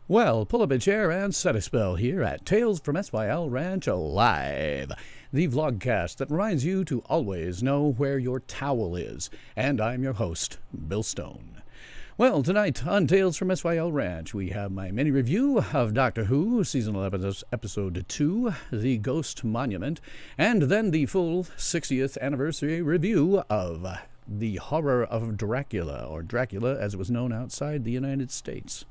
Well, pull up a chair and set a spell here at Tales from SYL Ranch Live, the vlogcast that reminds you to always know where your towel is. And I'm your host, Bill Stone. Well, tonight on Tales from SYL Ranch, we have my mini review of Doctor Who, Season 11, Episode 2, The Ghost Monument, and then the full 60th anniversary review of The Horror of Dracula, or Dracula as it was known outside the United States.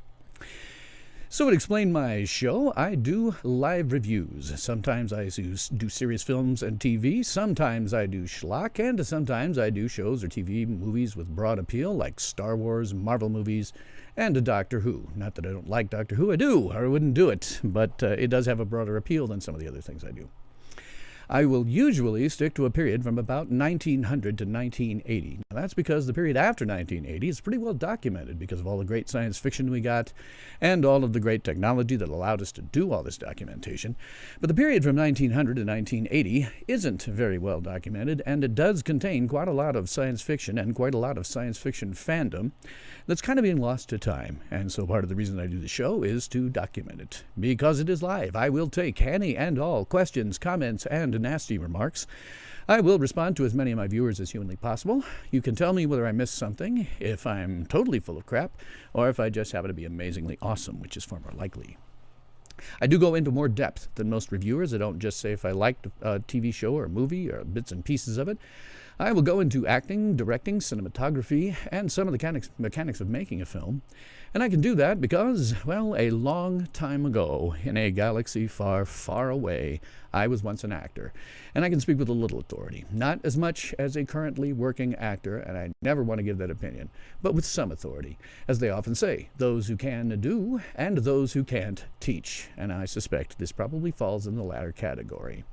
So to explain my show, I do live reviews. Sometimes I do serious films and TV, sometimes I do schlock, and sometimes I do shows or TV movies with broad appeal like Star Wars, Marvel movies, and Doctor Who. Not that I don't like Doctor Who, I do, or I wouldn't do it, but it does have a broader appeal than some of the other things I do. I will usually stick to a period from about 1900 to 1980. Now, that's because the period after 1980 is pretty well documented because of all the great science fiction we got and all of the great technology that allowed us to do all this documentation. But the period from 1900 to 1980 isn't very well documented, and it does contain quite a lot of science fiction and quite a lot of science fiction fandom that's kind of being lost to time. And so part of the reason I do the show is to document it. Because it is live, I will take any and all questions, comments, and nasty remarks. I will respond to as many of my viewers as humanly possible. You can tell me whether I missed something, if I'm totally full of crap, or if I just happen to be amazingly awesome, which is far more likely. I do go into more depth than most reviewers. I don't just say if I liked a TV show or a movie or bits and pieces of it. I will go into acting, directing, cinematography, and some of the mechanics of making a film. And I can do that because, well, a long time ago, in a galaxy far, far away, I was once an actor. And I can speak with a little authority. Not as much as a currently working actor, and I never want to give that opinion, but with some authority. As they often say, those who can do, and those who can't teach. And I suspect this probably falls in the latter category.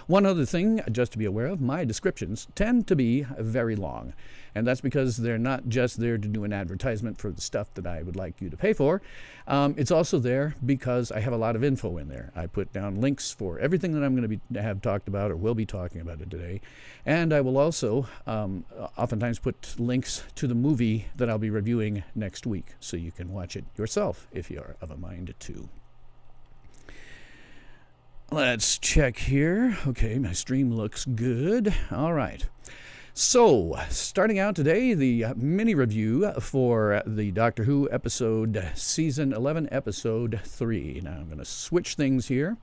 One other thing, just to be aware of, my descriptions tend to be very long. And that's because they're not just there to do an advertisement for the stuff that I would like you to pay for. It's also there because I have a lot of info in there. I put down links for everything that I'm going to have talked about or will be talking about it today. And I will also oftentimes put links to the movie that I'll be reviewing next week, so you can watch it yourself if you're of a mind to. Let's check here. Okay, my stream looks good. All right. So, starting out today, the mini review for the Doctor Who episode, Season 11, Episode 3. Now, I'm going to switch things here.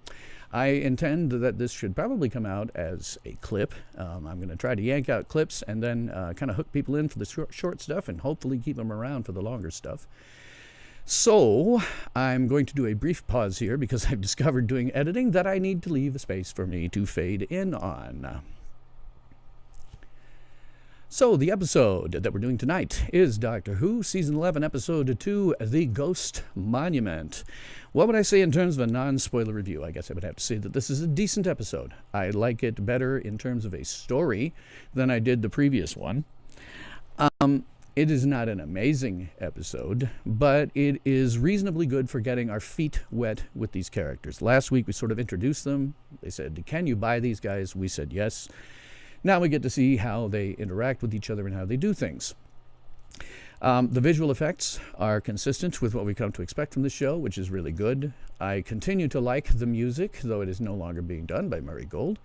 I intend that this should probably come out as a clip. I'm going to try to yank out clips and then kind of hook people in for the short stuff and hopefully keep them around for the longer stuff. So, I'm going to do a brief pause here because I've discovered doing editing that I need to leave a space for me to fade in on. So, the episode that we're doing tonight is Doctor Who, Season 11, Episode 2, The Ghost Monument. What would I say in terms of a non-spoiler review? I guess I would have to say that this is a decent episode. I like it better in terms of a story than I did the previous one. It is not an amazing episode, but it is reasonably good for getting our feet wet with these characters. Last week we sort of introduced them. They said, can you buy these guys? We said yes. Now we get to see how they interact with each other and how they do things. The visual effects are consistent with what we come to expect from the show, which is really good. I continue to like the music, though it is no longer being done by Murray Gold.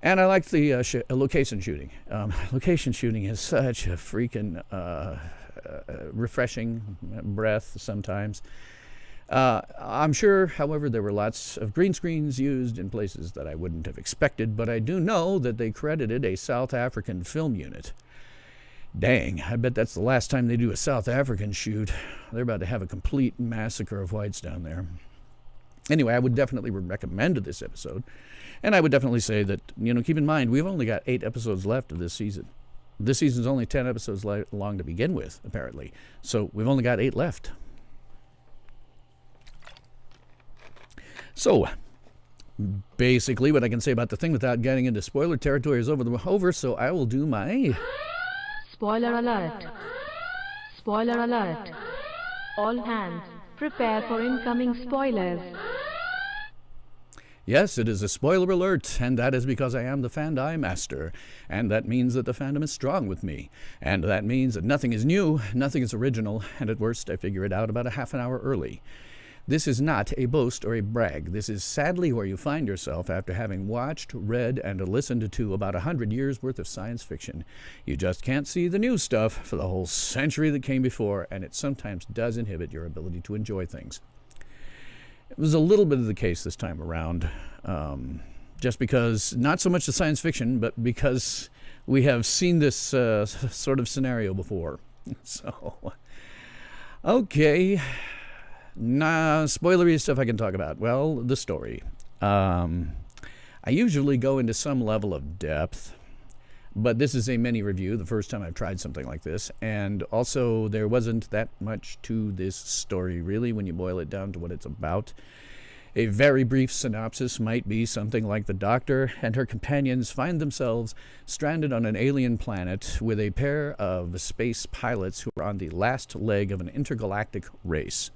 And I like the location shooting. Location shooting is such a freaking refreshing breath sometimes. I'm sure, however, there were lots of green screens used in places that I wouldn't have expected, but I do know that they credited a South African film unit. Dang, I bet that's the last time they do a South African shoot. They're about to have a complete massacre of whites down there. Anyway, I would definitely recommend this episode. And I would definitely say that, keep in mind, we've only got 8 episodes left of this season. This season's only 10 episodes long to begin with, apparently. So we've only got 8 left. So, basically, what I can say about the thing without getting into spoiler territory is over, so I will do my... Spoiler alert. Spoiler alert. All hands, prepare for incoming spoilers. Yes, it is a spoiler alert, and that is because I am the Fandi master, and that means that the fandom is strong with me, and that means that nothing is new, nothing is original, and at worst I figure it out about a half an hour early. This is not a boast or a brag. This is sadly where you find yourself after having watched, read, and listened to about 100 years worth of science fiction. You just can't see the new stuff for the whole century that came before, and it sometimes does inhibit your ability to enjoy things. It was a little bit of the case this time around, just because, not so much the science fiction, but because we have seen this sort of scenario before. So, okay. Spoilery stuff I can talk about. Well, the story. I usually go into some level of depth, but this is a mini review, the first time I've tried something like this, and also there wasn't that much to this story, really, when you boil it down to what it's about. A very brief synopsis might be something like the Doctor and her companions find themselves stranded on an alien planet with a pair of space pilots who are on the last leg of an intergalactic race.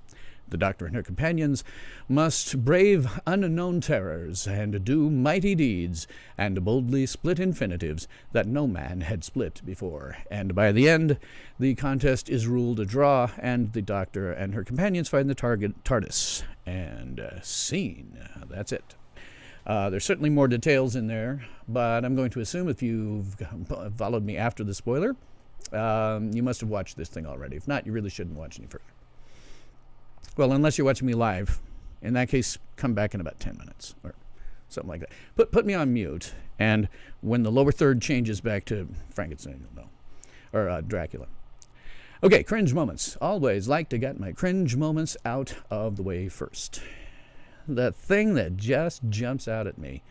The Doctor and her companions must brave unknown terrors and do mighty deeds and boldly split infinitives that no man had split before. And by the end, the contest is ruled a draw, and the Doctor and her companions find the target TARDIS. And scene. That's it. There's certainly more details in there, but I'm going to assume if you've followed me after the spoiler, you must have watched this thing already. If not, you really shouldn't watch any further. Well, unless you're watching me live. In that case, come back in about 10 minutes or something like that. Put me on mute, and when the lower third changes back to Frankenstein, you'll know. Or Dracula. Okay, cringe moments. Always like to get my cringe moments out of the way first. The thing that just jumps out at me.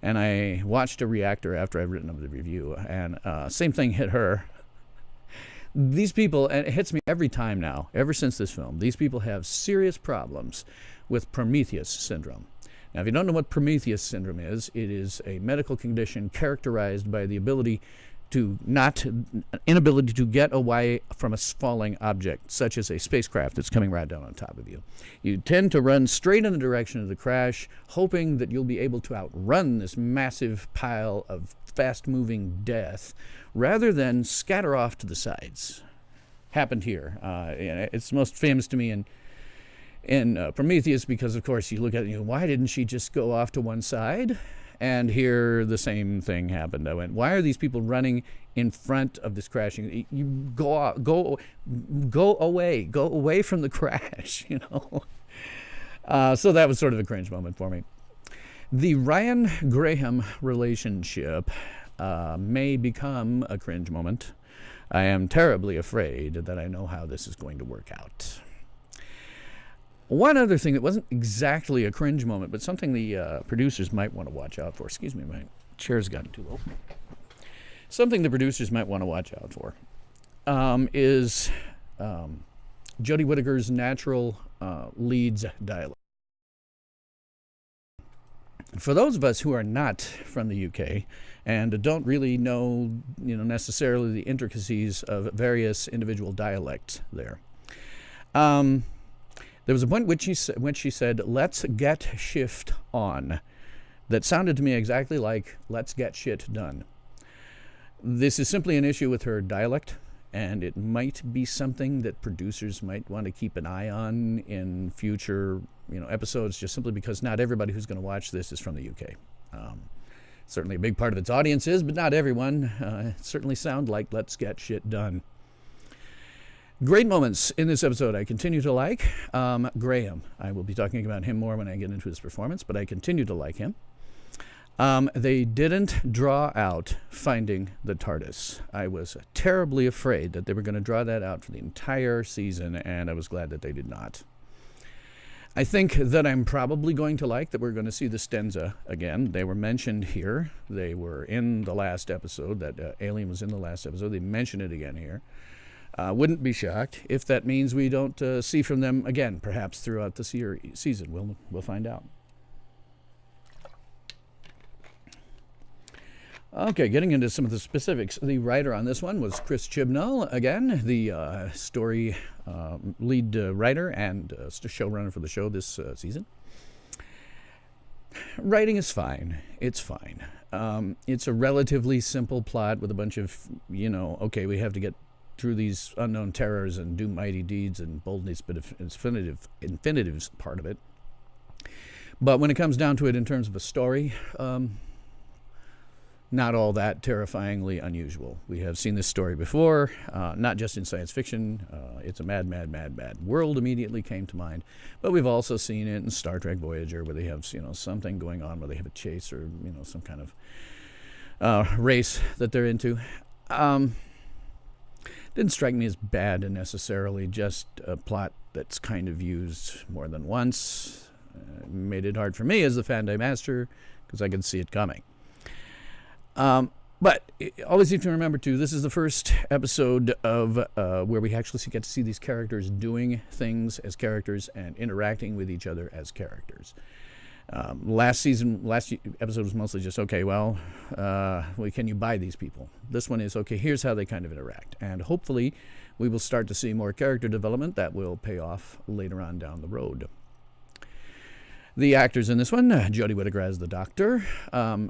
And I watched a reactor after I'd written up the review, and same thing hit her. These people, and it hits me every time now, ever since this film, these people have serious problems with Prometheus syndrome. Now, if you don't know what Prometheus syndrome is, it is a medical condition characterized by the inability to get away from a falling object, such as a spacecraft that's coming right down on top of you. You tend to run straight in the direction of the crash, hoping that you'll be able to outrun this massive pile of fast-moving death, rather than scatter off to the sides. Happened here. It's most famous to me in Prometheus because, of course, you look at it and you go, why didn't she just go off to one side? And here the same thing happened. I went, why are these people running in front of this crashing? You go away from the crash, you know. So that was sort of a cringe moment for me. The Ryan Graham relationship may become a cringe moment. I am terribly afraid that I know how this is going to work out. One other thing that wasn't exactly a cringe moment, but something the producers might want to watch out for. Excuse me, my chair's gotten too low. Something the producers might want to watch out for is Jodie Whittaker's natural Leeds dialect. For those of us who are not from the UK and don't really know, necessarily the intricacies of various individual dialects there, there was a point when she said, "Let's get shift on," that sounded to me exactly like "let's get shit done." This is simply an issue with her dialect, and it might be something that producers might want to keep an eye on in future episodes, just simply because not everybody who's going to watch this is from the UK. Certainly a big part of its audience is, but not everyone. Certainly sound like "let's get shit done." Great moments in this episode I continue to like. Graham. I will be talking about him more when I get into his performance, but I continue to like him. They didn't draw out finding the TARDIS. I was terribly afraid that they were going to draw that out for the entire season, and I was glad that they did not. I think that I'm probably going to like that we're going to see the Stenza again. They were mentioned here. They were in the last episode. That alien was in the last episode. They mention it again here. Wouldn't be shocked if that means we don't see from them again, perhaps throughout the season. We'll find out. Okay, getting into some of the specifics. The writer on this one was Chris Chibnall, again, the story lead writer and showrunner for the show this season. Writing is fine. It's fine. It's a relatively simple plot with a bunch of, okay, we have to get through these unknown terrors and do mighty deeds and boldness, but infinitives part of it. But when it comes down to it in terms of a story, not all that terrifyingly unusual. We have seen this story before, not just in science fiction. It's a mad, mad, mad, mad world immediately came to mind. But we've also seen it in Star Trek Voyager, where they have, something going on, where they have a chase or, some kind of race that they're into. Didn't strike me as bad and necessarily, just a plot that's kind of used more than once. Made it hard for me as the Fandi master, because I could see it coming. But always need to remember, too, this is the first episode of where we actually get to see these characters doing things as characters and interacting with each other as characters. Last episode was mostly just, okay, well, can you buy these people? This one is, okay, here's how they kind of interact. And hopefully we will start to see more character development that will pay off later on down the road. The actors in this one, Jodie Whittaker as the Doctor.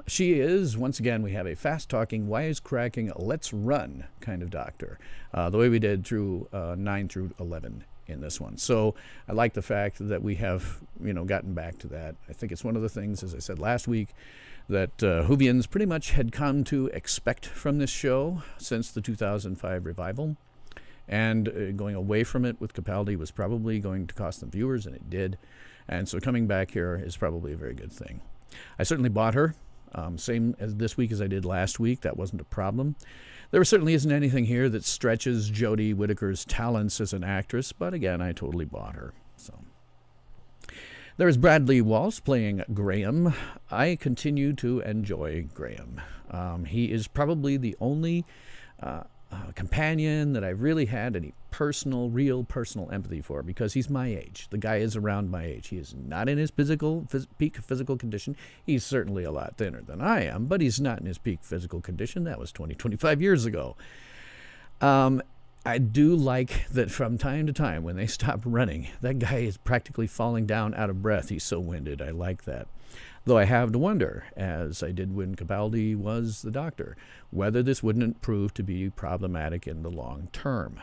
She is, once again, we have a fast-talking, wisecracking, let's run kind of Doctor, the way we did through 9 through 11 in this one. So I like the fact that we have, gotten back to that. I think it's one of the things, as I said last week, that Whovians pretty much had come to expect from this show since the 2005 revival. And going away from it with Capaldi was probably going to cost them viewers, and it did. And so coming back here is probably a very good thing. I certainly bought her. Same as this week as I did last week. That wasn't a problem. There certainly isn't anything here that stretches Jodie Whittaker's talents as an actress, but again, I totally bought her. So there is Bradley Walsh playing Graham. I continue to enjoy Graham. He is probably the only companion that I've really had any real personal empathy for, because he's my age. The guy is around my age. He is not in his peak physical condition. He's certainly a lot thinner than I am, but he's not in his peak physical condition. That was 25 years ago. I do like that from time to time when they stop running, that guy is practically falling down out of breath. He's so winded. I like that. Though I have to wonder, as I did when Capaldi was the Doctor, whether this wouldn't prove to be problematic in the long term.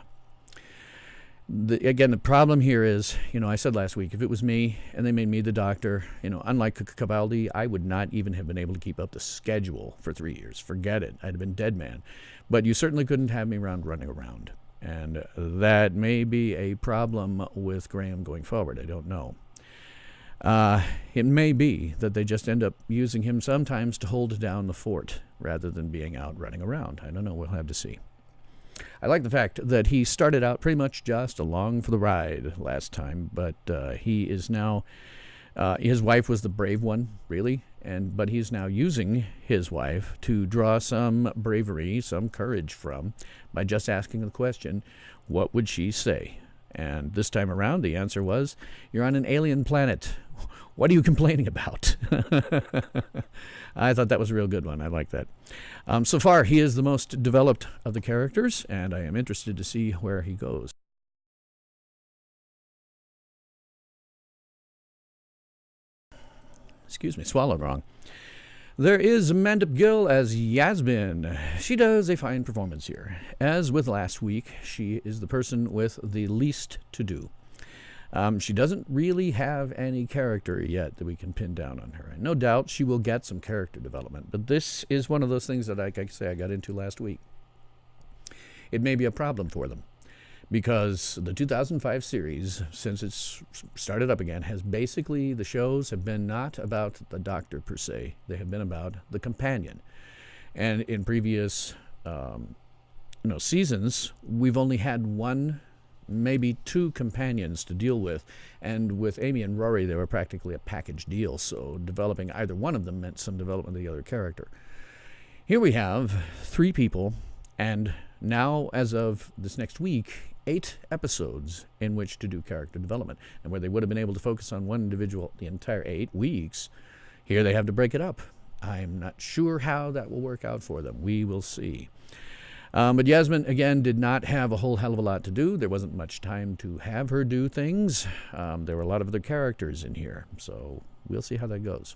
Again, the problem here is, I said last week, if it was me and they made me the Doctor, unlike Capaldi, I would not even have been able to keep up the schedule for 3 years. Forget it. I'd have been dead man. But you certainly couldn't have me running around. And that may be a problem with Graham going forward. I don't know. It may be that they just end up using him sometimes to hold down the fort rather than being out running around. I don't know. We'll have to see. I like the fact that he started out pretty much just along for the ride last time, but he is now, his wife was the brave one, really, but he's now using his wife to draw some bravery, some courage from, by just asking the question, what would she say? And this time around, the answer was, you're on an alien planet. What are you complaining about? I thought that was a real good one. I like that. So far, he is the most developed of the characters, and I am interested to see where he goes. Excuse me, swallowed wrong. There is Amanda Gill as Yasmin. She does a fine performance here. As with last week, she is the person with the least to do. She doesn't really have any character yet that we can pin down on her. And no doubt she will get some character development, but this is one of those things that I got into last week. It may be a problem for them, because the 2005 series, since it's started up again, the shows have been not about the Doctor per se. They have been about the companion. And in previous seasons, we've only had one, maybe two companions to deal with. And with Amy and Rory, they were practically a package deal. So developing either one of them meant some development of the other character. Here we have 3 people, and now, as of this next week, 8 episodes in which to do character development. And where they would have been able to focus on one individual the entire 8 weeks, here they have to break it up. I'm not sure how that will work out for them. We will see. But Yasmin, again, did not have a whole hell of a lot to do. There wasn't much time to have her do things. There were a lot of other characters in here, so we'll see how that goes.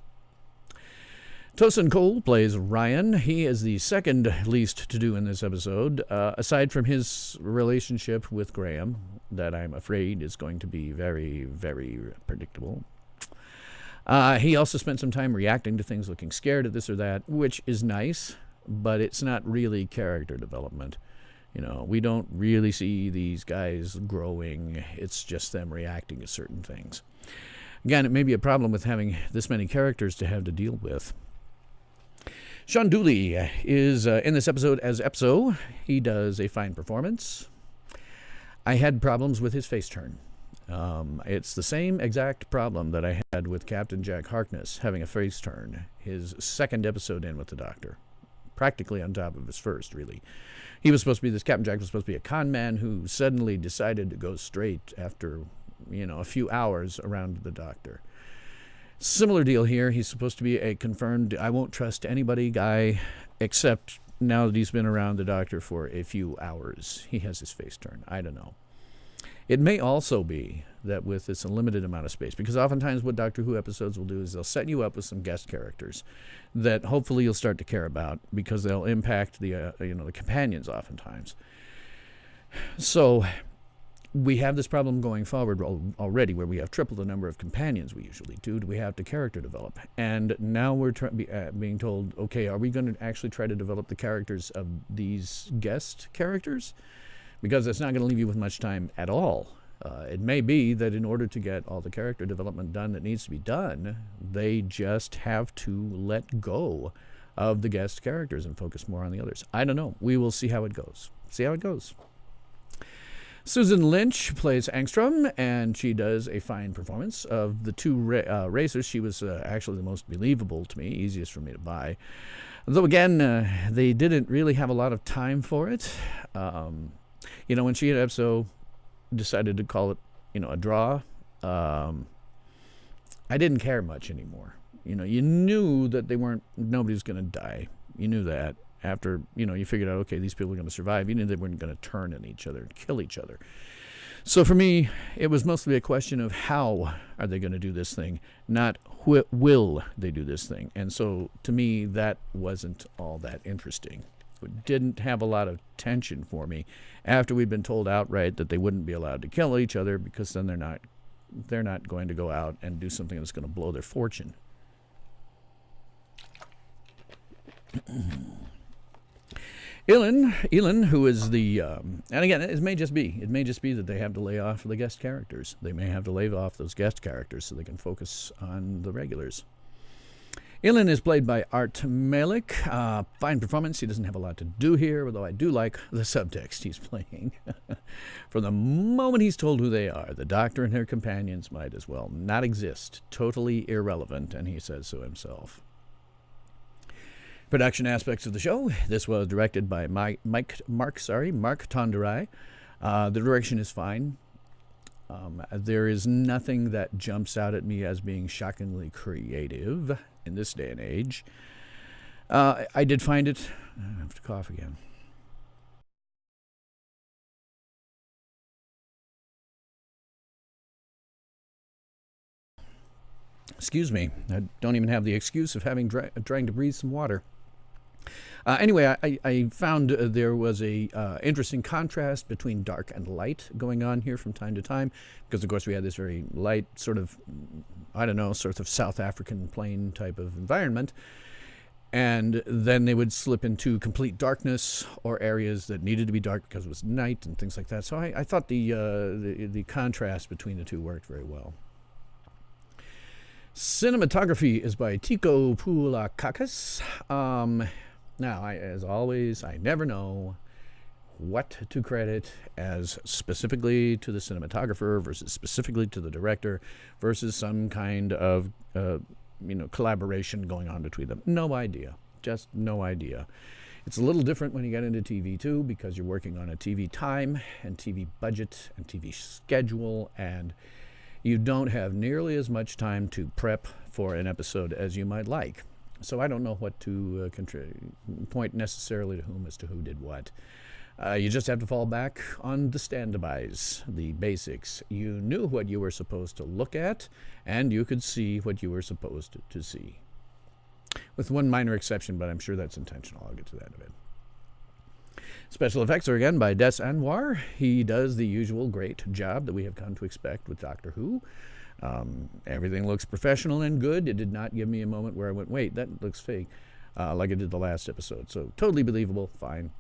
Tosin Cole plays Ryan. He is the second least to do in this episode, aside from his relationship with Graham, that I'm afraid is going to be very, very predictable. He also spent some time reacting to things, looking scared at this or that, which is nice, but it's not really character development. You know, we don't really see these guys growing. It's just them reacting to certain things. Again, it may be a problem with having this many characters to have to deal with. Sean Dooley is in this episode as Epso. He does a fine performance. I had problems with his face turn. It's the same exact problem that I had with Captain Jack Harkness having a face turn. His second episode in with the Doctor. Practically on top of his first, really. He was supposed to be, this Captain Jack was supposed to be a con man who suddenly decided to go straight after, a few hours around the Doctor. Similar deal here. He's supposed to be a confirmed, I won't trust anybody guy, except now that he's been around the Doctor for a few hours. He has his face turned. I don't know. It may also be that with this limited amount of space, because oftentimes what Doctor Who episodes will do is they'll set you up with some guest characters that hopefully you'll start to care about because they'll impact the the companions oftentimes. So we have this problem going forward already, where we have triple the number of companions we usually do. We have to character develop, and now we're being told, okay, are we going to actually try to develop the characters of these guest characters? Because it's not going to leave you with much time at all. It may be that in order to get all the character development done that needs to be done, they just have to let go of the guest characters and focus more on the others. I don't know. We will see how it goes. Susan Lynch plays Angstrom, and she does a fine performance. Of the two racers, she was actually the most believable to me, easiest for me to buy. Though again, they didn't really have a lot of time for it. When she had Epso decided to call it, a draw, I didn't care much anymore. You knew that nobody was going to die. You knew that. After, you figured out, okay, these people are going to survive. You knew they weren't going to turn on each other and kill each other. So for me, it was mostly a question of how are they going to do this thing, not will they do this thing. And so to me, that wasn't all that interesting. It didn't have a lot of tension for me after we'd been told outright that they wouldn't be allowed to kill each other, because then they're not going to go out and do something that's going to blow their fortune. Elin, who is the, and again, it may just be that they have to lay off the guest characters. They may have to lay off those guest characters so they can focus on the regulars. Elin is played by Art Malik. Fine performance. He doesn't have a lot to do here, although I do like the subtext he's playing. From the moment he's told who they are, the Doctor and her companions might as well not exist. Totally irrelevant, and he says so himself. Production aspects of the show. This was directed by Mark Tonderai. The direction is fine. There is nothing that jumps out at me as being shockingly creative in this day and age. I did find it... I have to cough again. Excuse me. I don't even have the excuse of having trying to breathe some water. Anyway, I found there was a interesting contrast between dark and light going on here from time to time, because of course we had this very light sort of, sort of South African plain type of environment, and then they would slip into complete darkness or areas that needed to be dark because it was night and things like that. So I thought the contrast between the two worked very well. Cinematography is by Tiko Poulakakis. Now, as always, I never know what to credit as specifically to the cinematographer versus specifically to the director versus some kind of, collaboration going on between them. No idea. Just no idea. It's a little different when you get into TV, too, because you're working on a TV time and TV budget and TV schedule, and you don't have nearly as much time to prep for an episode as you might like. So I don't know what to point necessarily to whom as to who did what. You just have to fall back on the standbys, the basics. You knew what you were supposed to look at, and you could see what you were supposed to see. with one minor exception, but I'm sure that's intentional. I'll get to that in a bit. Special effects are again by Des Anwar. He does the usual great job that we have come to expect with Doctor Who. Everything looks professional and good. It did not give me a moment where I went, wait, that looks fake, like I did the last episode. So totally believable, fine.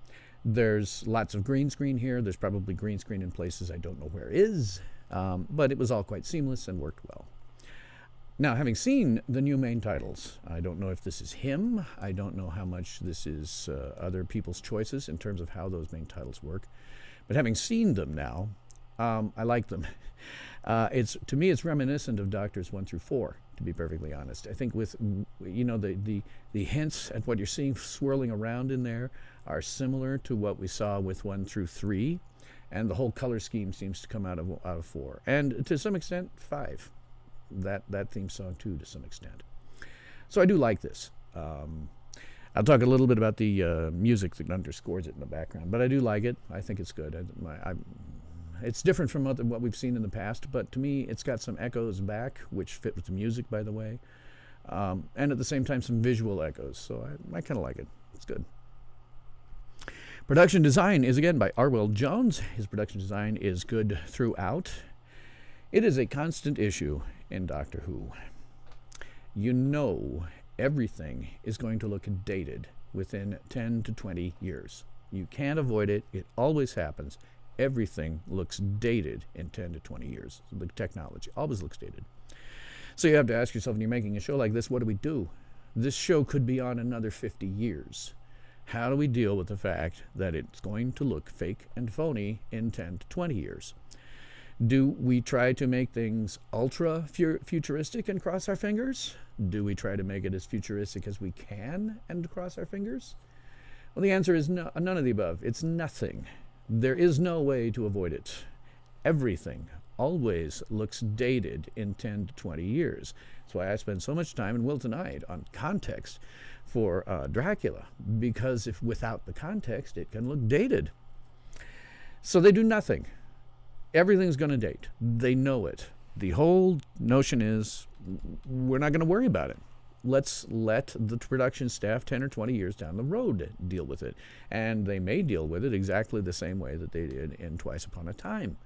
There's lots of green screen here. There's probably green screen in places I don't know where is, but it was all quite seamless and worked well. Now, having seen the new main titles, I don't know if this is him. I don't know how much this is other people's choices in terms of how those main titles work. But having seen them now, I like them. To me, it's reminiscent of Doctors 1 through 4, to be perfectly honest. I think with, the hints at what you're seeing swirling around in there are similar to what we saw with 1 through 3, and the whole color scheme seems to come out of 4, and to some extent 5. That theme song too, to some extent. So I do like this. I'll talk a little bit about the music that underscores it in the background, but I do like it. I think it's good. It's different from what we've seen in the past, but to me it's got some echoes back, which fit with the music, by the way, and at the same time some visual echoes, so I kind of like it. It's good. Production design is again by Arwell Jones. His production design is good throughout. It is a constant issue in Doctor Who. Everything is going to look dated within 10 to 20 years. You can't avoid it. It always happens. Everything looks dated in 10 to 20 years. The technology always looks dated. So you have to ask yourself, when you're making a show like this, what do we do? This show could be on another 50 years. How do we deal with the fact that it's going to look fake and phony in 10 to 20 years? Do we try to make things ultra futuristic and cross our fingers? Do we try to make it as futuristic as we can and cross our fingers? Well, the answer is no, none of the above. It's nothing. There is no way to avoid it. Everything always looks dated in 10 to 20 years. That's why I spend so much time, and will tonight, on context for Dracula, because if without the context, it can look dated. So they do nothing. Everything's going to date. They know it. The whole notion is we're not going to worry about it. Let's let the production staff 10 or 20 years down the road deal with it. And they may deal with it exactly the same way that they did in Twice Upon a Time,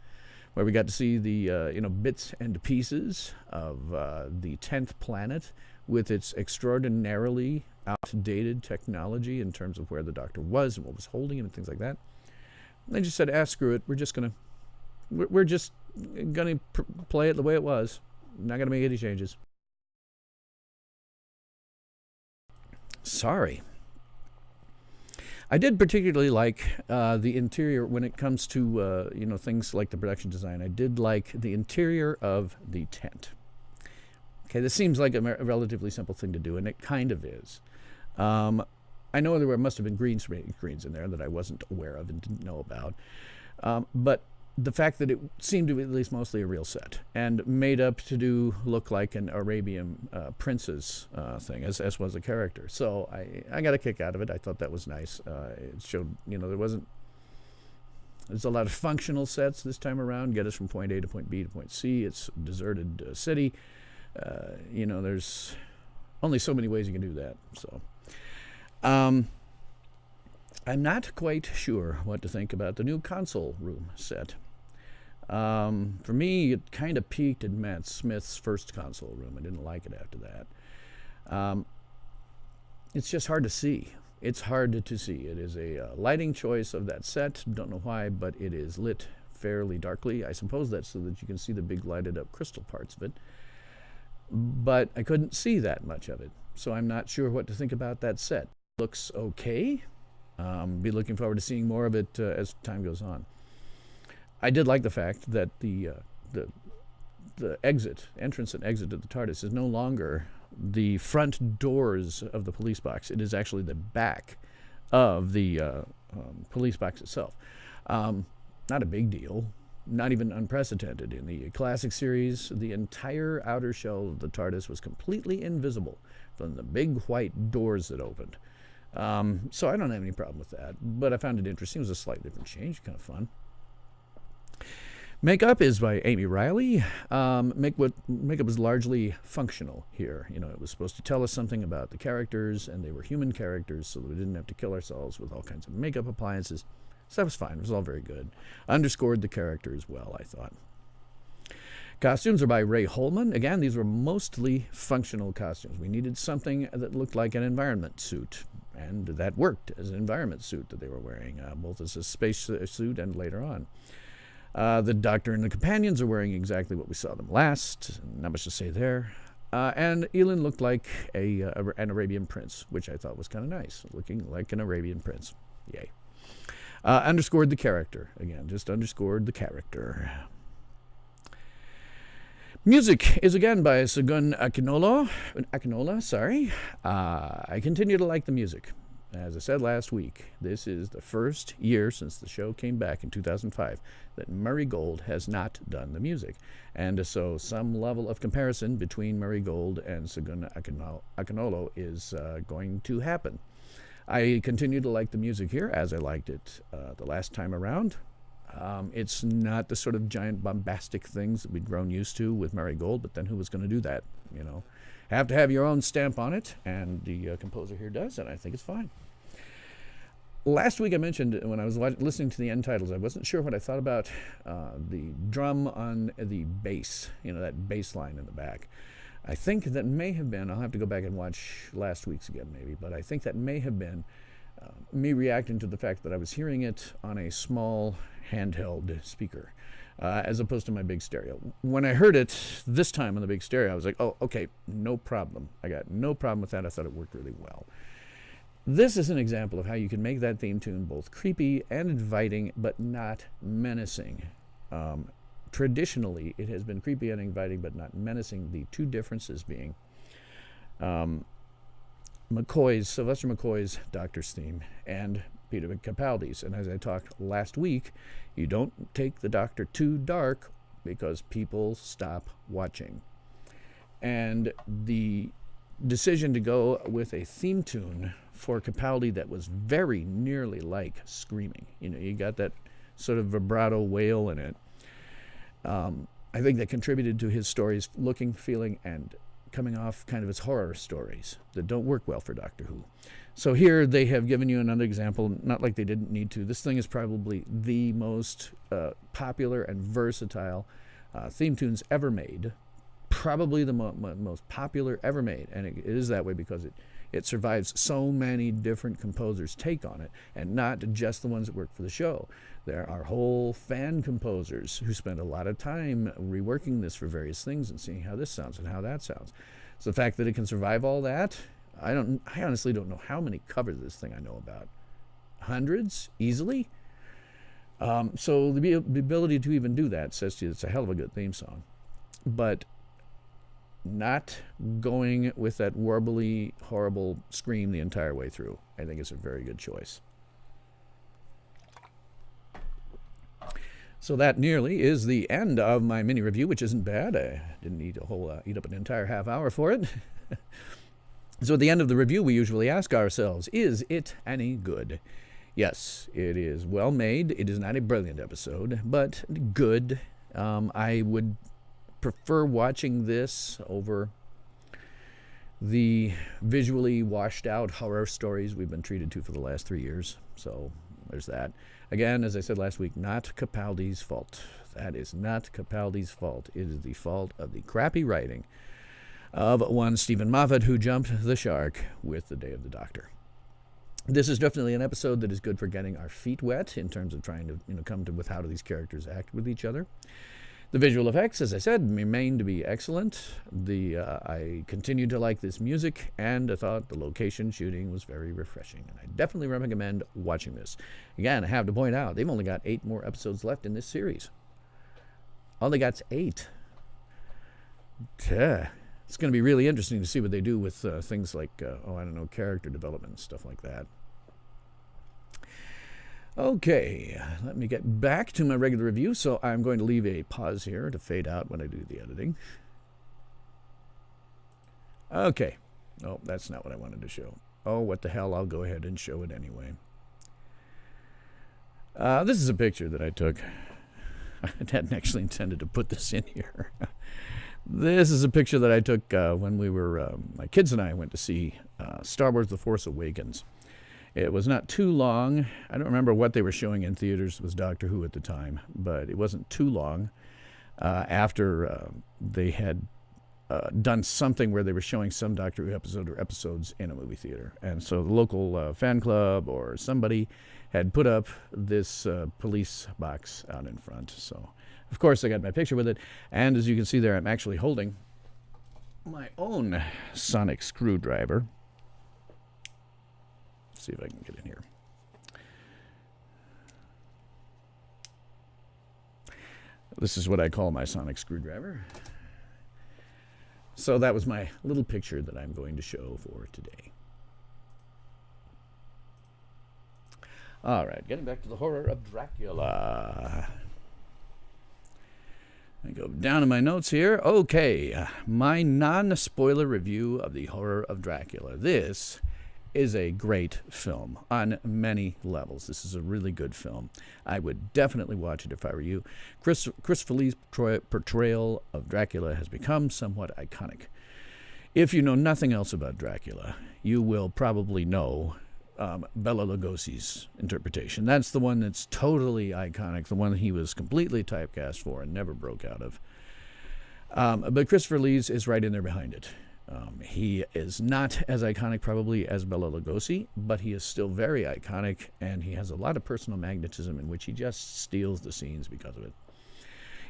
where we got to see the bits and pieces of the 10th planet with its extraordinarily outdated technology in terms of where the Doctor was and what was holding him and things like that. They just said, screw it. We're just going to play it the way it was. Not going to make any changes. Sorry. I did particularly like the interior when it comes to things like the production design. I did like the interior of the tent. Okay, this seems like a relatively simple thing to do, and it kind of is. I know there must have been green screens in there that I wasn't aware of and didn't know about, but the fact that it seemed to be at least mostly a real set and made up to look like an Arabian princess thing, as was a character. So I got a kick out of it. I thought that was nice. It showed, there's a lot of functional sets this time around, get us from point A to point B to point C. It's a deserted city. There's only so many ways you can do that. So I'm not quite sure what to think about the new console room set. For me, it kind of peaked at Matt Smith's first console room. I didn't like it after that. It's just hard to see. It's hard to see. It is a lighting choice of that set. Don't know why, but it is lit fairly darkly. I suppose that's so that you can see the big lighted up crystal parts of it. But I couldn't see that much of it, so I'm not sure what to think about that set. Looks okay. Be looking forward to seeing more of it as time goes on. I did like the fact that the entrance and exit of the TARDIS is no longer the front doors of the police box. It is actually the back of the police box itself. Not a big deal. Not even unprecedented. In the classic series, the entire outer shell of the TARDIS was completely invisible from the big white doors that opened. So I don't have any problem with that, but I found it interesting. It was a slightly different change, kind of fun. Makeup is by Amy Riley. Makeup is largely functional here. You know, it was supposed to tell us something about the characters, and they were human characters, so that we didn't have to kill ourselves with all kinds of makeup appliances. So that was fine. It was all very good. Underscored the characters well, I thought. Costumes are by Ray Holman. Again, these were mostly functional costumes. We needed something that looked like an environment suit, and that worked as an environment suit that they were wearing, both as a space suit and later on. The Doctor and the companions are wearing exactly what we saw them last. Not much to say there. And Elin looked like an Arabian prince, which I thought was kind of nice, looking like an Arabian prince. Yay. Underscored the character. Again, just underscored the character. Music is again by Segun Akinola, sorry. I continue to like the music. As I said last week, this is the first year since the show came back in 2005 that Murray Gold has not done the music. And so some level of comparison between Murray Gold and Segun Akinolo is going to happen. I continue to like the music here as I liked it the last time around. It's not the sort of giant bombastic things that we'd grown used to with Murray Gold, but then who was going to do that, you know? Have to have your own stamp on it, and the composer here does, and I think it's fine. Last week I mentioned when I was listening to the end titles, I wasn't sure what I thought about the drum on the bass, you know, that bass line in the back. I think that may have been, I'll have to go back and watch last week's again maybe, but I think that may have been me reacting to the fact that I was hearing it on a small handheld speaker. As opposed to my big stereo. When I heard it this time on the big stereo, I was like, oh, okay, no problem. I got no problem with that. I thought it worked really well. This is an example of how you can make that theme tune both creepy and inviting, but not menacing. Traditionally, it has been creepy and inviting, but not menacing. The two differences being Sylvester McCoy's Doctor's theme and Peter Capaldi's. And as I talked last week, you don't take the Doctor too dark because people stop watching. And the decision to go with a theme tune for Capaldi that was very nearly like screaming. You know, you got that sort of vibrato wail in it. I think that contributed to his stories looking, feeling, and coming off kind of as horror stories that don't work well for Doctor Who. So here they have given you another example, not like they didn't need to. This thing is probably the most popular and versatile theme tunes ever made. Probably the most popular ever made. And it is that way because it survives so many different composers' take on it, and not just the ones that work for the show. There are whole fan composers who spend a lot of time reworking this for various things and seeing how this sounds and how that sounds. So the fact that it can survive all that, I honestly don't know how many covers of this thing I know about. Hundreds, easily. So the ability to even do that says to you it's a hell of a good theme song. But not going with that warbly, horrible scream the entire way through, I think it's a very good choice. So that nearly is the end of my mini review, which isn't bad. I didn't need eat up an entire half hour for it. So at the end of the review, we usually ask ourselves, is it any good? Yes, it is well made. It is not a brilliant episode, but good. I would prefer watching this over the visually washed out horror stories we've been treated to for the last 3 years. So there's that. Again, as I said last week, not Capaldi's fault. That is not Capaldi's fault. It is the fault of the crappy writing of one Stephen Moffat, who jumped the shark with The Day of the Doctor. This is definitely an episode that is good for getting our feet wet in terms of trying to come to with how do these characters act with each other. The visual effects, as I said, remain to be excellent. I continued to like this music, and I thought the location shooting was very refreshing. And I definitely recommend watching this. Again, I have to point out, they've only got 8 more episodes left in this series. All they got's 8. It's going to be really interesting to see what they do with things like, character development and stuff like that. Okay, let me get back to my regular review. So I'm going to leave a pause here to fade out when I do the editing. Okay. Oh, that's not what I wanted to show. Oh, what the hell, I'll go ahead and show it anyway. This is a picture that I took I hadn't actually intended to put this in here. This is a picture that I took when we were, my kids and I went to see Star Wars The Force Awakens. It was not too long. I don't remember what they were showing in theaters. It was Doctor Who at the time, but it wasn't too long after they had done something where they were showing some Doctor Who episode or episodes in a movie theater. And so the local fan club or somebody had put up this police box out in front. So, of course, I got my picture with it. And as you can see there, I'm actually holding my own sonic screwdriver. Let's see if I can get in here. This is what I call my sonic screwdriver. So that was my little picture that I'm going to show for today. All right, getting back to the horror of Dracula. I go down in my notes here. Okay, my non-spoiler review of the horror of Dracula. This is a great film on many levels. This is a really good film. I would definitely watch it if I were you. Christopher Lee's portrayal of Dracula has become somewhat iconic. If you know nothing else about Dracula, you will probably know Bela Lugosi's interpretation. That's the one that's totally iconic, the one he was completely typecast for and never broke out of. But Christopher Lee's is right in there behind it. He is not as iconic probably as Bela Lugosi, but he is still very iconic, and he has a lot of personal magnetism in which he just steals the scenes because of it.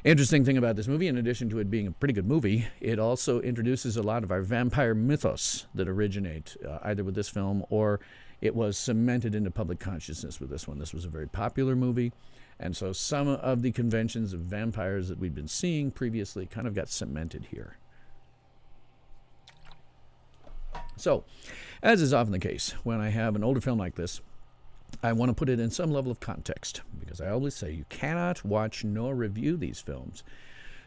Interesting thing about this movie, in addition to it being a pretty good movie, it also introduces a lot of our vampire mythos that originate either with this film or it was cemented into public consciousness with this one. This was a very popular movie, and so some of the conventions of vampires that we'd been seeing previously kind of got cemented here. So, as is often the case, when I have an older film like this, I want to put it in some level of context, because I always say you cannot watch nor review these films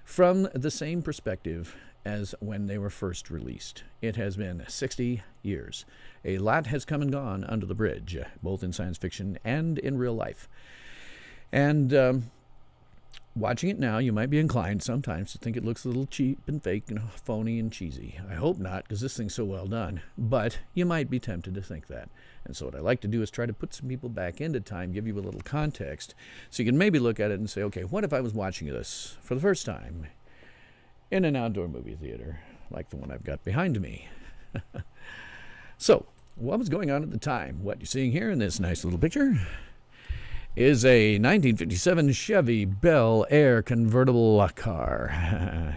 from the same perspective as when they were first released. It has been 60 years. A lot has come and gone under the bridge, both in science fiction and in real life. And watching it now, you might be inclined sometimes to think it looks a little cheap and fake and phony and cheesy. I hope not, because this thing's so well done. But you might be tempted to think that. And so what I like to do is try to put some people back into time, give you a little context, so you can maybe look at it and say, okay, what if I was watching this for the first time in an outdoor movie theater, like the one I've got behind me? So, what was going on at the time? What you're seeing here in this nice little picture is a 1957 Chevy Bel Air convertible car.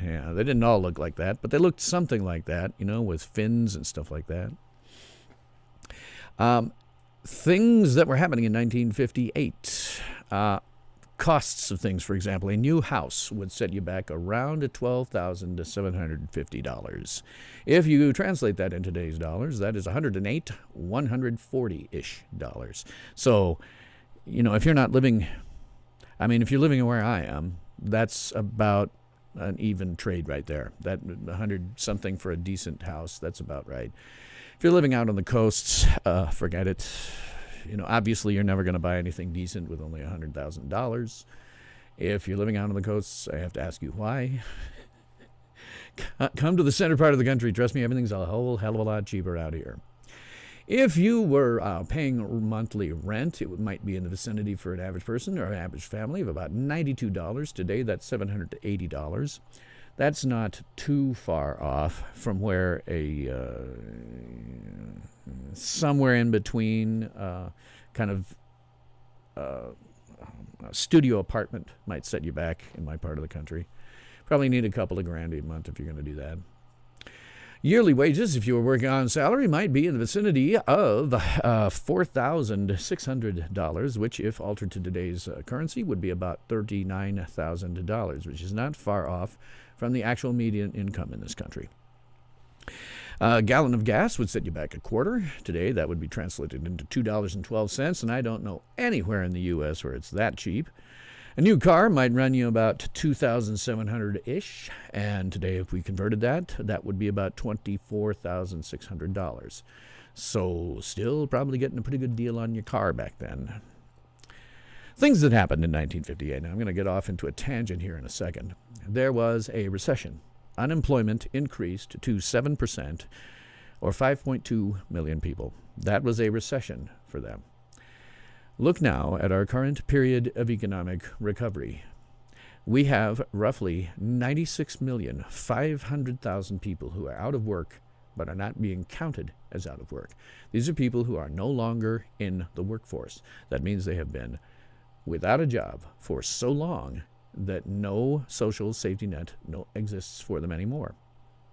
Yeah, they didn't all look like that, but they looked something like that, you know, with fins and stuff like that. Things that were happening in 1958. Costs of things, for example, a new house would set you back around $12,750. If you translate that in today's dollars, that is $140-ish. So, you know, if you're not living, I mean, if you're living where I am, that's about an even trade right there. That 100 something for a decent house, that's about right. If you're living out on the coasts, forget it. You know, obviously you're never going to buy anything decent with only $100,000. If you're living out on the coasts, I have to ask you why. Come to the center part of the country. Trust me, everything's a whole hell of a lot cheaper out here. If you were paying monthly rent, it might be in the vicinity for an average person or an average family of about $92. Today, that's $780. That's not too far off from where a somewhere in between kind of a studio apartment might set you back in my part of the country. Probably need a couple of grand a month if you're going to do that. Yearly wages, if you were working on salary, might be in the vicinity of $4,600, which, if altered to today's currency, would be about $39,000, which is not far off from the actual median income in this country. A gallon of gas would set you back a quarter. Today, that would be translated into $2.12, and I don't know anywhere in the U.S. where it's that cheap. A new car might run you about $2,700-ish, and today, if we converted that, that would be about $24,600. So, still probably getting a pretty good deal on your car back then. Things that happened in 1958. Now, I'm going to get off into a tangent here in a second. There was a recession. Unemployment increased to 7%, or 5.2 million people. That was a recession for them. Look now at our current period of economic recovery. We have roughly 96,500,000 people who are out of work but are not being counted as out of work. These are people who are no longer in the workforce. That means they have been without a job for so long that no social safety net exists for them anymore.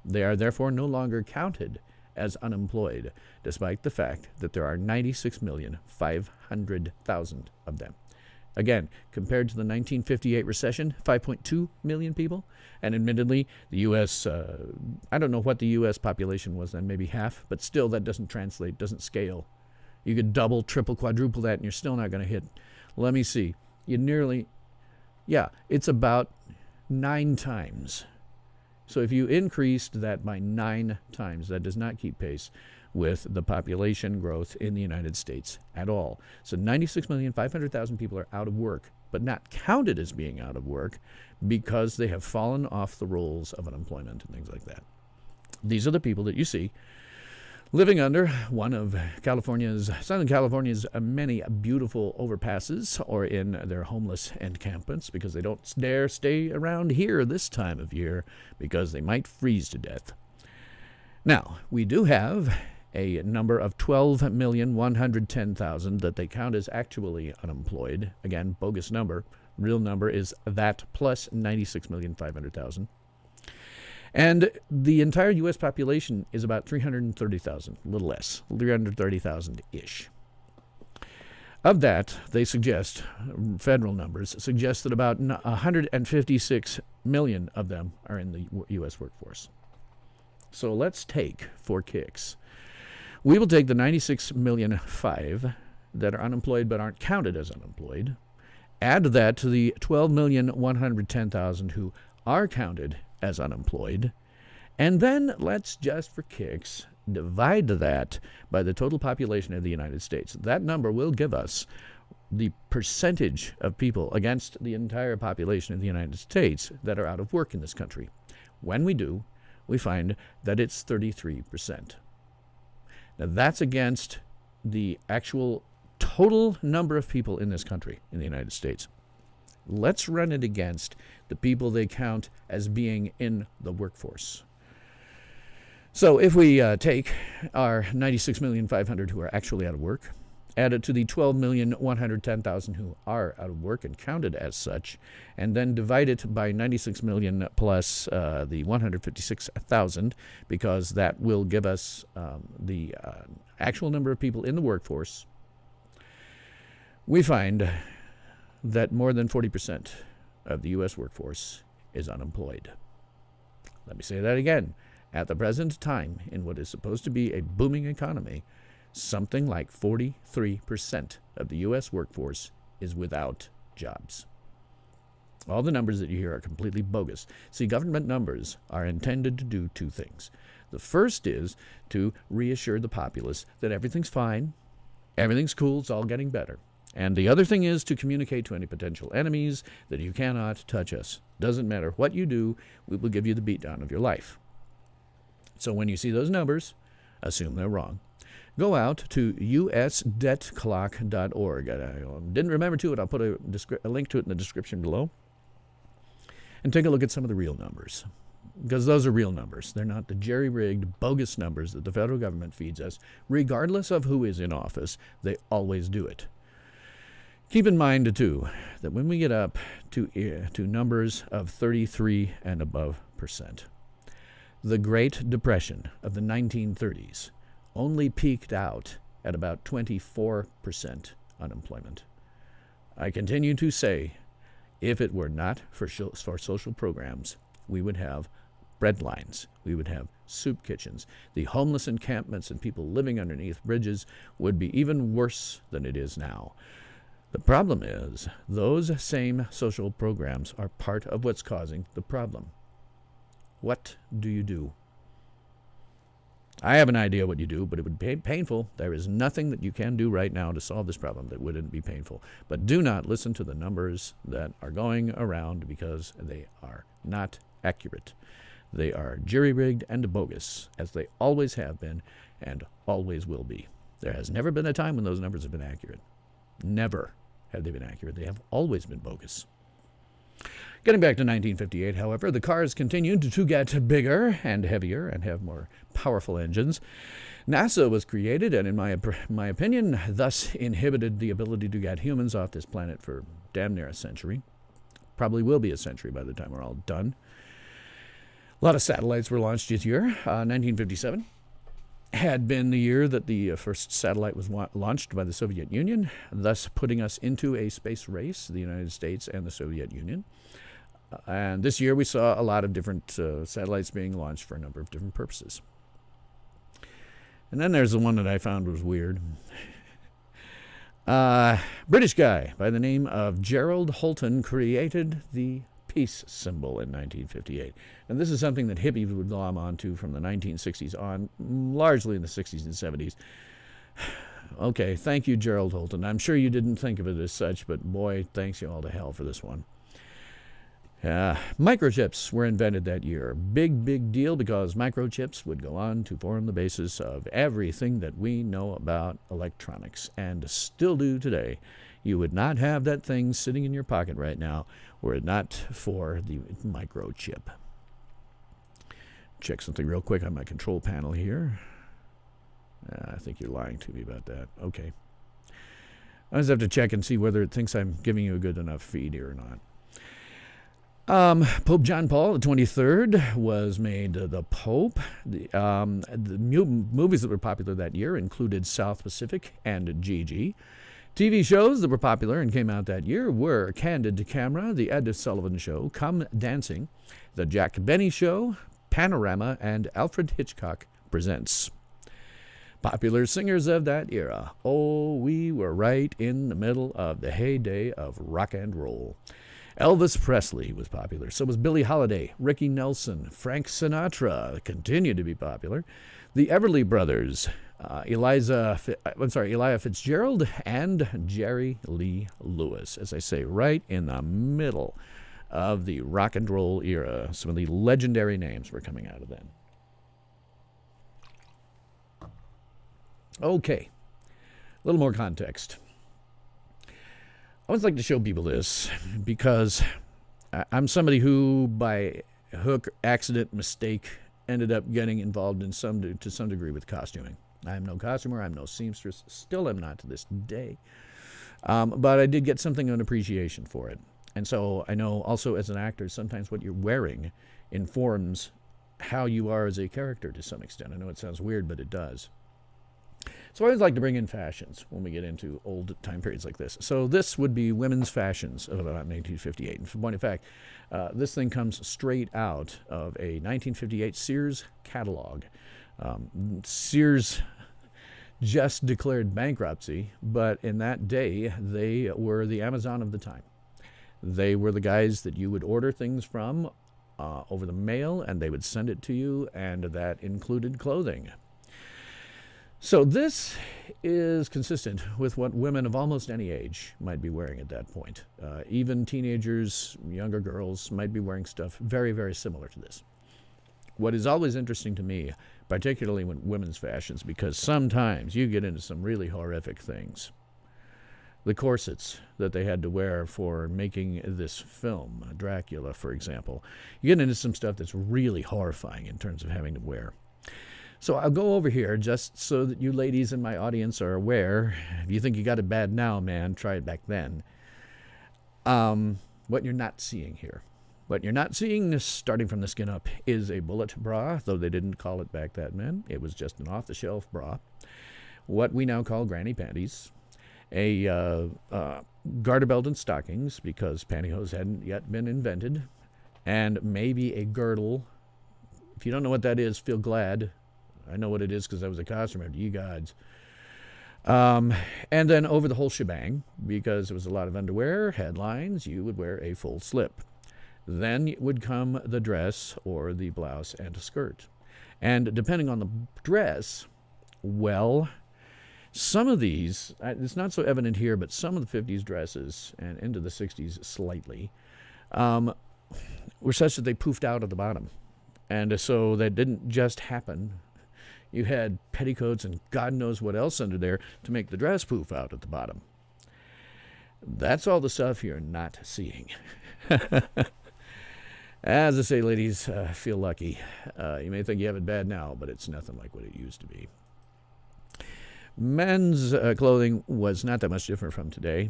They are therefore no longer counted as unemployed, despite the fact that there are 96,500,000 of them. Again, compared to the 1958 recession, 5.2 million people, and admittedly, the U.S., I don't know what the U.S. population was then, maybe half, but still that doesn't translate, doesn't scale. You could double, triple, quadruple that, and you're still not going to hit. Let me see. It's about 9 times. So if you increased that by 9 times, that does not keep pace with the population growth in the United States at all. So 96,500,000 people are out of work, but not counted as being out of work because they have fallen off the rolls of unemployment and things like that. These are the people that you see living under one of Southern California's many beautiful overpasses, or in their homeless encampments, because they don't dare stay around here this time of year because they might freeze to death. Now, we do have a number of 12,110,000 that they count as actually unemployed. Again, bogus number. Real number is that plus 96,500,000. And the entire U.S. population is about 330,000, a little less, 330,000-ish. Of that, they suggest, federal numbers suggest that about 156 million of them are in the U.S. workforce. So let's take, for kicks, we will take the 96,000,005 that are unemployed but aren't counted as unemployed, add that to the 12,110,000 who are counted as unemployed, and then let's just for kicks divide that by the total population of the United States. That number will give us the percentage of people against the entire population of the United States that are out of work in this country. When we do, we find that it's 33%. Now that's against the actual total number of people in this country, in the United States. Let's run it against the people they count as being in the workforce. So if we take our 96,500,000 who are actually out of work, add it to the 12,110,000 who are out of work and counted as such, and then divide it by 96 million plus the 156,000, because that will give us the actual number of people in the workforce, we find that more than 40% of the U.S. workforce is unemployed. Let me say that again. At the present time, in what is supposed to be a booming economy, something like 43% of the U.S. workforce is without jobs. All the numbers that you hear are completely bogus. See, government numbers are intended to do 2 things. The first is to reassure the populace that everything's fine, everything's cool, it's all getting better. And the other thing is to communicate to any potential enemies that you cannot touch us. Doesn't matter what you do, we will give you the beatdown of your life. So when you see those numbers, assume they're wrong. Go out to usdebtclock.org. I didn't remember to it. I'll put a link to it in the description below. And take a look at some of the real numbers. Because those are real numbers. They're not the jerry-rigged, bogus numbers that the federal government feeds us. Regardless of who is in office, they always do it. Keep in mind, too, that when we get up to numbers of 33 and above percent, the Great Depression of the 1930s only peaked out at about 24% unemployment. I continue to say, if it were not for social programs, we would have bread lines, we would have soup kitchens. The homeless encampments and people living underneath bridges would be even worse than it is now. The problem is, those same social programs are part of what's causing the problem. What do you do? I have an idea what you do, but it would be painful. There is nothing that you can do right now to solve this problem that wouldn't be painful. But do not listen to the numbers that are going around because they are not accurate. They are jury-rigged and bogus, as they always have been and always will be. There has never been a time when those numbers have been accurate. Never have they been accurate. They have always been bogus. Getting back to 1958, however, the cars continued to get bigger and heavier and have more powerful engines. NASA was created and, in my opinion, thus inhibited the ability to get humans off this planet for damn near a century. Probably will be a century by the time we're all done. A lot of satellites were launched each year. 1957 had been the year that the first satellite was launched by the Soviet Union, thus putting us into a space race, the United States and the Soviet Union. And this year we saw a lot of different satellites being launched for a number of different purposes. And then there's the one that I found was weird. British guy by the name of Gerald Holton created the peace symbol in 1958. And this is something that hippies would glom onto from the 1960s on, largely in the 60s and 70s. Okay, thank you, Gerald Holton. I'm sure you didn't think of it as such, but boy, thanks you all to hell for this one. Microchips were invented that year. Big deal because microchips would go on to form the basis of everything that we know about electronics and still do today. You would not have that thing sitting in your pocket right now were it not for the microchip. Check something real quick on my control panel here. I think you're lying to me about that. Okay. I just have to check and see whether it thinks I'm giving you a good enough feed here or not. Pope John Paul XXIII was made the Pope. The movies that were popular that year included South Pacific and Gigi. TV shows that were popular and came out that year were Candid Camera, The Ed Sullivan Show, Come Dancing, The Jack Benny Show, Panorama, and Alfred Hitchcock Presents. Popular singers of that era. Oh, we were right in the middle of the heyday of rock and roll. Elvis Presley was popular. So was Billie Holiday, Ricky Nelson, Frank Sinatra continued to be popular. The Everly Brothers, Elijah Fitzgerald, and Jerry Lee Lewis. As I say, right in the middle of the rock and roll era. Some of the legendary names were coming out of then. Okay, a little more context. I always like to show people this because I'm somebody who, by hook, accident, mistake, ended up getting involved in to some degree with costuming. I'm no costumer, I'm no seamstress, still am not to this day. But I did get something of an appreciation for it. And so I know also as an actor, sometimes what you're wearing informs how you are as a character to some extent. I know it sounds weird, but it does. So I always like to bring in fashions when we get into old time periods like this. So this would be women's fashions of about 1958. And for point of fact, this thing comes straight out of a 1958 Sears catalog. Sears just declared bankruptcy, but in that day, they were the Amazon of the time. They were the guys that you would order things from over the mail, and they would send it to you, and that included clothing. So this is consistent with what women of almost any age might be wearing at that point. Even teenagers, younger girls might be wearing stuff very, very similar to this. What is always interesting to me, particularly when women's fashions, because sometimes you get into some really horrific things. The corsets that they had to wear for making this film, Dracula, for example. You get into some stuff that's really horrifying in terms of having to wear. So I'll go over here just so that you ladies in my audience are aware. If you think you got it bad now, man, try it back then. What you're not seeing here. What you're not seeing, starting from the skin up, is a bullet bra, though they didn't call it back then. It was just an off-the-shelf bra. What we now call granny panties. A garter belt and stockings, because pantyhose hadn't yet been invented. And maybe a girdle. If you don't know what that is, feel glad. I know what it is because I was a costumer, you gods. And then over the whole shebang, because it was a lot of underwear, headlines, you would wear a full slip. Then would come the dress or the blouse and a skirt. And depending on the dress, well, some of these, it's not so evident here, but some of the 50s dresses, and into the 60s slightly, were such that they poofed out at the bottom. And so that didn't just happen. You had petticoats and God knows what else under there to make the dress poof out at the bottom. That's all the stuff you're not seeing. As I say, ladies, feel lucky. You may think you have it bad now, but it's nothing like what it used to be. Men's clothing was not that much different from today.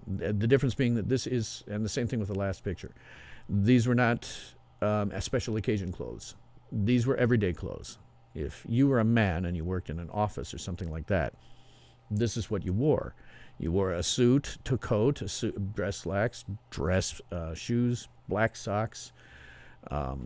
The difference being that this is, and the same thing with the last picture, these were not special occasion clothes. These were everyday clothes. If you were a man and you worked in an office or something like that, this is what you wore. You wore a suit to coat, dress slacks, shoes, black socks.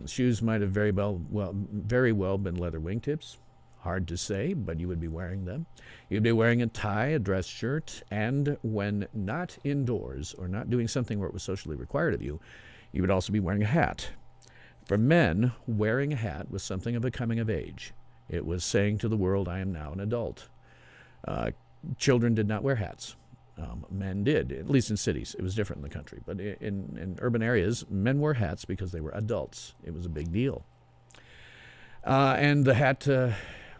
Shoes might have very well been leather wingtips. Hard to say, but you would be wearing them. You'd be wearing a tie, a dress shirt, and when not indoors or not doing something where it was socially required of you, you would also be wearing a hat. For men, wearing a hat was something of a coming of age. It was saying to the world, I am now an adult. Children did not wear hats. Men did, at least in cities. It was different in the country. But in urban areas, men wore hats because they were adults. It was a big deal. And the hat,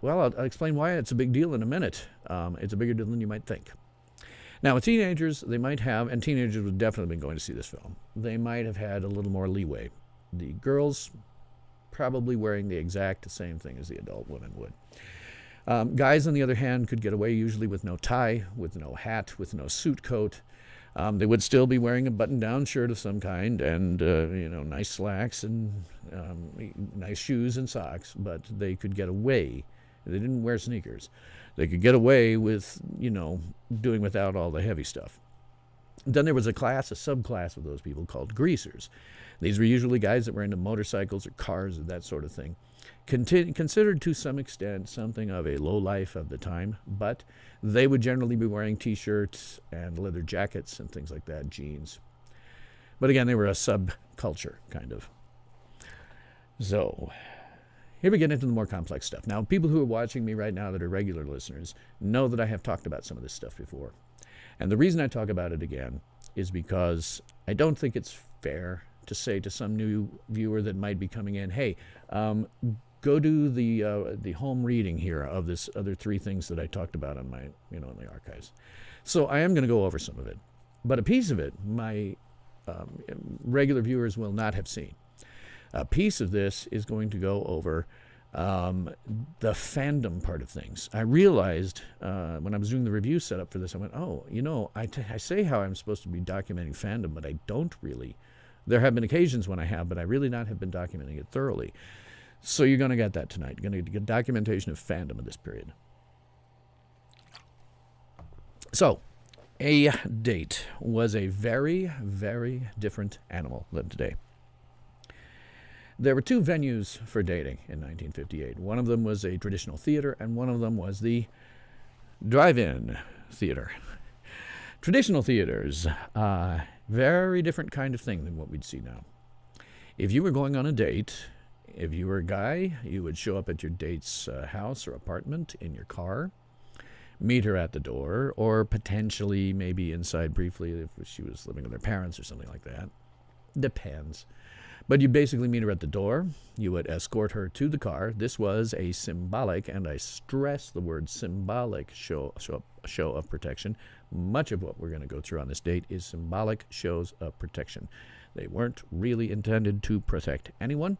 well, I'll explain why it's a big deal in a minute. It's a bigger deal than you might think. Now, with teenagers, they might have, and teenagers would definitely have been going to see this film, they might have had a little more leeway. The girls probably wearing the exact same thing as the adult women would. Guys, on the other hand, could get away usually with no tie, with no hat, with no suit coat. They would still be wearing a button-down shirt of some kind and, nice slacks and nice shoes and socks, but they could get away. They didn't wear sneakers. They could get away with, doing without all the heavy stuff. Then there was a subclass of those people called greasers. These were usually guys that were into motorcycles or cars or that sort of thing. Considered to some extent something of a low life of the time, but they would generally be wearing T-shirts and leather jackets and things like that, jeans. But again, they were a subculture, kind of. So, here we get into the more complex stuff. Now, people who are watching me right now that are regular listeners know that I have talked about some of this stuff before. And the reason I talk about it again is because I don't think it's fair to say to some new viewer that might be coming in, hey, go do the home reading here of this other 3 things that I talked about on my, in the archives. So I am going to go over some of it. But a piece of it, my regular viewers will not have seen. A piece of this is going to go over the fandom part of things. I realized when I was doing the review setup for this, I went, I say how I'm supposed to be documenting fandom, but I don't really. There have been occasions when I have, but I really not have been documenting it thoroughly. So you're going to get that tonight. You're going to get documentation of fandom of this period. So, a date was a very, very different animal than today. There were 2 venues for dating in 1958. One of them was a traditional theater, and one of them was the drive-in theater. Traditional theaters, very different kind of thing than what we'd see now. If you were going on a date, if you were a guy, you would show up at your date's house or apartment in your car, meet her at the door, or potentially maybe inside briefly if she was living with her parents or something like that. Depends. But you basically meet her at the door. You would escort her to the car. This was a symbolic, and I stress the word symbolic, show of protection. Much of what we're going to go through on this date is symbolic shows of protection. They weren't really intended to protect anyone.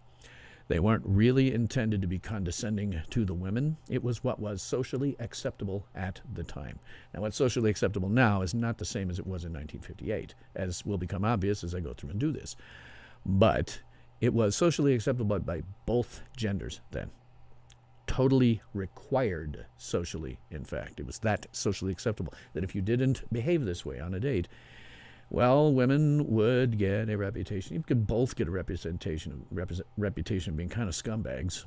They weren't really intended to be condescending to the women. It was what was socially acceptable at the time. Now, what's socially acceptable now is not the same as it was in 1958, as will become obvious as I go through and do this. But it was socially acceptable by both genders then. Totally required socially, in fact. It was that socially acceptable that if you didn't behave this way on a date, well, women would get a reputation. You could both get a reputation of being kind of scumbags.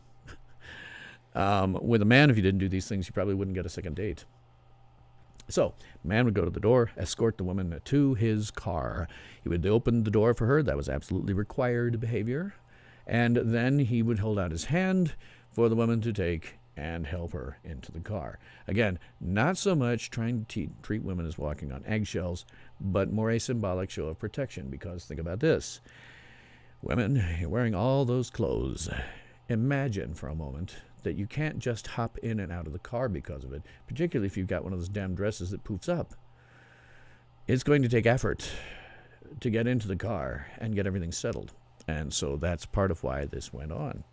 With a man, if you didn't do these things, you probably wouldn't get a second date. So, man would go to the door, escort the woman to his car. He would open the door for her. That was absolutely required behavior. And then he would hold out his hand for the woman to take and help her into the car. Again, not so much trying to treat women as walking on eggshells, but more a symbolic show of protection, because think about this. Women, you're wearing all those clothes. Imagine for a moment that you can't just hop in and out of the car because of it, particularly if you've got one of those damn dresses that poofs up. It's going to take effort to get into the car and get everything settled. And so that's part of why this went on.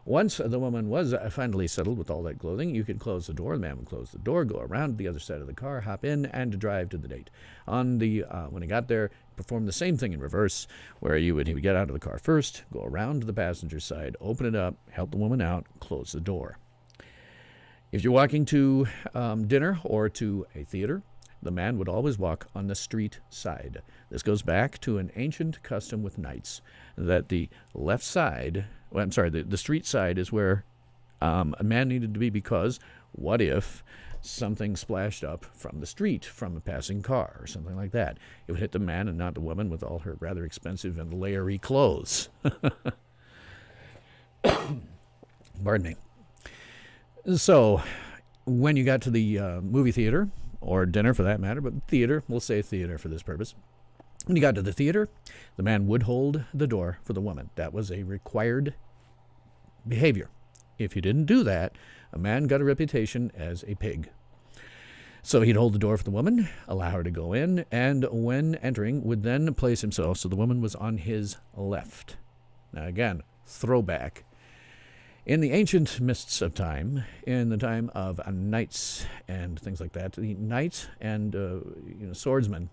Once the woman was finally settled with all that clothing, you could close the door. The man would close the door, go around to the other side of the car, hop in, and drive to the date. When he got there, perform the same thing in reverse, where he would get out of the car first, go around to the passenger side, open it up, help the woman out, close the door. If you're walking to dinner or to a theater, the man would always walk on the street side. This goes back to an ancient custom with knights, that the left side, the street side is where a man needed to be, because what if something splashed up from the street, from a passing car or something like that? It would hit the man and not the woman with all her rather expensive and layery clothes. Pardon me. So when you got to the movie theater, or dinner for that matter, but theater, we'll say theater for this purpose. When you got to the theater, the man would hold the door for the woman. That was a required behavior. If you didn't do that, a man got a reputation as a pig. So he'd hold the door for the woman, allow her to go in, and when entering, would then place himself so the woman was on his left. Now again, throwback. In the ancient mists of time, in the time of knights and things like that, the knights and swordsmen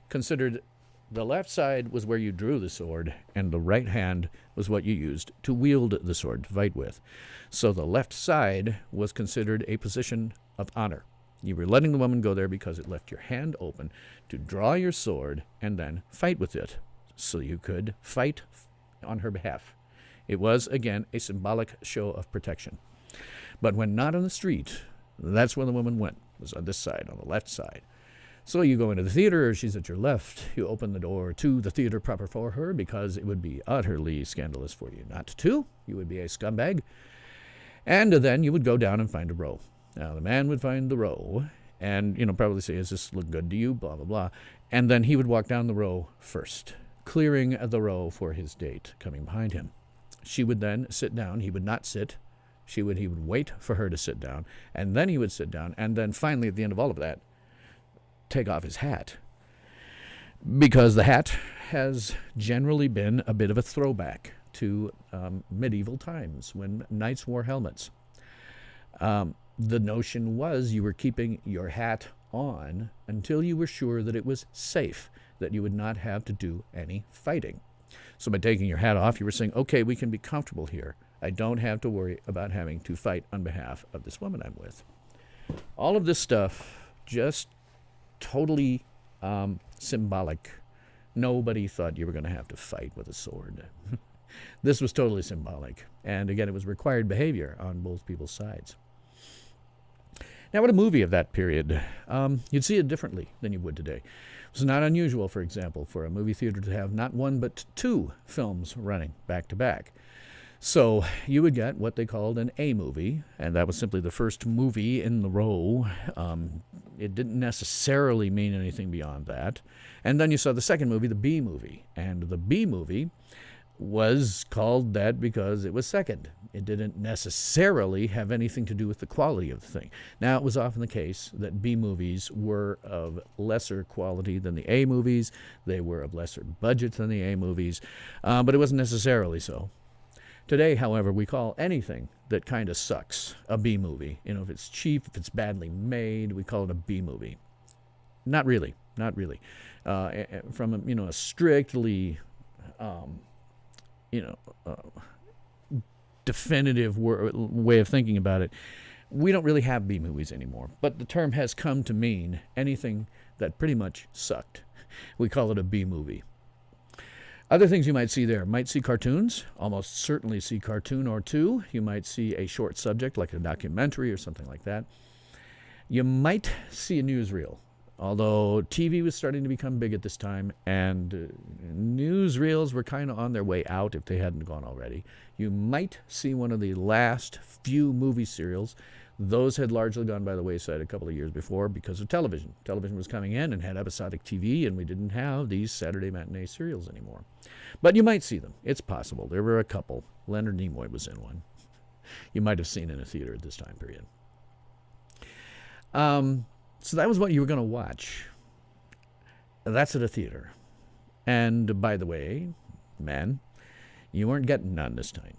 considered the left side was where you drew the sword, and the right hand was what you used to wield the sword, to fight with. So the left side was considered a position of honor. You were letting the woman go there because it left your hand open to draw your sword and then fight with it, so you could fight on her behalf. It was, again, a symbolic show of protection. But when not on the street, that's where the woman went, was on this side, on the left side. So you go into the theater, she's at your left, you open the door to the theater proper for her, because it would be utterly scandalous for you not to. You would be a scumbag. And then you would go down and find a row. Now, the man would find the row and, probably say, "Does this look good to you?" Blah, blah, blah. And then he would walk down the row first, clearing the row for his date coming behind him. She would then sit down. He would not sit. He would wait for her to sit down, and then he would sit down, and then finally, at the end of all of that, take off his hat. Because the hat has generally been a bit of a throwback to medieval times when knights wore helmets. The notion was you were keeping your hat on until you were sure that it was safe, that you would not have to do any fighting. So by taking your hat off, you were saying, okay, we can be comfortable here. I don't have to worry about having to fight on behalf of this woman I'm with. All of this stuff, just totally symbolic. Nobody thought you were going to have to fight with a sword. This was totally symbolic. And again, it was required behavior on both people's sides. Now, what a movie of that period, you'd see it differently than you would today. It was not unusual, for example, for a movie theater to have not one but two films running back to back. So you would get what they called an A movie, and that was simply the first movie in the row. It didn't necessarily mean anything beyond that. And then you saw the second movie, the B movie, and the B movie was called that because it was second. It didn't necessarily have anything to do with the quality of the thing. Now, it was often the case that B movies were of lesser quality than the A movies. They were of lesser budget than the A movies, but it wasn't necessarily so. Today, however, we call anything that kind of sucks a B movie. If it's cheap, if it's badly made, we call it a B movie. Not really. From a strictly definitive way of thinking about it, we don't really have B movies anymore. But the term has come to mean anything that pretty much sucked. We call it a B movie. Other things you might see there. Might see cartoons. Almost certainly see cartoon or two. You might see a short subject like a documentary or something like that. You might see a newsreel. Although TV was starting to become big at this time, and newsreels were kind of on their way out if they hadn't gone already. You might see one of the last few movie serials. Those had largely gone by the wayside a couple of years before because of television. Television was coming in and had episodic TV, and we didn't have these Saturday matinee serials anymore. But you might see them. It's possible. There were a couple. Leonard Nimoy was in one. You might have seen in a theater at this time period. So that was what you were going to watch. That's at a theater. And by the way, men, you weren't getting none this time.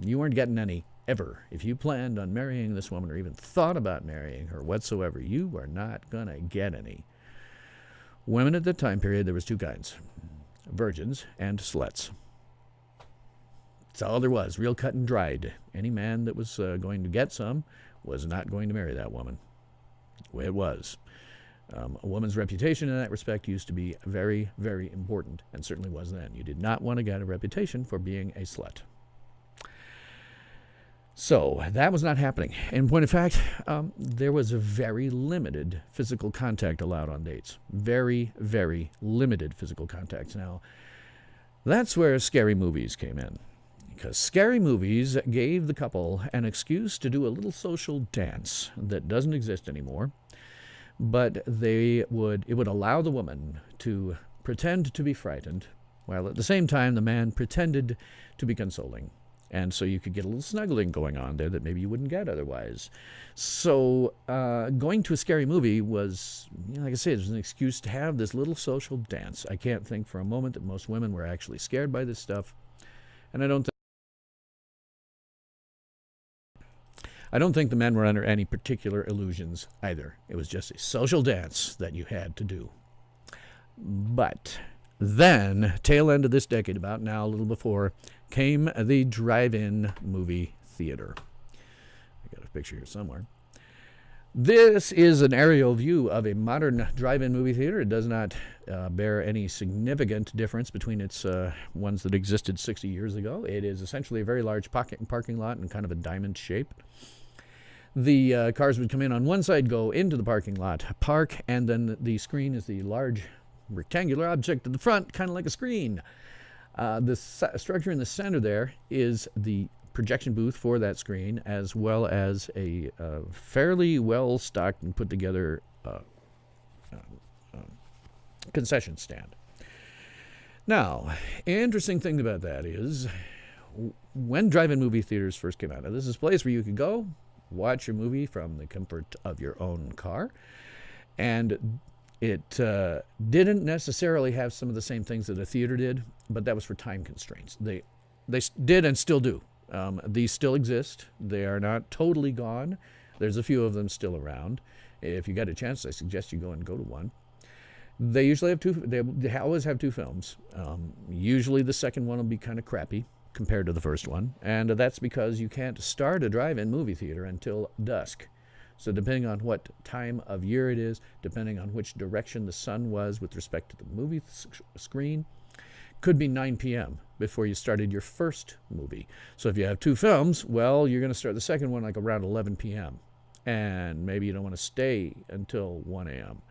You weren't getting any ever. If you planned on marrying this woman or even thought about marrying her whatsoever, you are not going to get any. Women at that time period, there was two kinds. Virgins and sluts. That's all there was, real cut and dried. Any man that was going to get some was not going to marry that woman. The way it was. A woman's reputation in that respect used to be very, very important, and certainly was then. You did not want to get a reputation for being a slut. So that was not happening. In point of fact, there was a very limited physical contact allowed on dates. Very, very limited physical contacts. Now, that's where scary movies came in. Because scary movies gave the couple an excuse to do a little social dance that doesn't exist anymore. But it would allow the woman to pretend to be frightened, while at the same time the man pretended to be consoling. And so you could get a little snuggling going on there that maybe you wouldn't get otherwise. So going to a scary movie was, like I say, it was an excuse to have this little social dance. I can't think for a moment that most women were actually scared by this stuff. And I don't think the men were under any particular illusions either. It was just a social dance that you had to do. But then, tail end of this decade, about now, a little before, came the drive-in movie theater. I got a picture here somewhere. This is an aerial view of a modern drive-in movie theater. It does not bear any significant difference between its ones that existed 60 years ago. It is essentially a very large parking lot in kind of a diamond shape. The cars would come in on one side, go into the parking lot, park, and then the screen is the large rectangular object at the front, kind of like a screen. The structure in the center there is the projection booth for that screen, as well as a fairly well-stocked and put together concession stand. Now, interesting thing about that is when drive-in movie theaters first came out, now this is a place where you could go, watch your movie from the comfort of your own car, and it didn't necessarily have some of the same things that a theater did, but that was for time constraints. They did and still do. These still exist. They are not totally gone. There's a few of them still around. If you get a chance, I suggest you go to one. They usually have two. They always have two films. Usually the second one will be kind of crappy compared to the first one, and that's because you can't start a drive-in movie theater until dusk. So depending on what time of year it is, depending on which direction the sun was with respect to the movie screen, could be 9 p.m. before you started your first movie. So if you have two films, well, you're going to start the second one like around 11 p.m. And maybe you don't want to stay until 1 a.m.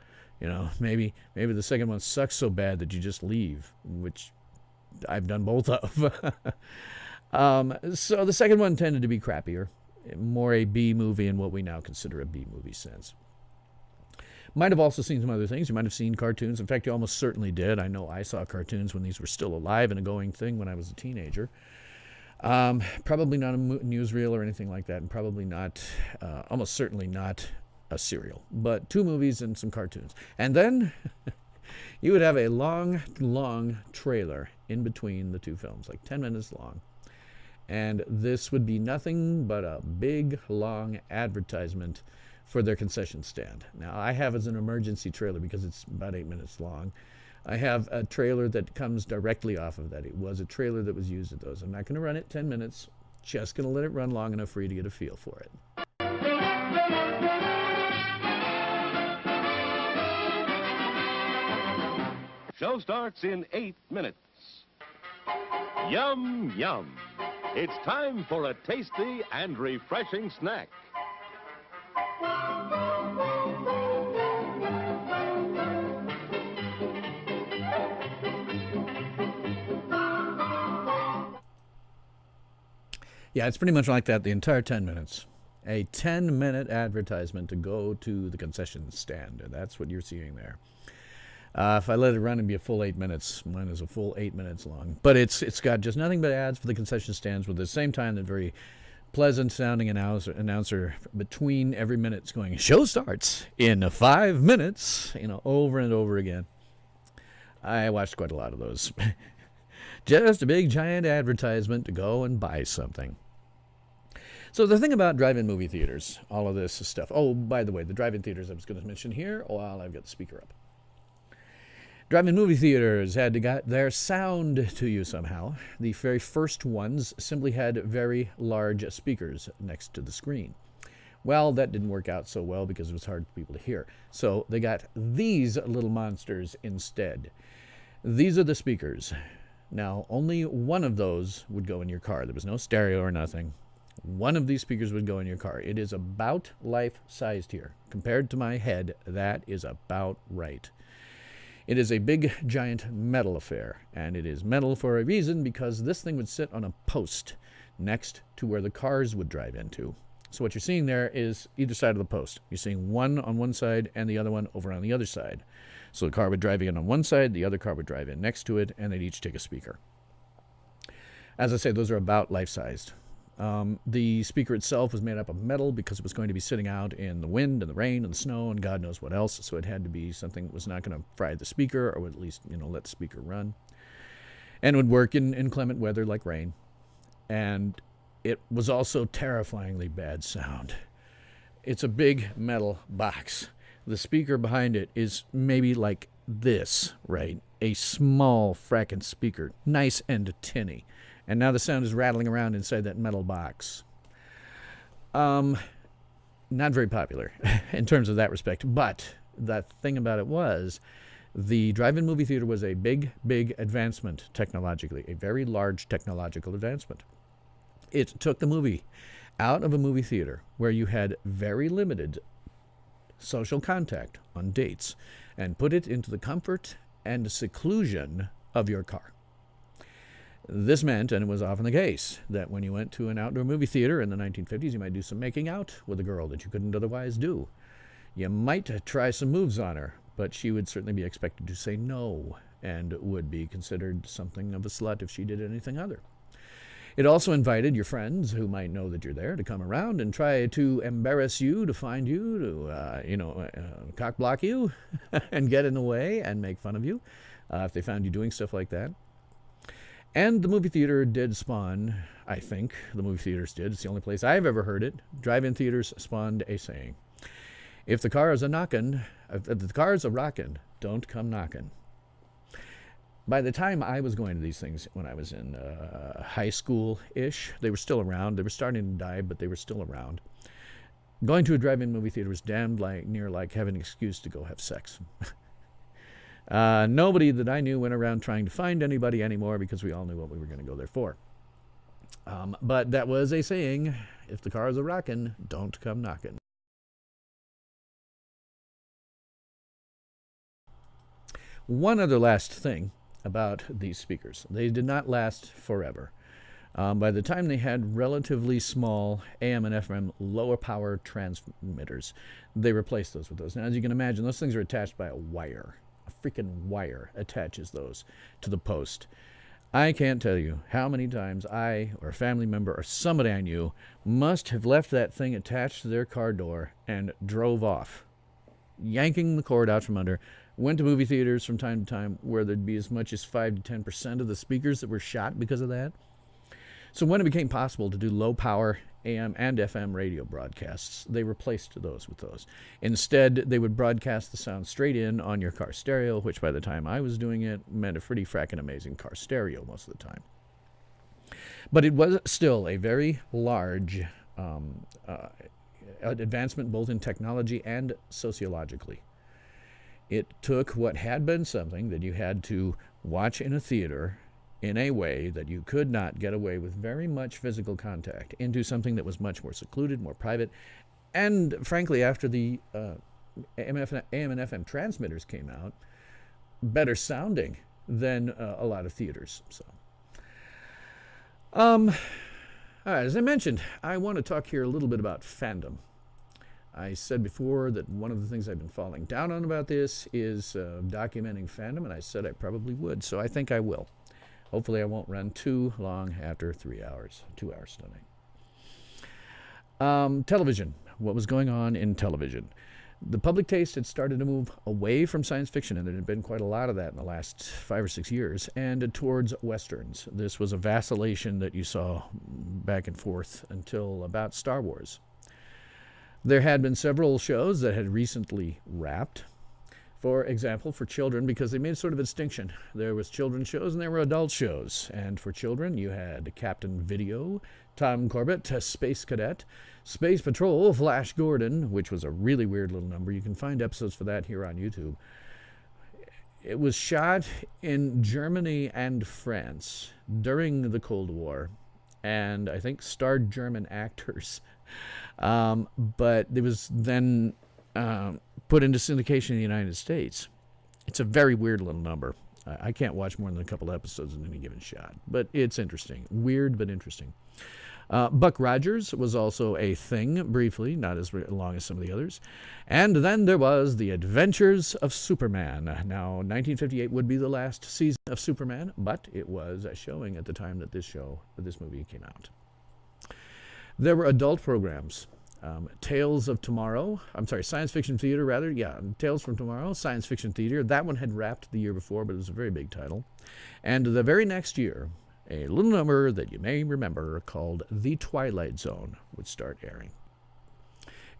You know, maybe the second one sucks so bad that you just leave, which I've done both of. So the second one tended to be crappier, more a B movie in what we now consider a B movie sense. Might have also seen some other things. You might have seen cartoons. In fact, you almost certainly did. I know I saw cartoons when these were still alive and a going thing when I was a teenager. Probably not a newsreel or anything like that, and probably not, almost certainly not a serial. But two movies and some cartoons. And then you would have a long, long trailer in between the two films, like 10 minutes long. And this would be nothing but a big, long advertisement for their concession stand. Now, I have as an emergency trailer, because it's about 8 minutes long, I have a trailer that comes directly off of that. It was a trailer that was used at those. I'm not going to run it 10 minutes, just going to let it run long enough for you to get a feel for it. Show starts in 8 minutes. Yum, yum. It's time for a tasty and refreshing snack. Yeah, it's pretty much like that the entire 10 minutes. A 10-minute advertisement to go to the concession stand. That's what you're seeing there. If I let it run, it'd be a full 8 minutes. Mine is a full 8 minutes long. But it's got just nothing but ads for the concession stands, with at the same time the very pleasant-sounding announcer between every minute going, "Show starts in 5 minutes," over and over again. I watched quite a lot of those. Just a big, giant advertisement to go and buy something. So the thing about drive-in movie theaters, all of this stuff. Oh, by the way, the drive-in theaters I was going to mention here while I've got the speaker up. Drive-in movie theaters had to get their sound to you somehow. The very first ones simply had very large speakers next to the screen. Well, that didn't work out so well because it was hard for people to hear. So they got these little monsters instead. These are the speakers. Now, only one of those would go in your car. There was no stereo or nothing. One of these speakers would go in your car. It is about life-sized here. Compared to my head, that is about right. It is a big, giant metal affair, and it is metal for a reason, because this thing would sit on a post next to where the cars would drive into. So what you're seeing there is either side of the post. You're seeing one on one side and the other one over on the other side. So the car would drive in on one side, the other car would drive in next to it, and they'd each take a speaker. As I say, those are about life-sized. The speaker itself was made up of metal because it was going to be sitting out in the wind and the rain and the snow and God knows what else. So it had to be something that was not going to fry the speaker, or at least, let the speaker run. And would work in inclement weather like rain. And it was also terrifyingly bad sound. It's a big metal box. The speaker behind it is maybe like this, right? A small fracking speaker, nice and tinny. And now the sound is rattling around inside that metal box. Not very popular in terms of that respect. But the thing about it was, the drive-in movie theater was a big, big advancement technologically, a very large technological advancement. It took the movie out of a movie theater where you had very limited social contact on dates and put it into the comfort and seclusion of your car. This meant, and it was often the case, that when you went to an outdoor movie theater in the 1950s, you might do some making out with a girl that you couldn't otherwise do. You might try some moves on her, but she would certainly be expected to say no, and would be considered something of a slut if she did anything other. It also invited your friends, who might know that you're there, to come around and try to embarrass you, to find you, to, cock block you, and get in the way and make fun of you, if they found you doing stuff like that. And the movie theater did spawn, I think, the movie theaters did. It's the only place I've ever heard it. Drive-in theaters spawned a saying: if the car is a rockin', don't come knockin'. By the time I was going to these things, when I was in high school-ish, they were still around. They were starting to die, but they were still around. Going to a drive-in movie theater was damned near like having an excuse to go have sex. Nobody that I knew went around trying to find anybody anymore, because we all knew what we were going to go there for. But that was a saying: if the car is a rockin', don't come knockin'. One other last thing about these speakers: they did not last forever. By the time they had relatively small AM and FM lower power transmitters, they replaced those with those. Now, as you can imagine, those things are attached by a wire. A freaking wire attaches those to the post. I can't tell you how many times I or a family member or somebody I knew must have left that thing attached to their car door and drove off, yanking the cord out from under. Went to movie theaters from time to time where there'd be as much as 5 to 10% of the speakers that were shot because of that. So when it became possible to do low-power AM and FM radio broadcasts, they replaced those with those. Instead, they would broadcast the sound straight in on your car stereo, which by the time I was doing it meant a pretty frackin' amazing car stereo most of the time. But it was still a very large advancement, both in technology and sociologically. It took what had been something that you had to watch in a theater in a way that you could not get away with very much physical contact into something that was much more secluded, more private, and frankly, after the AM and FM transmitters came out, better sounding than a lot of theaters. So, As I mentioned, I want to talk here a little bit about fandom. I said before that one of the things I've been falling down on about this is documenting fandom, and I said I probably would, so I think I will. Hopefully I won't run too long after 3 hours, 2 hours stunning. Television. What was going on in television? The public taste had started to move away from science fiction, and there had been quite a lot of that in the last 5 or 6 years, and towards westerns. This was a vacillation that you saw back and forth until about Star Wars. There had been several shows that had recently wrapped. For example, for children, because they made sort of a distinction. There was children's shows and there were adult shows. And for children, you had Captain Video, Tom Corbett, Space Cadet, Space Patrol, Flash Gordon, which was a really weird little number. You can find episodes for that here on YouTube. It was shot in Germany and France during the Cold War, and I think starred German actors. But it was then put into syndication in the United States. It's a very weird little number. I can't watch more than a couple episodes in any given shot, but it's interesting. Weird, but interesting. Buck Rogers was also a thing, briefly, not as long as some of the others. And then there was The Adventures of Superman. Now, 1958 would be the last season of Superman, but it was showing at the time that this movie came out. There were adult programs. Tales of Tomorrow, Science Fiction Theater, rather. Yeah, Tales from Tomorrow, Science Fiction Theater. That one had wrapped the year before, but it was a very big title. And the very next year, a little number that you may remember called The Twilight Zone would start airing.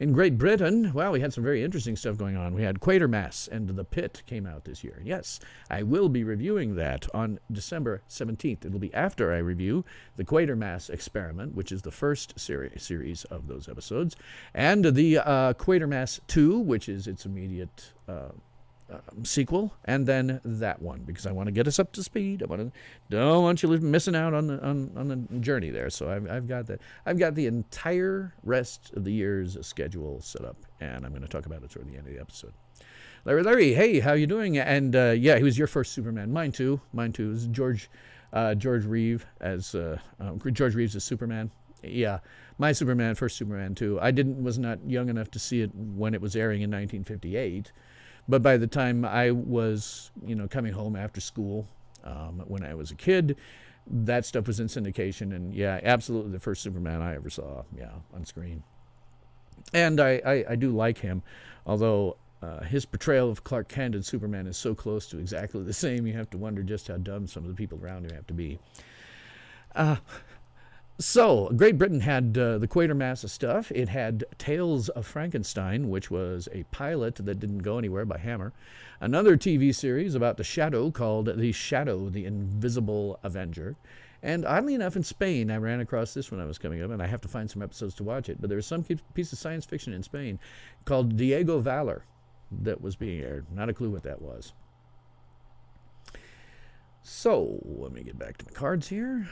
In Great Britain, well, we had some very interesting stuff going on. We had Quatermass and The Pit came out this year. Yes, I will be reviewing that on December 17th. It'll be after I review The Quatermass Experiment, which is the first series of those episodes, and the Quatermass 2, which is its immediate sequel, and then that one, because I want to get us up to speed. Don't want you missing out on the journey there. So I've got that. I've got the entire rest of the year's schedule set up, and I'm going to talk about it toward the end of the episode. Larry, hey, how you doing? And yeah, he was your first Superman. Mine too. It was George Reeves as Superman. Yeah, my Superman, first Superman too. I was not young enough to see it when it was airing in 1958. But by the time I was, coming home after school, when I was a kid, that stuff was in syndication. And yeah, absolutely the first Superman I ever saw, on screen. And I do like him, although his portrayal of Clark Kent and Superman is so close to exactly the same, you have to wonder just how dumb some of the people around him have to be. So, Great Britain had the Quatermass stuff. It had Tales of Frankenstein, which was a pilot that didn't go anywhere by Hammer. Another TV series about the Shadow called The Shadow, the Invisible Avenger. And oddly enough, in Spain, I ran across this when I was coming up, and I have to find some episodes to watch it, but there was some piece of science fiction in Spain called Diego Valor that was being aired. Not a clue what that was. So, let me get back to my cards here.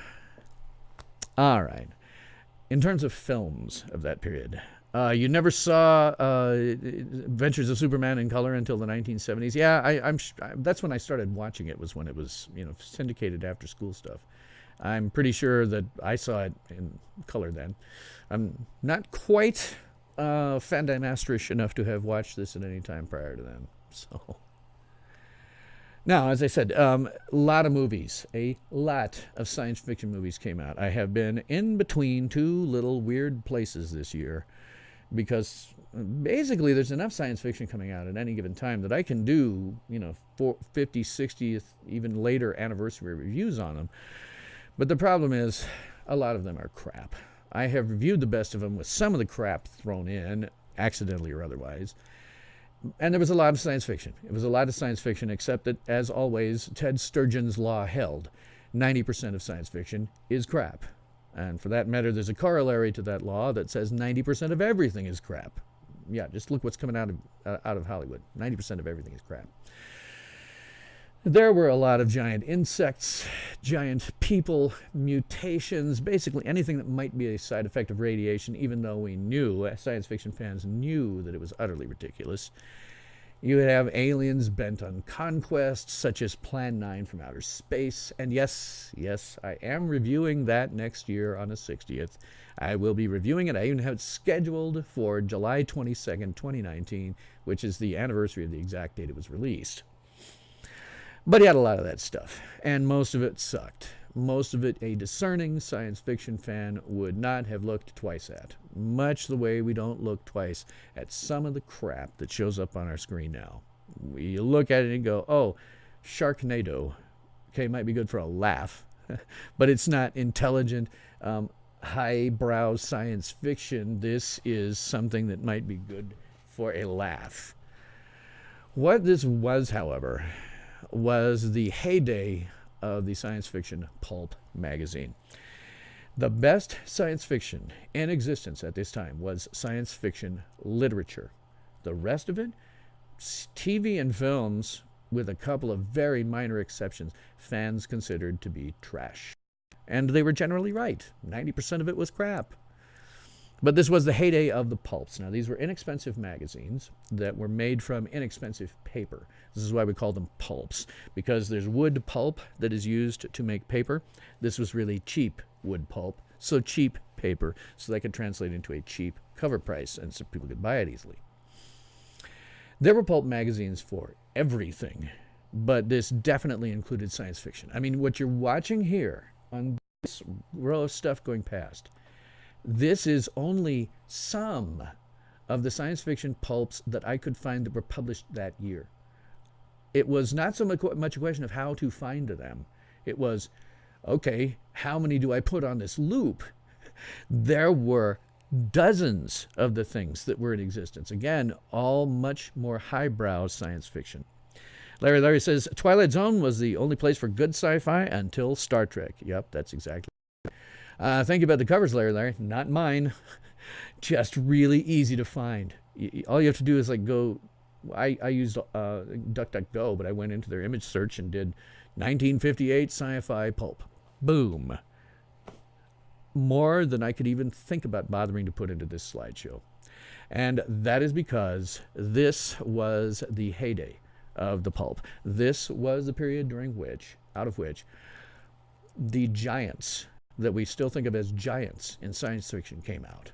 All right. In terms of films of that period, you never saw Adventures of Superman in color until the 1970s. Yeah, that's when I started watching it, was when it was, syndicated after school stuff. I'm pretty sure that I saw it in color then. I'm not quite Fandom masterish enough to have watched this at any time prior to then. So... Now, as I said, a lot of movies, a lot of science fiction movies came out. I have been in between two little weird places this year because basically there's enough science fiction coming out at any given time that I can do, 50, 60th, even later anniversary reviews on them. But the problem is a lot of them are crap. I have reviewed the best of them with some of the crap thrown in, accidentally or otherwise. And there was a lot of science fiction. It was a lot of science fiction, except that, as always, Ted Sturgeon's law held. 90% of science fiction is crap. And for that matter, there's a corollary to that law that says 90% of everything is crap. Yeah, just look what's coming out of Hollywood. 90% of everything is crap. There were a lot of giant insects, giant people, mutations, basically anything that might be a side effect of radiation, even though we knew, science fiction fans knew that it was utterly ridiculous. You would have aliens bent on conquest, such as Plan 9 from Outer Space. And yes, I am reviewing that next year on the 60th. I will be reviewing it. I even have it scheduled for July 22nd, 2019, which is the anniversary of the exact date it was released. But he had a lot of that stuff, and most of it sucked. Most of it a discerning science fiction fan would not have looked twice at, much the way we don't look twice at some of the crap that shows up on our screen now. We look at it and go, oh, Sharknado. Okay, might be good for a laugh, but it's not intelligent, highbrow science fiction. This is something that might be good for a laugh. What this was, however, was the heyday of the science fiction pulp magazine. The best science fiction in existence at this time was science fiction literature. The rest of it, TV and films, with a couple of very minor exceptions, fans considered to be trash. And they were generally right. 90% of it was crap. But this was the heyday of the pulps. Now, these were inexpensive magazines that were made from inexpensive paper. This is why we call them pulps, because there's wood pulp that is used to make paper. This was really cheap wood pulp, so cheap paper, so that could translate into a cheap cover price, and so people could buy it easily. There were pulp magazines for everything, but this definitely included science fiction. I mean, what you're watching here on this row of stuff going past, this is only some of the science fiction pulps that I could find that were published that year. It was not so much a question of how to find them. It was, okay, how many do I put on this loop? There were dozens of the things that were in existence. Again, all much more highbrow science fiction. Larry says, Twilight Zone was the only place for good sci-fi until Star Trek. Yep, that's exactly. Thank you about the covers, Larry. Not mine. Just really easy to find. All you have to do is like go. I used DuckDuckGo, but I went into their image search and did 1958 sci-fi pulp. Boom. More than I could even think about bothering to put into this slideshow. And that is because this was the heyday of the pulp. This was the period during which, out of which, the giants that we still think of as giants in science fiction came out.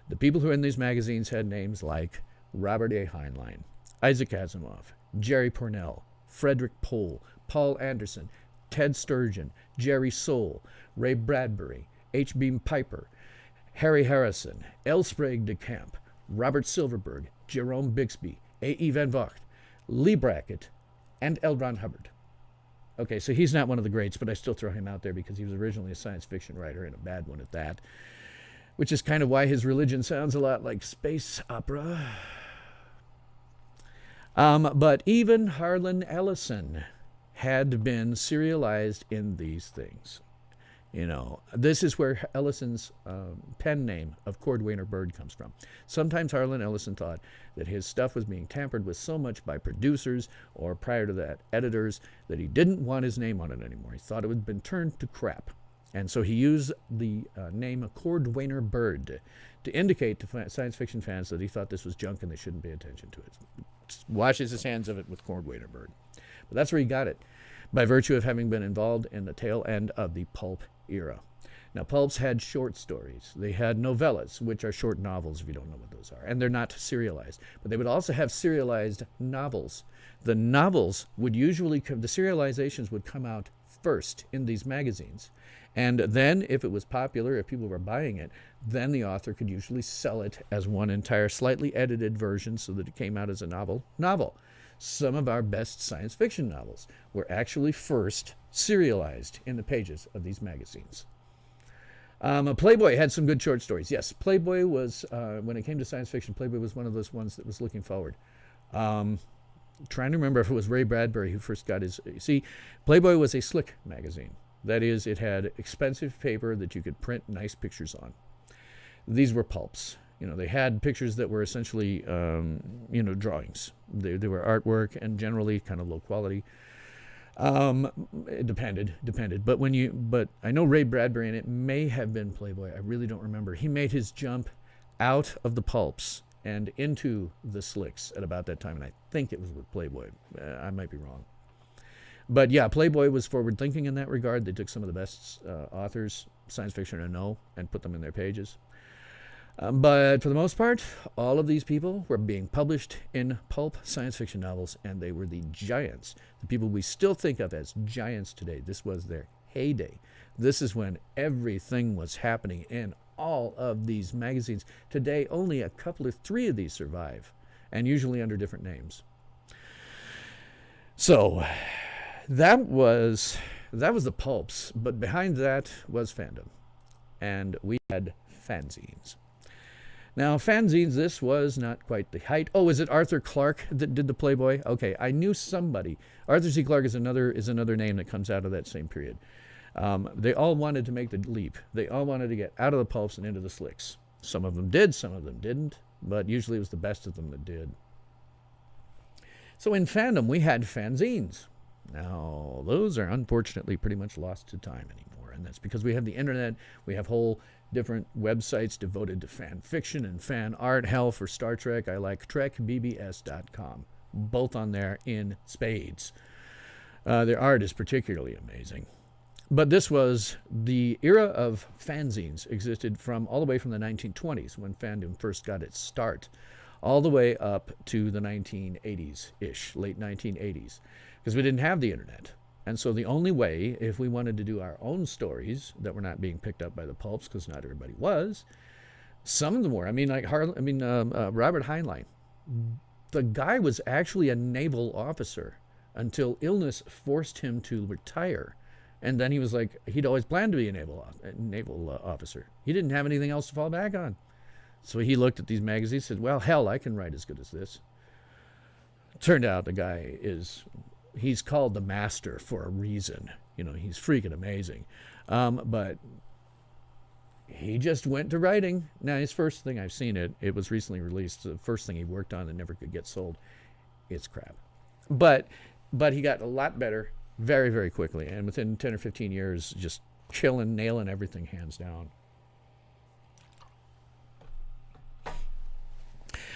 The people who were in these magazines had names like Robert A. Heinlein, Isaac Asimov, Jerry Pournelle, Frederick Pohl, Paul Anderson, Ted Sturgeon, Jerry Soule, Ray Bradbury, H. Beam Piper, Harry Harrison, L. Sprague de Camp, Robert Silverberg, Jerome Bixby, A. E. Van Vogt, Lee Brackett, and L. Ron Hubbard. Okay, so he's not one of the greats, but I still throw him out there because he was originally a science fiction writer, and a bad one at that, which is kind of why his religion sounds a lot like space opera. But even Harlan Ellison had been serialized in these things. You know, this is where Ellison's pen name of Cordwainer Bird comes from. Sometimes Harlan Ellison thought that his stuff was being tampered with so much by producers, or prior to that, editors, that he didn't want his name on it anymore. He thought it had been turned to crap. And so he used the name Cordwainer Bird to indicate to science fiction fans that he thought this was junk and they shouldn't pay attention to it. Washes his hands of it with Cordwainer Bird. But that's where he got it, by virtue of having been involved in the tail end of the pulp era. Now, pulps had short stories. They had novellas, which are short novels, if you don't know what those are. And they're not serialized. But they would also have serialized novels. The novels would usually come, the serializations would come out first in these magazines. And then, if it was popular, if people were buying it, then the author could usually sell it as one entire slightly edited version so that it came out as a novel. Some of our best science fiction novels were actually first serialized in the pages of these magazines. Playboy had some good short stories. Yes, Playboy was, when it came to science fiction, Playboy was one of those ones that was looking forward. Trying to remember if it was Ray Bradbury who first got his... See, Playboy was a slick magazine. That is, it had expensive paper that you could print nice pictures on. These were pulps. You know, they had pictures that were essentially, drawings. They were artwork and generally kind of low quality. It depended. But I know Ray Bradbury, and it may have been Playboy. I really don't remember. He made his jump out of the pulps and into the slicks at about that time, and I think it was with Playboy. I might be wrong. But yeah, Playboy was forward-thinking in that regard. They took some of the best authors, science fiction to know, and put them in their pages. But for the most part, all of these people were being published in pulp science fiction novels, and they were the giants, the people we still think of as giants today. This was their heyday. This is when everything was happening in all of these magazines. Today, only a couple or three of these survive, and usually under different names. So that was the pulps, but behind that was Fandom, and we had fanzines. Now, fanzines, this was not quite the height. Oh, is it Arthur Clarke that did the Playboy? Okay, I knew somebody. Arthur C. Clarke is another name that comes out of that same period. They all wanted to make the leap. They all wanted to get out of the pulps and into the slicks. Some of them did, some of them didn't, but usually it was the best of them that did. So in Fandom, we had fanzines. Now, those are unfortunately pretty much lost to time anymore, and that's because we have the internet. We have whole different websites devoted to fan fiction and fan art. Hell, for Star Trek, I like trekbbs.com. Both on there in spades. Their art is particularly amazing. But this was the era of fanzines, existed from all the way from the 1920s, when fandom first got its start, all the way up to the 1980s-ish, late 1980s, because we didn't have the internet. And so the only way, if we wanted to do our own stories that were not being picked up by the pulps, because not everybody was, some of them were. I mean, like Robert Heinlein. The guy was actually a naval officer until illness forced him to retire. And then he was like, he'd always planned to be a naval officer. He didn't have anything else to fall back on. So he looked at these magazines and said, well, hell, I can write as good as this. Turned out the guy he's called the master for a reason. You know, he's freaking amazing. But he just went to writing. Now, his first thing, I've seen it was recently released. The first thing he worked on that never could get sold. It's crap. But he got a lot better very, very quickly. And within 10 or 15 years, just chilling, nailing everything hands down.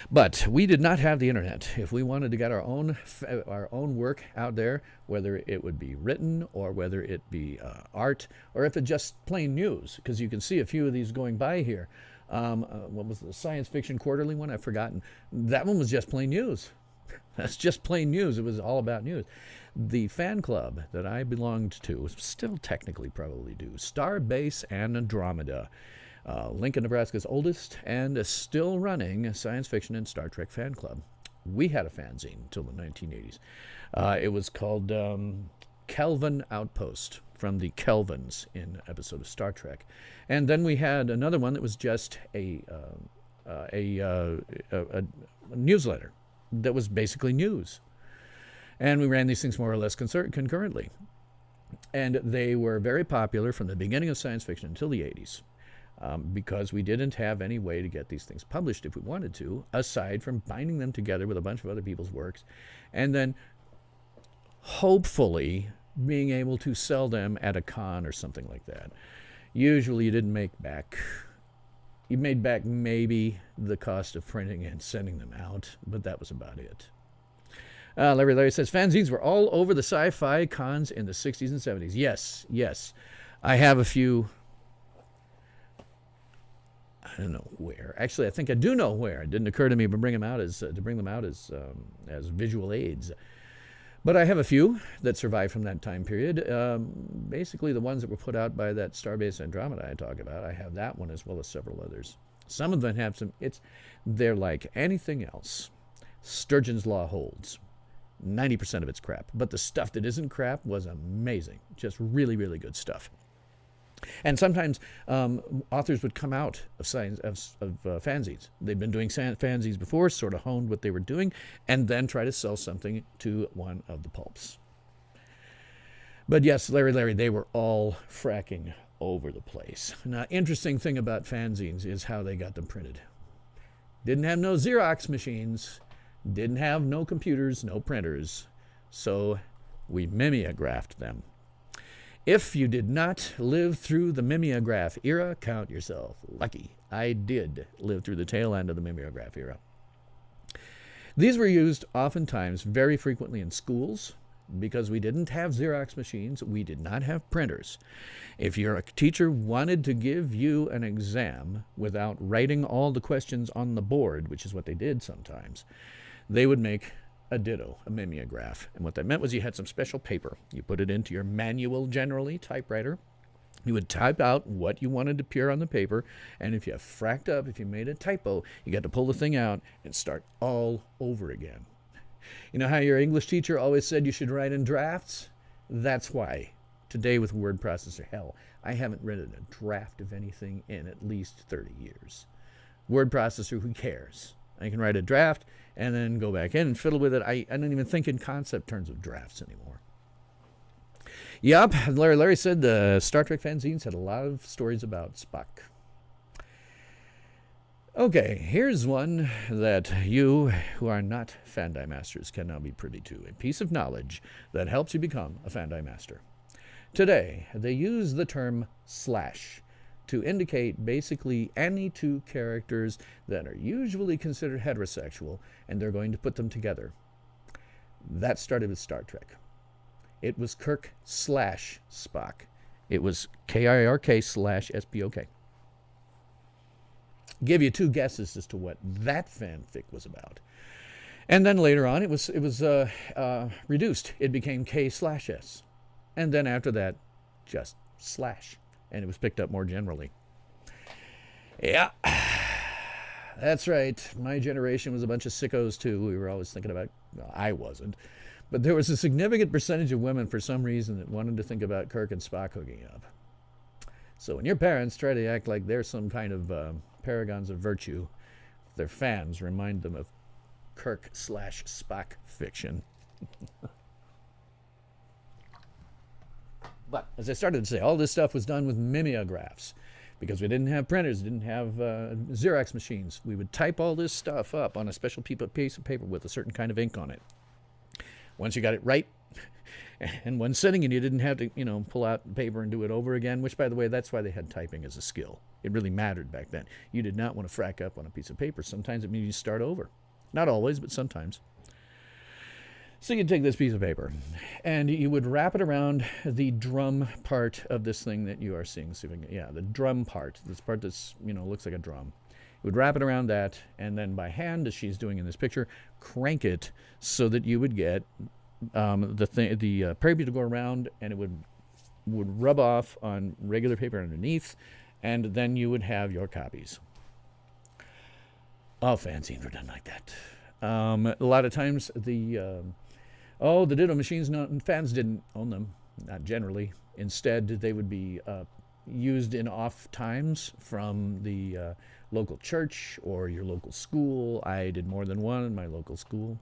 But we did not have the internet. If we wanted to get our own work out there, whether it would be written or whether it be art, or if it just plain news, because you can see a few of these going by here. What was the Science Fiction Quarterly one? I've forgotten. That one was just plain news. That's just plain news. It was all about news. The fan club that I belonged to, still technically probably do, Starbase and Andromeda. Lincoln, Nebraska's oldest and still running science fiction and Star Trek fan club. We had a fanzine until the 1980s. It was called Kelvin Outpost, from the Kelvins in an episode of Star Trek. And then we had another one that was just a newsletter that was basically news. And we ran these things more or less concurrently. And they were very popular from the beginning of science fiction until the 80s. Because we didn't have any way to get these things published if we wanted to, aside from binding them together with a bunch of other people's works, and then hopefully being able to sell them at a con or something like that. Usually you didn't make back. You made back maybe the cost of printing and sending them out, but that was about it. Larry says, fanzines were all over the sci-fi cons in the 60s and 70s. Yes. I have a few. I don't know where. Actually, I think I do know where. It didn't occur to me to bring them out as visual aids. But I have a few that survived from that time period. Basically, the ones that were put out by that Starbase Andromeda I talk about. I have that one as well as several others. Some of them have some. They're like anything else. Sturgeon's Law holds. 90% of it's crap. But the stuff that isn't crap was amazing. Just really, really good stuff. And sometimes authors would come out of fanzines. They'd been doing fanzines before, sort of honed what they were doing, and then try to sell something to one of the pulps. But yes, Larry, they were all fracking over the place. Now, interesting thing about fanzines is how they got them printed. Didn't have no Xerox machines, didn't have no computers, no printers, so we mimeographed them. If you did not live through the mimeograph era, count yourself lucky. I did live through the tail end of the mimeograph era. These were used oftentimes very frequently in schools because we didn't have Xerox machines. We did not have printers. If your teacher wanted to give you an exam without writing all the questions on the board, which is what they did sometimes, they would make a ditto, a mimeograph. And what that meant was you had some special paper. You put it into your manual, generally, typewriter. You would type out what you wanted to appear on the paper, and if you fracked up, if you made a typo, you got to pull the thing out and start all over again. You know how your English teacher always said you should write in drafts? That's why. Today with word processor, hell, I haven't written a draft of anything in at least 30 years. Word processor, who cares? I can write a draft and then go back in and fiddle with it. I don't even think in concept terms of drafts anymore. Yup, Larry said the Star Trek fanzines had a lot of stories about Spock. Okay, here's one that you who are not Fandi masters can now be privy to. A piece of knowledge that helps you become a Fandi master. Today, they use the term slash to indicate basically any two characters that are usually considered heterosexual, and they're going to put them together. That started with Star Trek. It was Kirk slash Spock. It was Kirk slash Spock. Give you two guesses as to what that fanfic was about. And then later on, it was reduced. It became K/S. And then after that, just slash. And it was picked up more generally. Yeah, that's right. My generation was a bunch of sickos, too. We were always thinking about, well, I wasn't. But there was a significant percentage of women, for some reason, that wanted to think about Kirk and Spock hooking up. So when your parents try to act like they're some kind of paragons of virtue, their fans remind them of Kirk slash Spock fiction. But as I started to say, all this stuff was done with mimeographs because we didn't have printers, didn't have Xerox machines. We would type all this stuff up on a special piece of paper with a certain kind of ink on it. Once you got it right, and one sitting, and you didn't have to, pull out the paper and do it over again, which, by the way, that's why they had typing as a skill. It really mattered back then. You did not want to frack up on a piece of paper. Sometimes it means you start over. Not always, but sometimes. So you'd take this piece of paper, and you would wrap it around the drum part of this thing that you are seeing. Yeah, the drum part, this part that's, looks like a drum. You would wrap it around that, and then by hand, as she's doing in this picture, crank it so that you would get the paper to go around, and it would rub off on regular paper underneath, and then you would have your copies. All fanzines were done like that. A lot of times the ditto machines, fans didn't own them, not generally. Instead, they would be used in off times from the local church or your local school. I did more than one in my local school.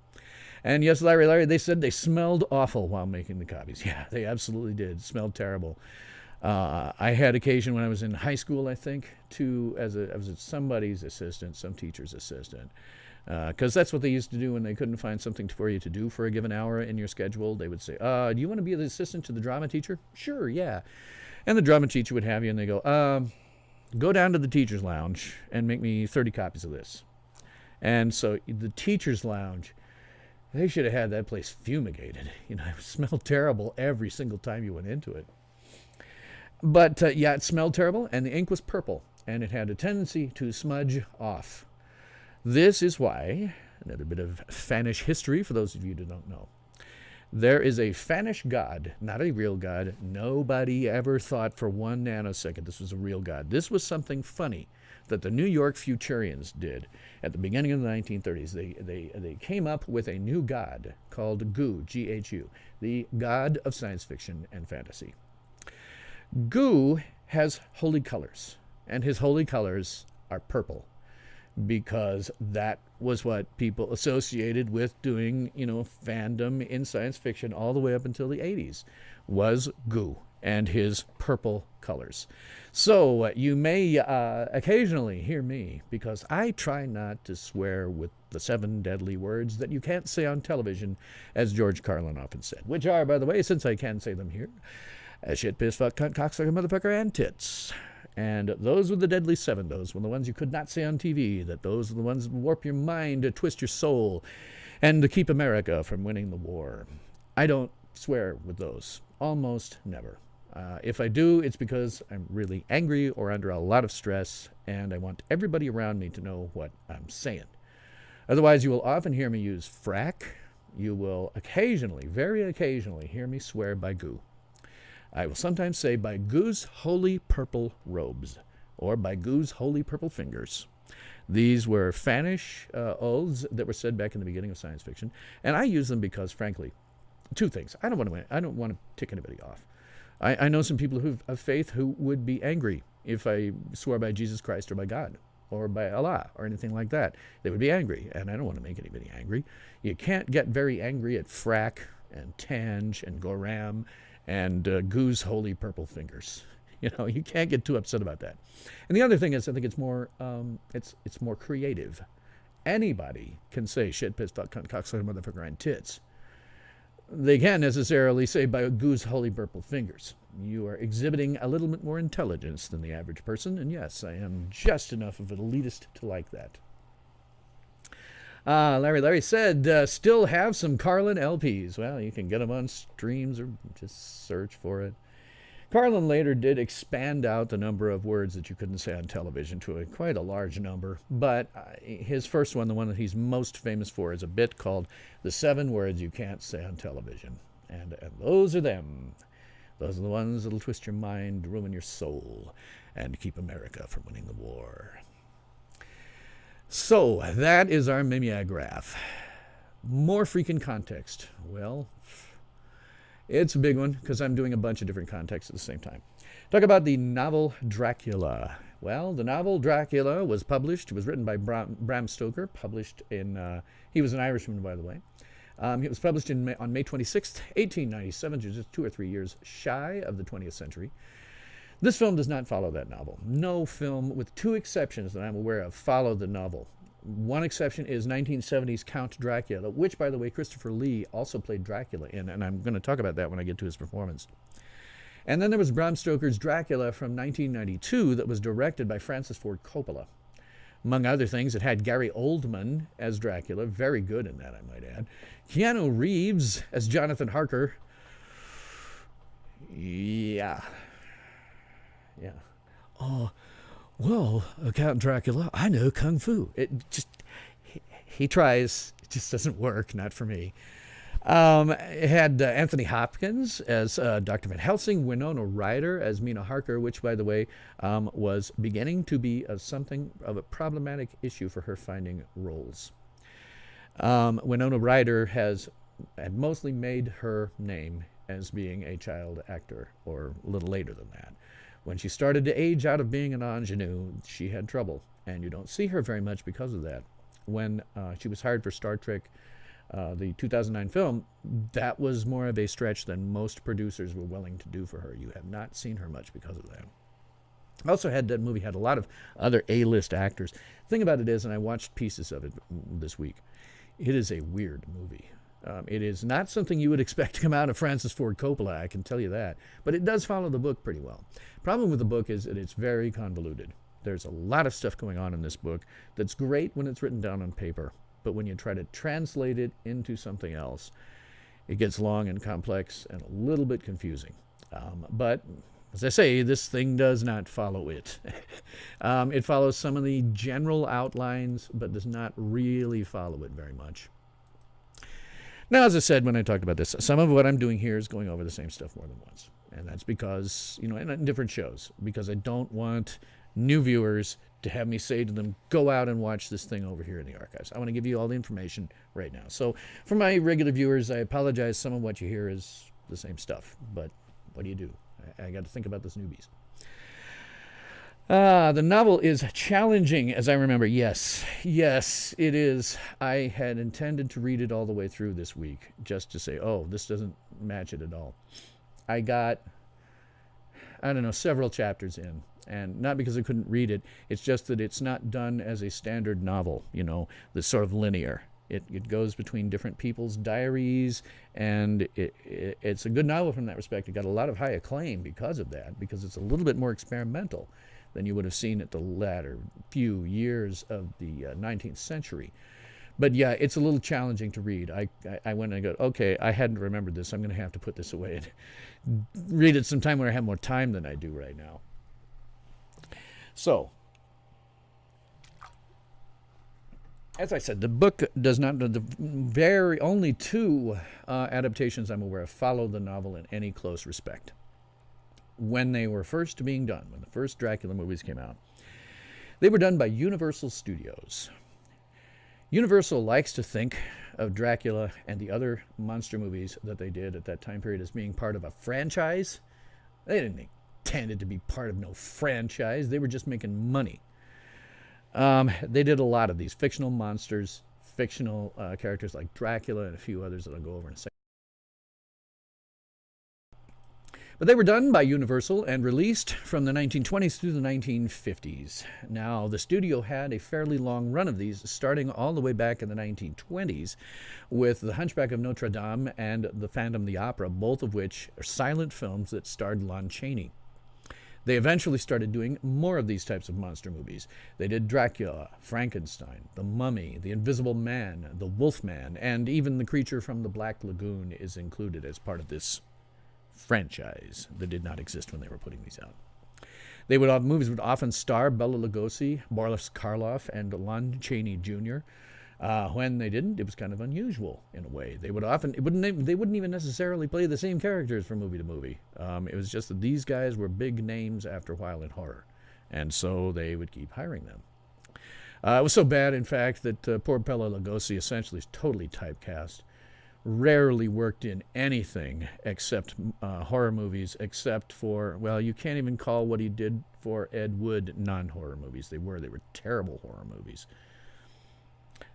And yes, Larry, they said they smelled awful while making the copies. Yeah, they absolutely did. Smelled terrible. I had occasion when I was in high school, I think, I was somebody's assistant, some teacher's assistant. Because that's what they used to do when they couldn't find something for you to do for a given hour in your schedule. They would say, do you want to be the assistant to the drama teacher? Sure, yeah. And the drama teacher would have you, and they go, go down to the teacher's lounge and make me 30 copies of this. And so the teacher's lounge, they should have had that place fumigated. It smelled terrible every single time you went into it. But, it smelled terrible, and the ink was purple, and it had a tendency to smudge off. This is why, another bit of Fanish history for those of you who don't know. There is a Fanish god, not a real god. Nobody ever thought for 1 nanosecond this was a real god. This was something funny that the New York Futurians did at the beginning of the 1930s. They came up with a new god called Ghu, G-H-U, the god of science fiction and fantasy. Ghu has holy colors, and his holy colors are purple, because that was what people associated with doing, fandom in science fiction all the way up until the 80s, was Ghu and his purple colors. So you may occasionally hear me, because I try not to swear with the 7 deadly words that you can't say on television, as George Carlin often said, which are, by the way, since I can say them here, shit, piss, fuck, cunt, cocksucker, motherfucker, and tits. And those were the deadly 7. Those were the ones you could not say on TV. Those were the ones that warp your mind, to twist your soul. and to keep America from winning the war. I don't swear with those. Almost never. If I do, it's because I'm really angry or under a lot of stress, and I want everybody around me to know what I'm saying. Otherwise, you will often hear me use frack. You will occasionally, very occasionally, hear me swear by goo. I will sometimes say by goo's holy purple robes, or by goo's holy purple fingers. These were Spanish oaths that were said back in the beginning of science fiction, and I use them because, frankly, two things. I don't want to tick anybody off. I know some people of faith who would be angry if I swore by Jesus Christ or by God or by Allah or anything like that. They would be angry, and I don't want to make anybody angry. You can't get very angry at frack and tange and goram and goo's holy purple fingers. You can't get too upset about that. And the other thing is, I think it's more creative. Anybody can say shit, piss, fuck, cunt, cocksucker, motherfucker, and tits. They can't necessarily say by goo's holy purple fingers. You are exhibiting a little bit more intelligence than the average person, and yes, I am just enough of an elitist to like that. Larry said, still have some Carlin LPs. Well, you can get them on streams or just search for it. Carlin later did expand out the number of words that you couldn't say on television to quite a large number, but his first one, the one that he's most famous for, is a bit called The 7 Words You Can't Say on Television. And those are them. Those are the ones that'll twist your mind, ruin your soul, and keep America from winning the war. So, that is our mimeograph. More freaking context. Well, it's a big one because I'm doing a bunch of different contexts at the same time. Talk about the novel Dracula. Well, the novel Dracula was written by Bram Stoker, published in, he was an Irishman, by the way. It was published on May 26th, 1897, just 2 or 3 years shy of the 20th century. This film does not follow that novel. No film, with 2 exceptions that I'm aware of, follow the novel. One exception is 1970's Count Dracula, which, by the way, Christopher Lee also played Dracula in, and I'm going to talk about that when I get to his performance. And then there was Bram Stoker's Dracula from 1992 that was directed by Francis Ford Coppola. Among other things, it had Gary Oldman as Dracula, very good in that, I might add. Keanu Reeves as Jonathan Harker. Yeah. Oh, well, Count Dracula, I know Kung Fu. He tries, it just doesn't work, not for me. It had Anthony Hopkins as Dr. Van Helsing, Winona Ryder as Mina Harker, which, by the way, was beginning to be something of a problematic issue for her finding roles. Winona Ryder had mostly made her name as being a child actor, or a little later than that. When she started to age out of being an ingenue, she had trouble, and you don't see her very much because of that. When she was hired for Star Trek, the 2009 film, that was more of a stretch than most producers were willing to do for her. You have not seen her much because of that. Also, that movie had a lot of other A-list actors. The thing about it is, and I watched pieces of it this week, it is a weird movie. It is not something you would expect to come out of Francis Ford Coppola, I can tell you that. But it does follow the book pretty well. Problem with the book is that it's very convoluted. There's a lot of stuff going on in this book that's great when it's written down on paper. But when you try to translate it into something else, it gets long and complex and a little bit confusing. But, as I say, this thing does not follow it. It follows some of the general outlines, but does not really follow it very much. Now, as I said when I talked about this, some of what I'm doing here is going over the same stuff more than once. And that's because, in different shows, because I don't want new viewers to have me say to them, go out and watch this thing over here in the archives. I want to give you all the information right now. So for my regular viewers, I apologize. Some of what you hear is the same stuff. But what do you do? I got to think about those newbies. The novel is challenging, as I remember. Yes, it is. I had intended to read it all the way through this week, just to say, oh, this doesn't match it at all. I got, several chapters in, and not because I couldn't read it, it's just that it's not done as a standard novel, that's sort of linear. It goes between different people's diaries, and it's a good novel from that respect. It got a lot of high acclaim because of that, because it's a little bit more experimental than you would have seen at the latter few years of the 19th century. But yeah, it's a little challenging to read. I went and go, okay, I hadn't remembered this. I'm going to have to put this away and read it sometime when I have more time than I do right now. So, as I said, the book does not, the very only two adaptations I'm aware of follow the novel in any close respect. When they were first being done, when the first Dracula movies came out, they were done by Universal Studios. Universal likes to think of Dracula and the other monster movies that they did at that time period as being part of a franchise. They didn't intend it to be part of no franchise. They were just making money. They did a lot of these fictional monsters, fictional characters like Dracula and a few others that I'll go over in a second. But they were done by Universal and released from the 1920s through the 1950s. Now, the studio had a fairly long run of these, starting all the way back in the 1920s with The Hunchback of Notre Dame and the Fandom the Opera, both of which are silent films that starred Lon Chaney. They eventually started doing more of these types of monster movies. They did Dracula, Frankenstein, The Mummy, The Invisible Man, The Wolfman, and even The Creature from the Black Lagoon is included as part of this franchise that did not exist when they were putting these out. Movies would often star Bela Lugosi, Boris Karloff, and Lon Chaney Jr. When they didn't, it was kind of unusual in a way. They wouldn't even necessarily play the same characters from movie to movie. It was just that these guys were big names after a while in horror, and so they would keep hiring them. It was so bad, in fact, that poor Bela Lugosi essentially is totally typecast. Rarely worked in anything except horror movies, except for, well, you can't even call what he did for Ed Wood non-horror movies. They were terrible horror movies.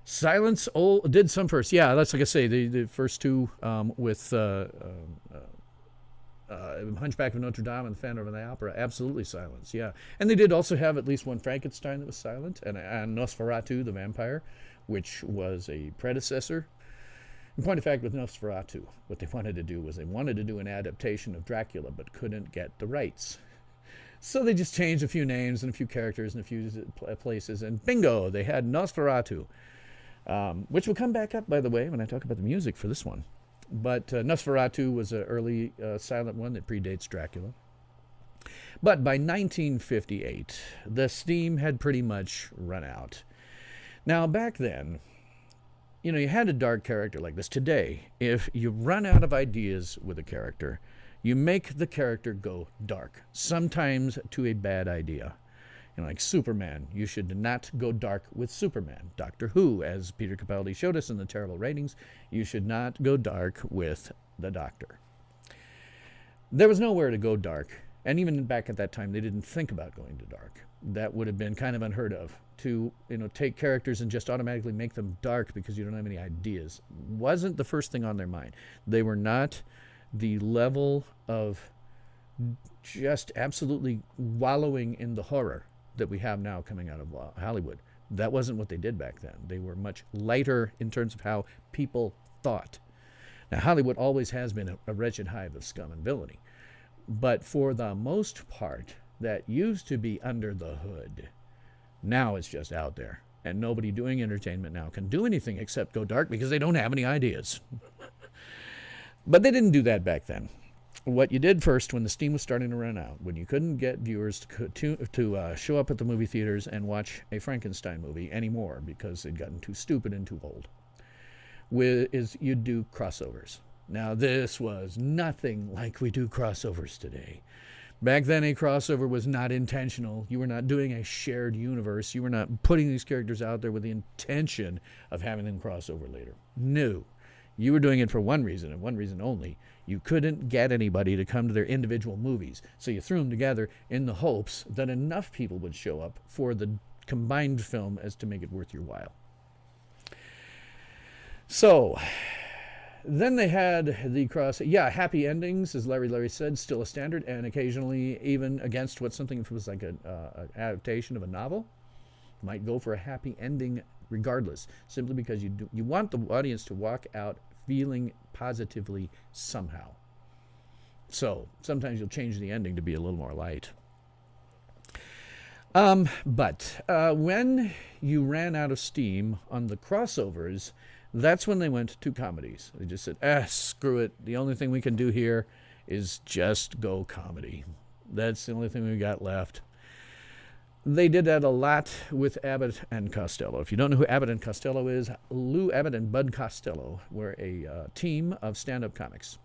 Silence did some first. Yeah, that's like I say, the first two with Hunchback of Notre Dame and the Phantom of the Opera, absolutely silence, yeah. And they did also have at least one Frankenstein that was silent, and Nosferatu, the vampire, which was a predecessor. In point of fact, with Nosferatu, what they wanted to do was they wanted to do an adaptation of Dracula, but couldn't get the rights. So they just changed a few names and a few characters and a few places, and bingo, they had Nosferatu, which will come back up, by the way, when I talk about the music for this one. But Nosferatu was an early silent one that predates Dracula. But by 1958, the steam had pretty much run out. Now, back then, you know, you had a dark character like this. Today, if you run out of ideas with a character, you make the character go dark, sometimes to a bad idea. You know, like Superman, you should not go dark with Superman. Doctor Who, as Peter Capaldi showed us in the terrible ratings, you should not go dark with the Doctor. There was nowhere to go dark, and even back at that time, they didn't think about going to dark. That would have been kind of unheard of, to, you know, take characters and just automatically make them dark because you don't have any ideas. Wasn't the first thing on their mind. They were not the level of just absolutely wallowing in the horror that we have now coming out of Hollywood. That wasn't what they did back then. They were much lighter in terms of how people thought. Now, Hollywood always has been a wretched hive of scum and villainy. But for the most part, that used to be under the hood. Now it's just out there. And nobody doing entertainment now can do anything except go dark because they don't have any ideas. But they didn't do that back then. What you did first, when the steam was starting to run out, when you couldn't get viewers to show up at the movie theaters and watch a Frankenstein movie anymore because they'd gotten too stupid and too old, is you'd do crossovers. Now, this was nothing like we do crossovers today. Back then, a crossover was not intentional. You were not doing a shared universe. You were not putting these characters out there with the intention of having them cross over later. No. You were doing it for one reason and one reason only. You couldn't get anybody to come to their individual movies. So you threw them together in the hopes that enough people would show up for the combined film as to make it worth your while. So then they had the happy endings, as Larry said, still a standard, and occasionally even against what something, if it was like an adaptation of a novel, might go for a happy ending regardless, simply because you want the audience to walk out feeling positively somehow. So sometimes you'll change the ending to be a little more light. But when you ran out of steam on the crossovers, that's when they went to comedies. They just said, screw it. The only thing we can do here is just go comedy. That's the only thing we got left. They did that a lot with Abbott and Costello. If you don't know who Abbott and Costello is, Lou Abbott and Bud Costello were a team of stand-up comics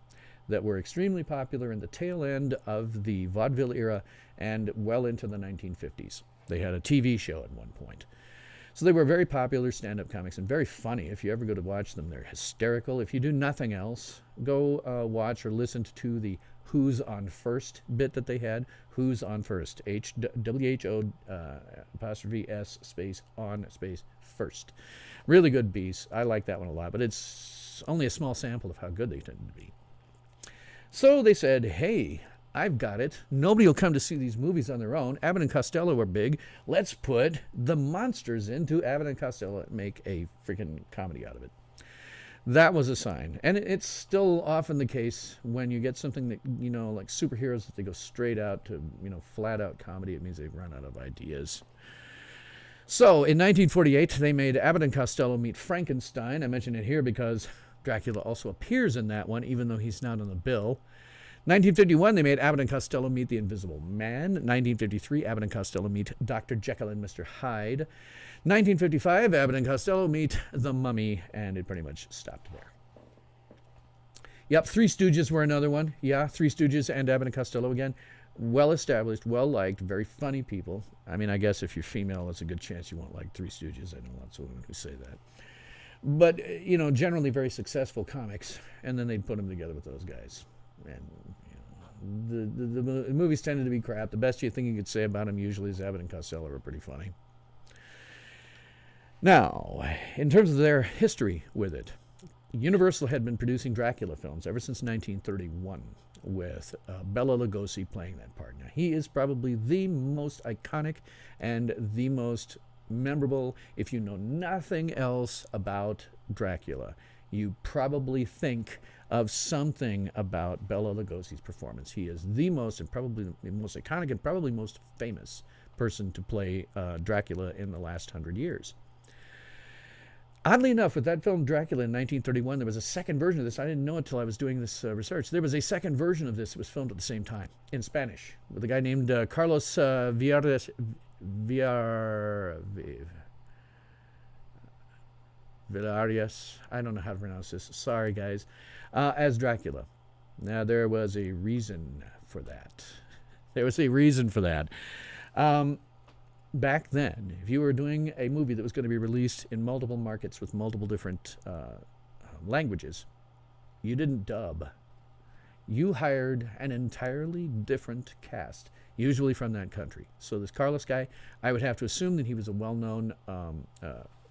that were extremely popular in the tail end of the vaudeville era and well into the 1950s. They had a TV show at one point. So they were very popular stand-up comics and very funny. If you ever go to watch them, they're hysterical. If you do nothing else, go watch or listen to the Who's on First bit that they had. Who's on First? WHO apostrophe S space on space first. Really good piece. I like that one a lot, but it's only a small sample of how good they tend to be. So they said, hey, I've got it. Nobody will come to see these movies on their own. Abbott and Costello are big. Let's put the monsters into Abbott and Costello and make a freaking comedy out of it. That was a sign. And it's still often the case when you get something that, like superheroes, that they go straight out to, flat out comedy. It means they've run out of ideas. So in 1948, they made Abbott and Costello Meet Frankenstein. I mention it here because Dracula also appears in that one, even though he's not on the bill. 1951, they made Abbott and Costello Meet the Invisible Man. 1953, Abbott and Costello Meet Dr. Jekyll and Mr. Hyde. 1955, Abbott and Costello Meet The Mummy, and it pretty much stopped there. Yep, Three Stooges were another one. Yeah, Three Stooges and Abbott and Costello again. Well-established, well-liked, very funny people. I mean, I guess if you're female, it's a good chance you won't like Three Stooges. I know lots of women who say that. But, generally very successful comics, and then they'd put them together with those guys. And, the movies tended to be crap. The best thing you could say about them usually is Abbott and Costello are pretty funny. Now, in terms of their history with it, Universal had been producing Dracula films ever since 1931, with Bela Lugosi playing that part. Now, he is probably the most iconic and the most memorable. If you know nothing else about Dracula, you probably think of something about Bela Lugosi's performance. He is the most, and probably the most iconic and probably most famous person to play Dracula in the last 100 years. Oddly enough, with that film Dracula in 1931, there was a second version of this. I didn't know until I was doing this research. There was a second version of this that was filmed at the same time in Spanish with a guy named Carlos Villarreal. I don't know how to pronounce this. Sorry, guys. As Dracula. Now, there was a reason for that. Back then, if you were doing a movie that was going to be released in multiple markets with multiple different languages, you didn't dub. You hired an entirely different cast, usually from that country. So this Carlos guy, I would have to assume that he was a well-known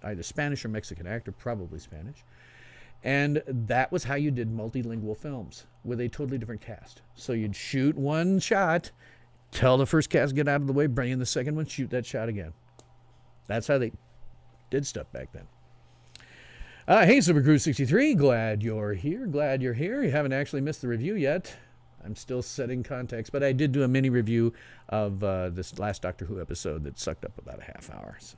either Spanish or Mexican actor, probably Spanish. And that was how you did multilingual films, with a totally different cast. So you'd shoot one shot, tell the first cast get out of the way, bring in the second one, shoot that shot again. That's how they did stuff back then. Hey, Super Crew 63, glad you're here. You haven't actually missed the review yet. I'm still setting context, but I did do a mini review of this last Doctor Who episode that sucked up about a half hour. So.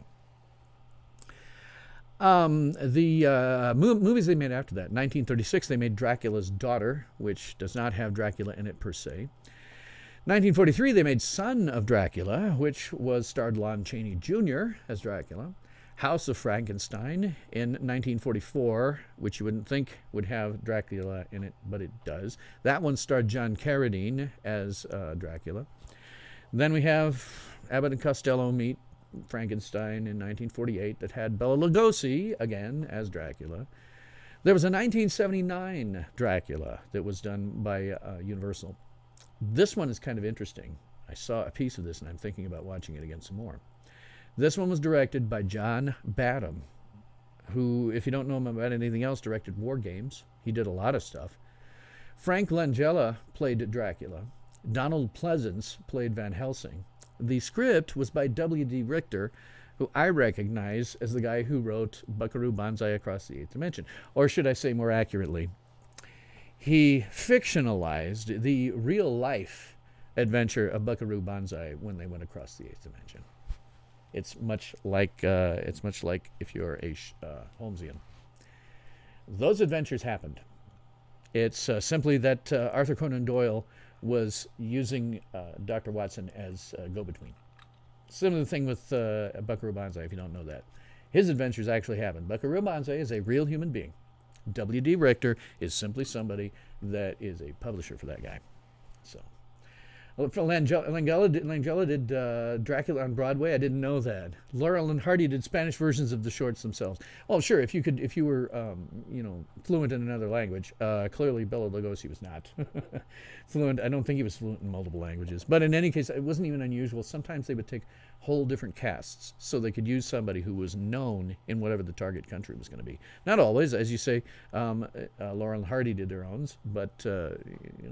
The movies they made after that. 1936, they made Dracula's Daughter, which does not have Dracula in it per se. 1943, they made Son of Dracula, which starred Lon Chaney Jr. as Dracula. House of Frankenstein in 1944, which you wouldn't think would have Dracula in it, but it does. That one starred John Carradine as Dracula. Then we have Abbott and Costello Meet Frankenstein in 1948 that had Bela Lugosi again as Dracula. There was a 1979 Dracula that was done by Universal. This one is kind of interesting. I saw a piece of this and I'm thinking about watching it again some more. This one was directed by John Badham, who, if you don't know him about anything else, directed War Games. He did a lot of stuff. Frank Langella played Dracula. Donald Pleasance played Van Helsing. The script was by W.D. Richter, who I recognize as the guy who wrote Buckaroo Banzai Across the Eighth Dimension. Or should I say more accurately, he fictionalized the real-life adventure of Buckaroo Banzai when they went across the Eighth Dimension. It's much like if you're a Holmesian. Those adventures happened. It's simply that Arthur Conan Doyle was using Dr. Watson as a go-between. Similar thing with Buckaroo Banzai, if you don't know that. His adventures actually happened. Buckaroo Banzai is a real human being. W.D. Richter is simply somebody that is a publisher for that guy. So, Langella did Dracula on Broadway. I didn't know that. Laurel and Hardy did Spanish versions of the shorts themselves. Oh, sure, if you were fluent in another language. Clearly, Bela Lugosi was not fluent. I don't think he was fluent in multiple languages. But in any case, it wasn't even unusual. Sometimes they would take whole different casts so they could use somebody who was known in whatever the target country was going to be. Not always, as you say. Laurel and Hardy did their own, but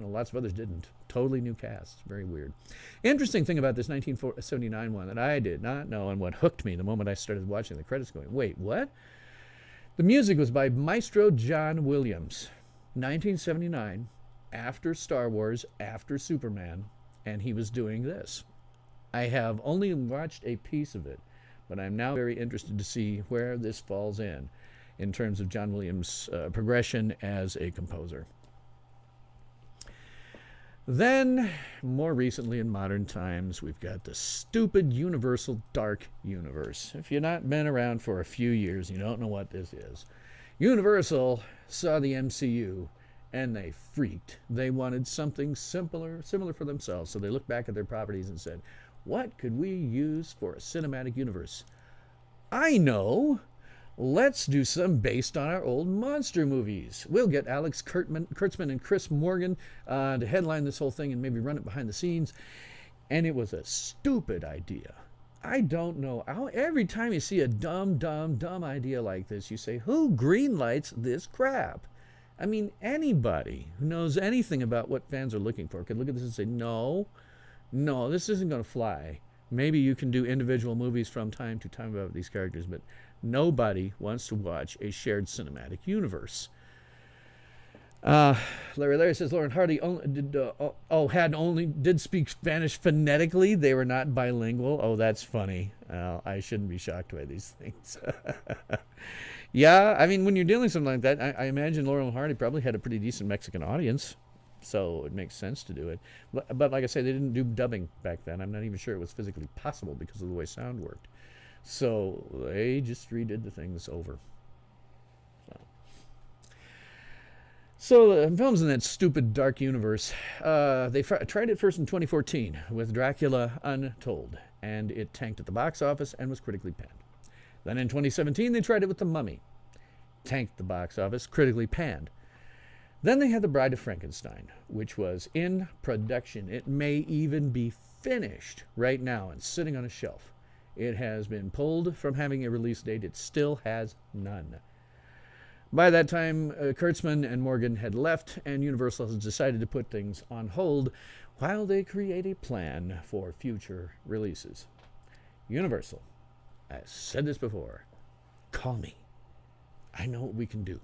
lots of others didn't. Totally new casts. Very weird. Interesting thing about this 1979 one that I did not know, and what hooked me the moment I started watching the credits going, wait, what? The music was by Maestro John Williams. 1979, after Star Wars, after Superman, and he was doing this. I have only watched a piece of it, but I'm now very interested to see where this falls in terms of John Williams' progression as a composer. Then, more recently in modern times, we've got the stupid Universal Dark Universe. If you've not been around for a few years, you don't know what this is. Universal saw the MCU, and they freaked. They wanted something similar for themselves, so they looked back at their properties and said, what could we use for a cinematic universe? I know! Let's do some based on our old monster movies. We'll get Alex Kurtzman and Chris Morgan to headline this whole thing and maybe run it behind the scenes. And it was a stupid idea. I don't know how. Every time you see a dumb idea like this, you say, who greenlights this crap? I mean, anybody who knows anything about what fans are looking for could look at this and say, no, this isn't going to fly. Maybe you can do individual movies from time to time about these characters, but nobody wants to watch a shared cinematic universe. Larry says Lauren Hardy did speak Spanish phonetically. They were not bilingual. Oh, that's funny. I shouldn't be shocked by these things. Yeah, I mean, when you're dealing with something like that, I imagine Laurel and Hardy probably had a pretty decent Mexican audience, so it makes sense to do it. But like I say, they didn't do dubbing back then. I'm not even sure it was physically possible because of the way sound worked. So they just redid the things over. So the films in that stupid dark universe, they tried it first in 2014 with Dracula Untold, and it tanked at the box office and was critically panned. Then in 2017, they tried it with The Mummy. Tanked the box office, critically panned. Then they had The Bride of Frankenstein, which was in production. It may even be finished right now and sitting on a shelf. It has been pulled from having a release date. It still has none. By that time, Kurtzman and Morgan had left, and Universal has decided to put things on hold while they create a plan for future releases. Universal, I've said this before, call me. I know what we can do.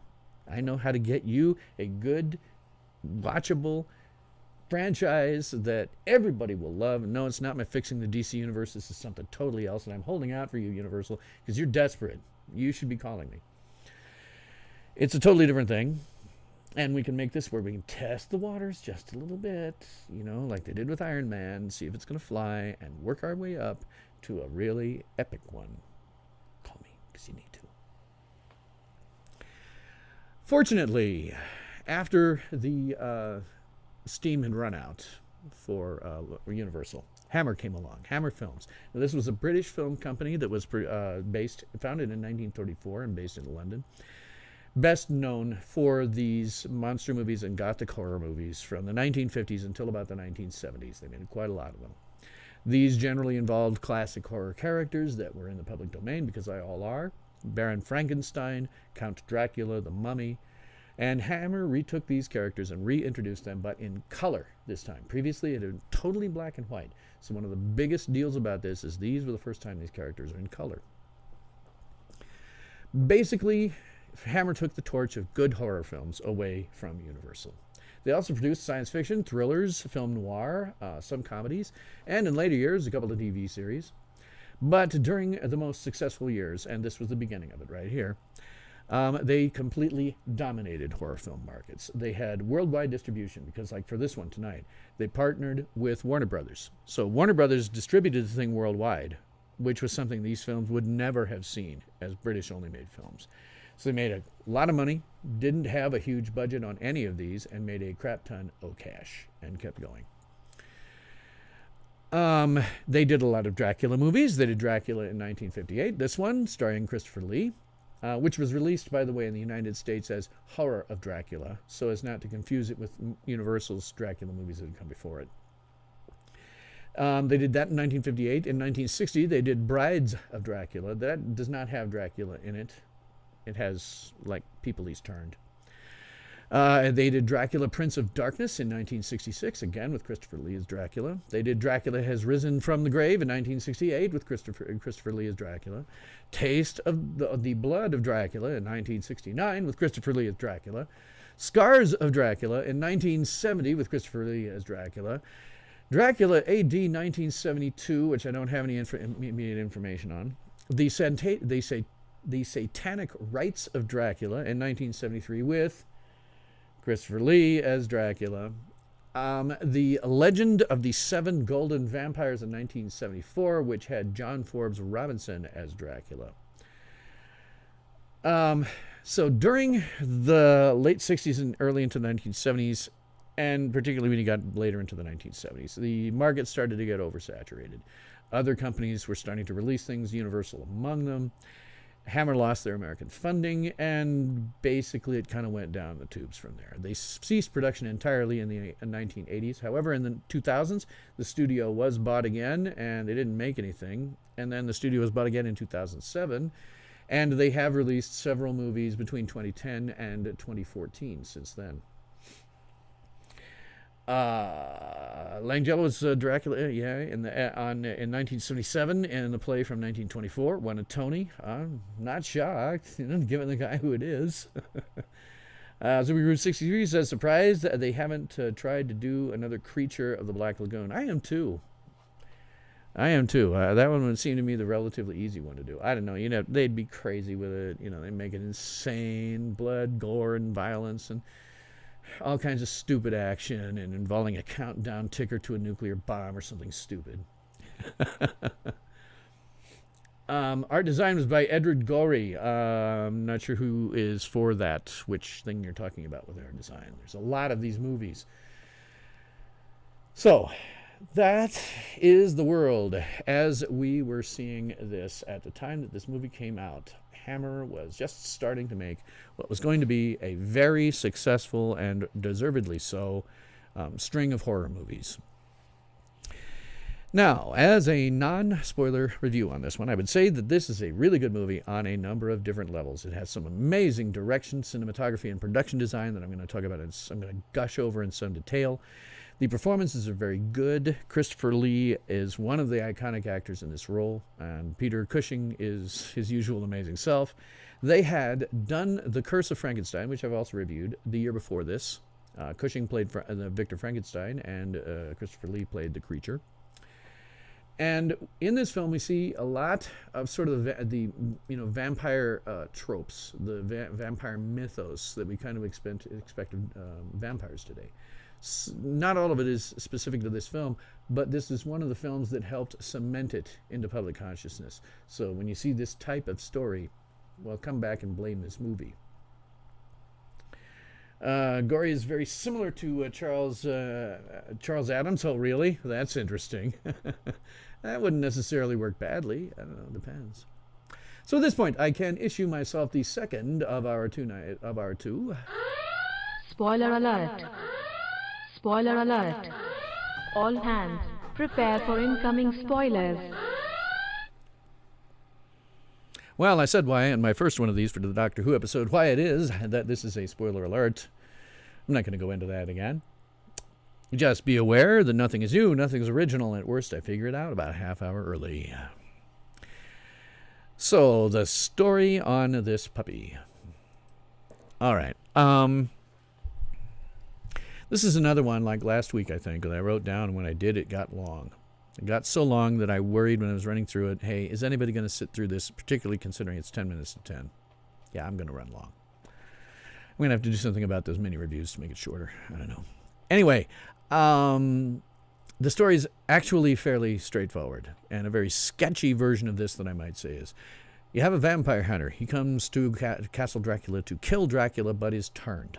I know how to get you a good, watchable franchise that everybody will love. No, it's not my fixing the DC universe. This is something totally else, and I'm holding out for you, Universal, because you're desperate. You should be calling me. It's a totally different thing, and we can make this where we can test the waters just a little bit, like they did with Iron Man, see if it's going to fly, and work our way up to a really epic one. Call me, because you need to. Fortunately, after the steam had run out for Universal, Hammer came along, Hammer Films. Now, this was a British film company that was founded in 1934 and based in London. Best known for these monster movies and gothic horror movies from the 1950s until about the 1970s. They made quite a lot of them. These generally involved classic horror characters that were in the public domain, because they all are. Baron Frankenstein, Count Dracula, the Mummy. And Hammer retook these characters and reintroduced them, but in color this time. Previously, it had been totally black and white. So one of the biggest deals about this is these were the first time these characters are in color. Basically, Hammer took the torch of good horror films away from Universal. They also produced science fiction, thrillers, film noir, some comedies, and in later years, a couple of TV series. But during the most successful years, and this was the beginning of it right here, they completely dominated horror film markets. They had worldwide distribution because, like for this one tonight, they partnered with Warner Brothers. So Warner Brothers distributed the thing worldwide, which was something these films would never have seen as British-only made films. So they made a lot of money, didn't have a huge budget on any of these, and made a crap ton of cash and kept going. They did a lot of Dracula movies. They did Dracula in 1958. This one, starring Christopher Lee, which was released, by the way, in the United States as Horror of Dracula, so as not to confuse it with Universal's Dracula movies that had come before it. They did that in 1958. In 1960, they did Brides of Dracula. That does not have Dracula in it. It has, like, people he's turned. They did Dracula, Prince of Darkness in 1966, again with Christopher Lee as Dracula. They did Dracula Has Risen from the Grave in 1968 with Christopher Lee as Dracula. Taste of the Blood of Dracula in 1969 with Christopher Lee as Dracula. Scars of Dracula in 1970 with Christopher Lee as Dracula. Dracula AD 1972, which I don't have any immediate information on. The Satanic Rites of Dracula in 1973 with Christopher Lee as Dracula. The Legend of the Seven Golden Vampires in 1974, which had John Forbes Robinson as Dracula. So during the late 60s and early into the 1970s, and particularly when you got later into the 1970s, the market started to get oversaturated. Other companies were starting to release things, Universal among them. Hammer lost their American funding, and basically it kind of went down the tubes from there. They ceased production entirely in the 1980s. However, in the 2000s, the studio was bought again, and they didn't make anything. And then the studio was bought again in 2007, and they have released several movies between 2010 and 2014 since then. Langella was Dracula, in 1977, in the play from 1924, won a Tony. I'm not shocked, given the guy who it is. Zuby63 says, surprised that they haven't tried to do another Creature of the Black Lagoon. I am too. That one would seem to me the relatively easy one to do. I don't know, they'd be crazy with it. They make it insane, blood, gore, and violence, and all kinds of stupid action, and involving a countdown ticker to a nuclear bomb or something stupid. Art design was by Edward Gorey. I'm not sure who is for that, which thing you're talking about with art design. There's a lot of these movies. So, that is the world as we were seeing this at the time that this movie came out. Hammer was just starting to make what was going to be a very successful, and deservedly so, string of horror movies. Now, as a non-spoiler review on this one, I would say that this is a really good movie on a number of different levels. It has some amazing direction, cinematography, and production design that I'm going to talk about. I'm going to gush over in some detail. The performances are very good. Christopher Lee is one of the iconic actors in this role, and Peter Cushing is his usual amazing self. They had done The Curse of Frankenstein, which I've also reviewed, the year before this. Cushing played Victor Frankenstein, and Christopher Lee played the creature. And in this film, we see a lot of sort of the vampire tropes, the vampire mythos that we kind of expect of vampires today. Not all of it is specific to this film, but this is one of the films that helped cement it into public consciousness. So when you see this type of story, well, come back and blame this movie. Gorey is very similar to Charles Adams. Oh, really? That's interesting. That wouldn't necessarily work badly. I don't know. Depends. So at this point, I can issue myself the second of our two. Spoiler alert. Spoiler alert. All hands, prepare for incoming spoilers. Well, I said why in my first one of these for the Doctor Who episode, why it is that this is a spoiler alert. I'm not going to go into that again. Just be aware that nothing is new, nothing is original. At worst, I figure it out about a half hour early. So, the story on this puppy. All right. This is another one like last week, I think, that I wrote down, and when I did, it got long. It got so long that I worried when I was running through it, hey, is anybody going to sit through this, particularly considering it's 10 minutes to 10? Yeah, I'm going to run long. I'm going to have to do something about those mini reviews to make it shorter. I don't know. Anyway, the story is actually fairly straightforward, and a very sketchy version of this that I might say is, you have a vampire hunter. He comes to Castle Dracula to kill Dracula, but is turned.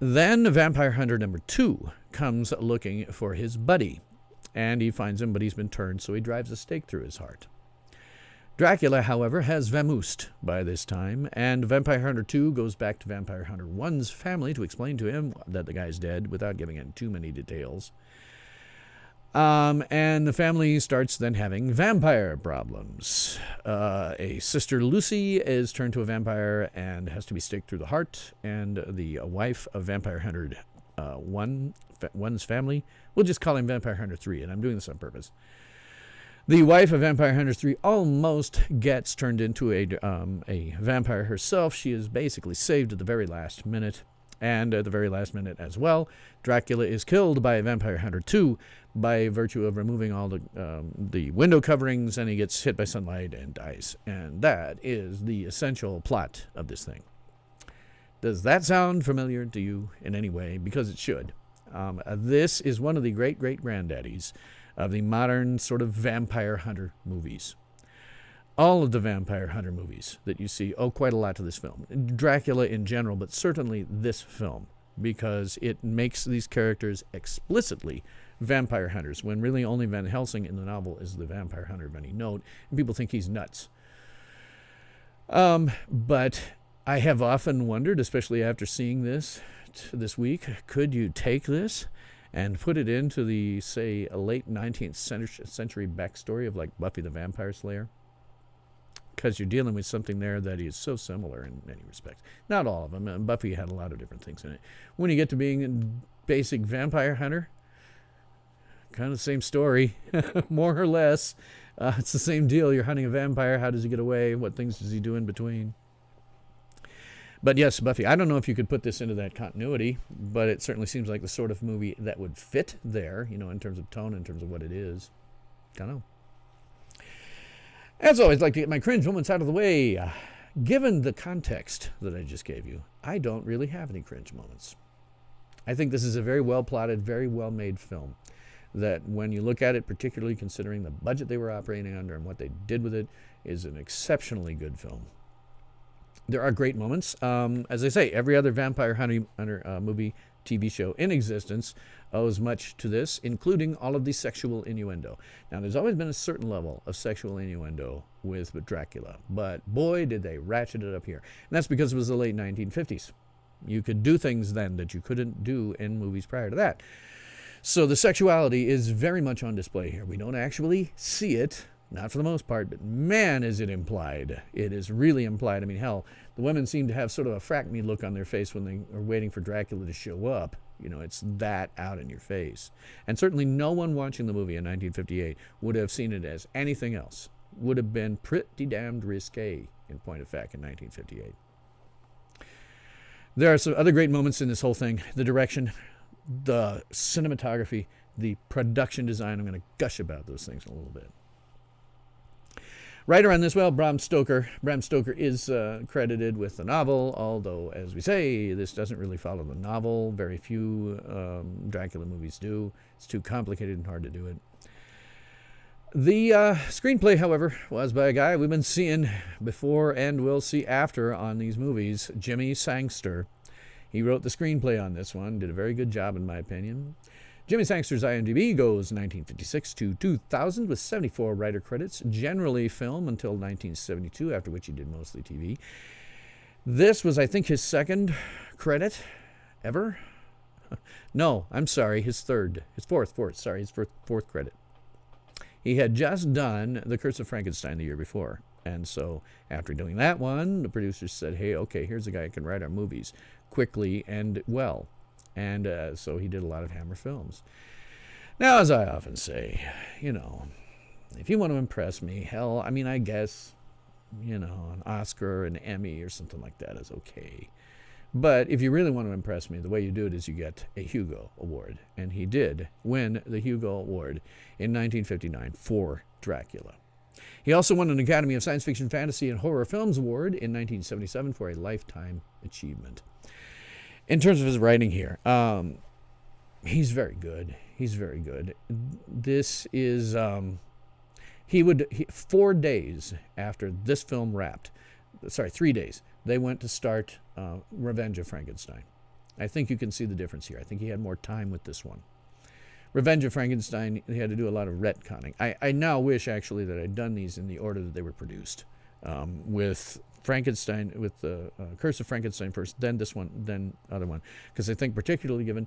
Then vampire hunter number 2 comes looking for his buddy, and he finds him, but he's been turned, so he drives a stake through his heart. Dracula, however, has vamoosed by this time, and Vampire Hunter 2 goes back to Vampire Hunter 1's family to explain to him that the guy's dead without giving in too many details. And the family starts then having vampire problems. A sister, Lucy, is turned to a vampire and has to be staked through the heart, and the wife of Vampire Hunter 1's family, we'll just call him Vampire Hunter 3, and I'm doing this on purpose. The wife of Vampire Hunter 3 almost gets turned into a vampire herself. She is basically saved at the very last minute. And at the very last minute as well, Dracula is killed by Vampire Hunter 2 by virtue of removing all the window coverings, and he gets hit by sunlight and dies. And that is the essential plot of this thing. Does that sound familiar to you in any way? Because it should. This is one of the great-great-granddaddies of the modern sort of vampire hunter movies. All of the vampire hunter movies that you see owe quite a lot to this film. Dracula in general, but certainly this film, because it makes these characters explicitly vampire hunters, when really only Van Helsing in the novel is the vampire hunter of any note, and people think he's nuts. But I have often wondered, especially after seeing this week, could you take this and put it into the, say, a late 19th century backstory of like Buffy the Vampire Slayer? Because you're dealing with something there that is so similar in many respects. Not all of them. Buffy had a lot of different things in it. When you get to being a basic vampire hunter, kind of the same story, more or less. It's the same deal. You're hunting a vampire. How does he get away? What things does he do in between? But yes, Buffy, I don't know if you could put this into that continuity, but it certainly seems like the sort of movie that would fit there, in terms of tone, in terms of what it is. I don't know. As always, I'd like to get my cringe moments out of the way. Given the context that I just gave you, I don't really have any cringe moments. I think this is a very well-plotted, very well-made film that when you look at it, particularly considering the budget they were operating under and what they did with it, is an exceptionally good film. There are great moments. As I say, every other vampire hunter movie, TV show in existence owes much to this, including all of the sexual innuendo. Now, there's always been a certain level of sexual innuendo with Dracula, but boy, did they ratchet it up here. And that's because it was the late 1950s. You could do things then that you couldn't do in movies prior to that. So the sexuality is very much on display here. We don't actually see it, not for the most part, but man, is it implied. It is really implied. I mean, hell, the women seem to have sort of a frack me look on their face when they are waiting for Dracula to show up. It's that out in your face. And certainly no one watching the movie in 1958 would have seen it as anything else. Would have been pretty damned risque, in point of fact, in 1958. There are some other great moments in this whole thing. The direction, the cinematography, the production design. I'm going to gush about those things in a little bit. Writer on this, Bram Stoker. Bram Stoker is credited with the novel, although, as we say, this doesn't really follow the novel. Very few Dracula movies do. It's too complicated and hard to do it. The screenplay, however, was by a guy we've been seeing before and will see after on these movies, Jimmy Sangster. He wrote the screenplay on this one, did a very good job in my opinion. Jimmy Sangster's IMDb goes 1956 to 2000 with 74 writer credits, generally film until 1972, after which he did mostly TV. This was, I think, his second credit ever. No, I'm sorry, his fourth credit. He had just done The Curse of Frankenstein the year before. And so after doing that one, the producers said, hey, okay, here's a guy who can write our movies quickly and well. And so he did a lot of Hammer films. Now, as I often say, if you want to impress me, hell, I guess, an Oscar or an Emmy or something like that is okay. But if you really want to impress me, the way you do it is you get a Hugo Award. And he did win the Hugo Award in 1959 for Dracula. He also won an Academy of Science Fiction, Fantasy, and Horror Films Award in 1977 for a Lifetime Achievement. In terms of his writing here, he's very good. He's very good. This is, 4 days after this film wrapped, 3 days, they went to start Revenge of Frankenstein. I think you can see the difference here. I think he had more time with this one. Revenge of Frankenstein, he had to do a lot of retconning. I now wish, actually, that I'd done these in the order that they were produced. With Frankenstein, with the Curse of Frankenstein first, then this one, then other one. Because I think particularly given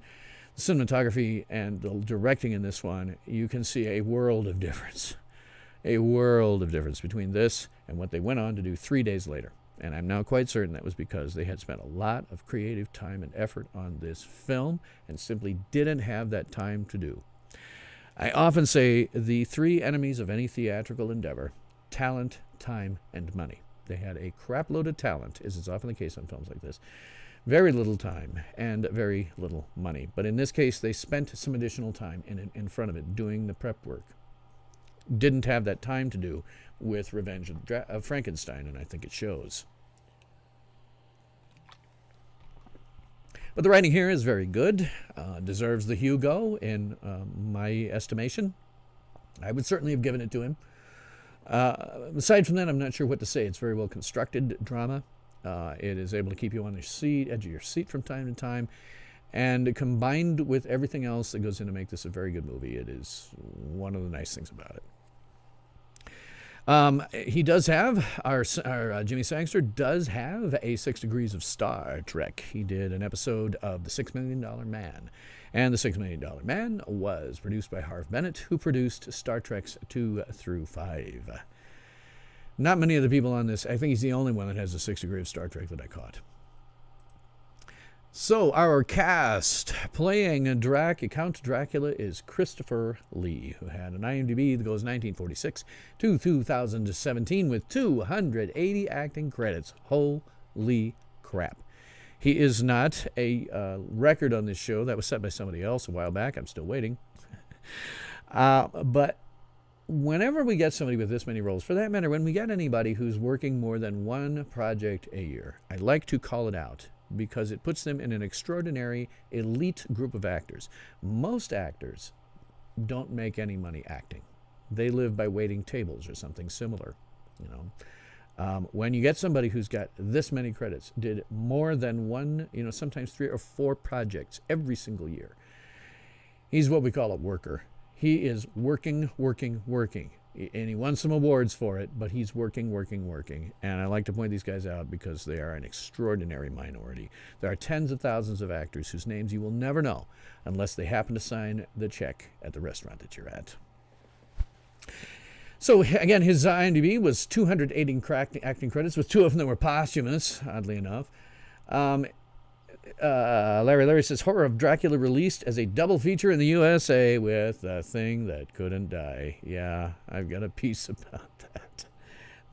the cinematography and the directing in this one, you can see a world of difference. A world of difference between this and what they went on to do 3 days later. And I'm now quite certain that was because they had spent a lot of creative time and effort on this film and simply didn't have that time to do. I often say the three enemies of any theatrical endeavor: talent, time, and money. They had a crapload of talent, as is often the case on films like this. Very little time and very little money. But in this case, they spent some additional time in front of it doing the prep work. Didn't have that time to do with Revenge of Frankenstein, and I think it shows. But the writing here is very good. Deserves the Hugo, in my estimation. I would certainly have given it to him. Aside from that, I'm not sure what to say. It's very well constructed drama. It is able to keep you on your seat, edge of your seat from time to time. And combined with everything else that goes in to make this a very good movie, it is one of the nice things about it. He does have, our Jimmy Sangster does have a 6 Degrees of Star Trek. He did an episode of The $6 Million Man. And The $6 Million Man was produced by Harv Bennett, who produced Star Treks 2 through 5. Not many of the people on this, I think he's the only one that has a 6 Degrees of Star Trek that I caught. So, our cast playing Count Dracula is Christopher Lee, who had an IMDb that goes 1946 to 2017 with 280 acting credits. Holy crap. He is not a record on this show. That was set by somebody else a while back. I'm still waiting. But whenever we get somebody with this many roles, for that matter, when we get anybody who's working more than one project a year, I like to call it out, because it puts them in an extraordinary elite group of actors. Most actors don't make any money acting. They live by waiting tables or something similar. When you get somebody who's got this many credits, did more than one, sometimes 3 or 4 projects every single year, he's what we call a worker. He is working. And he won some awards for it, but he's working. And I like to point these guys out because they are an extraordinary minority. There are tens of thousands of actors whose names you will never know unless they happen to sign the check at the restaurant that you're at. So, again, his IMDb was 280 acting credits, with 2 of them that were posthumous, oddly enough. Larry says, Horror of Dracula released as a double feature in the USA with The Thing That Couldn't Die. Yeah, I've got a piece about that.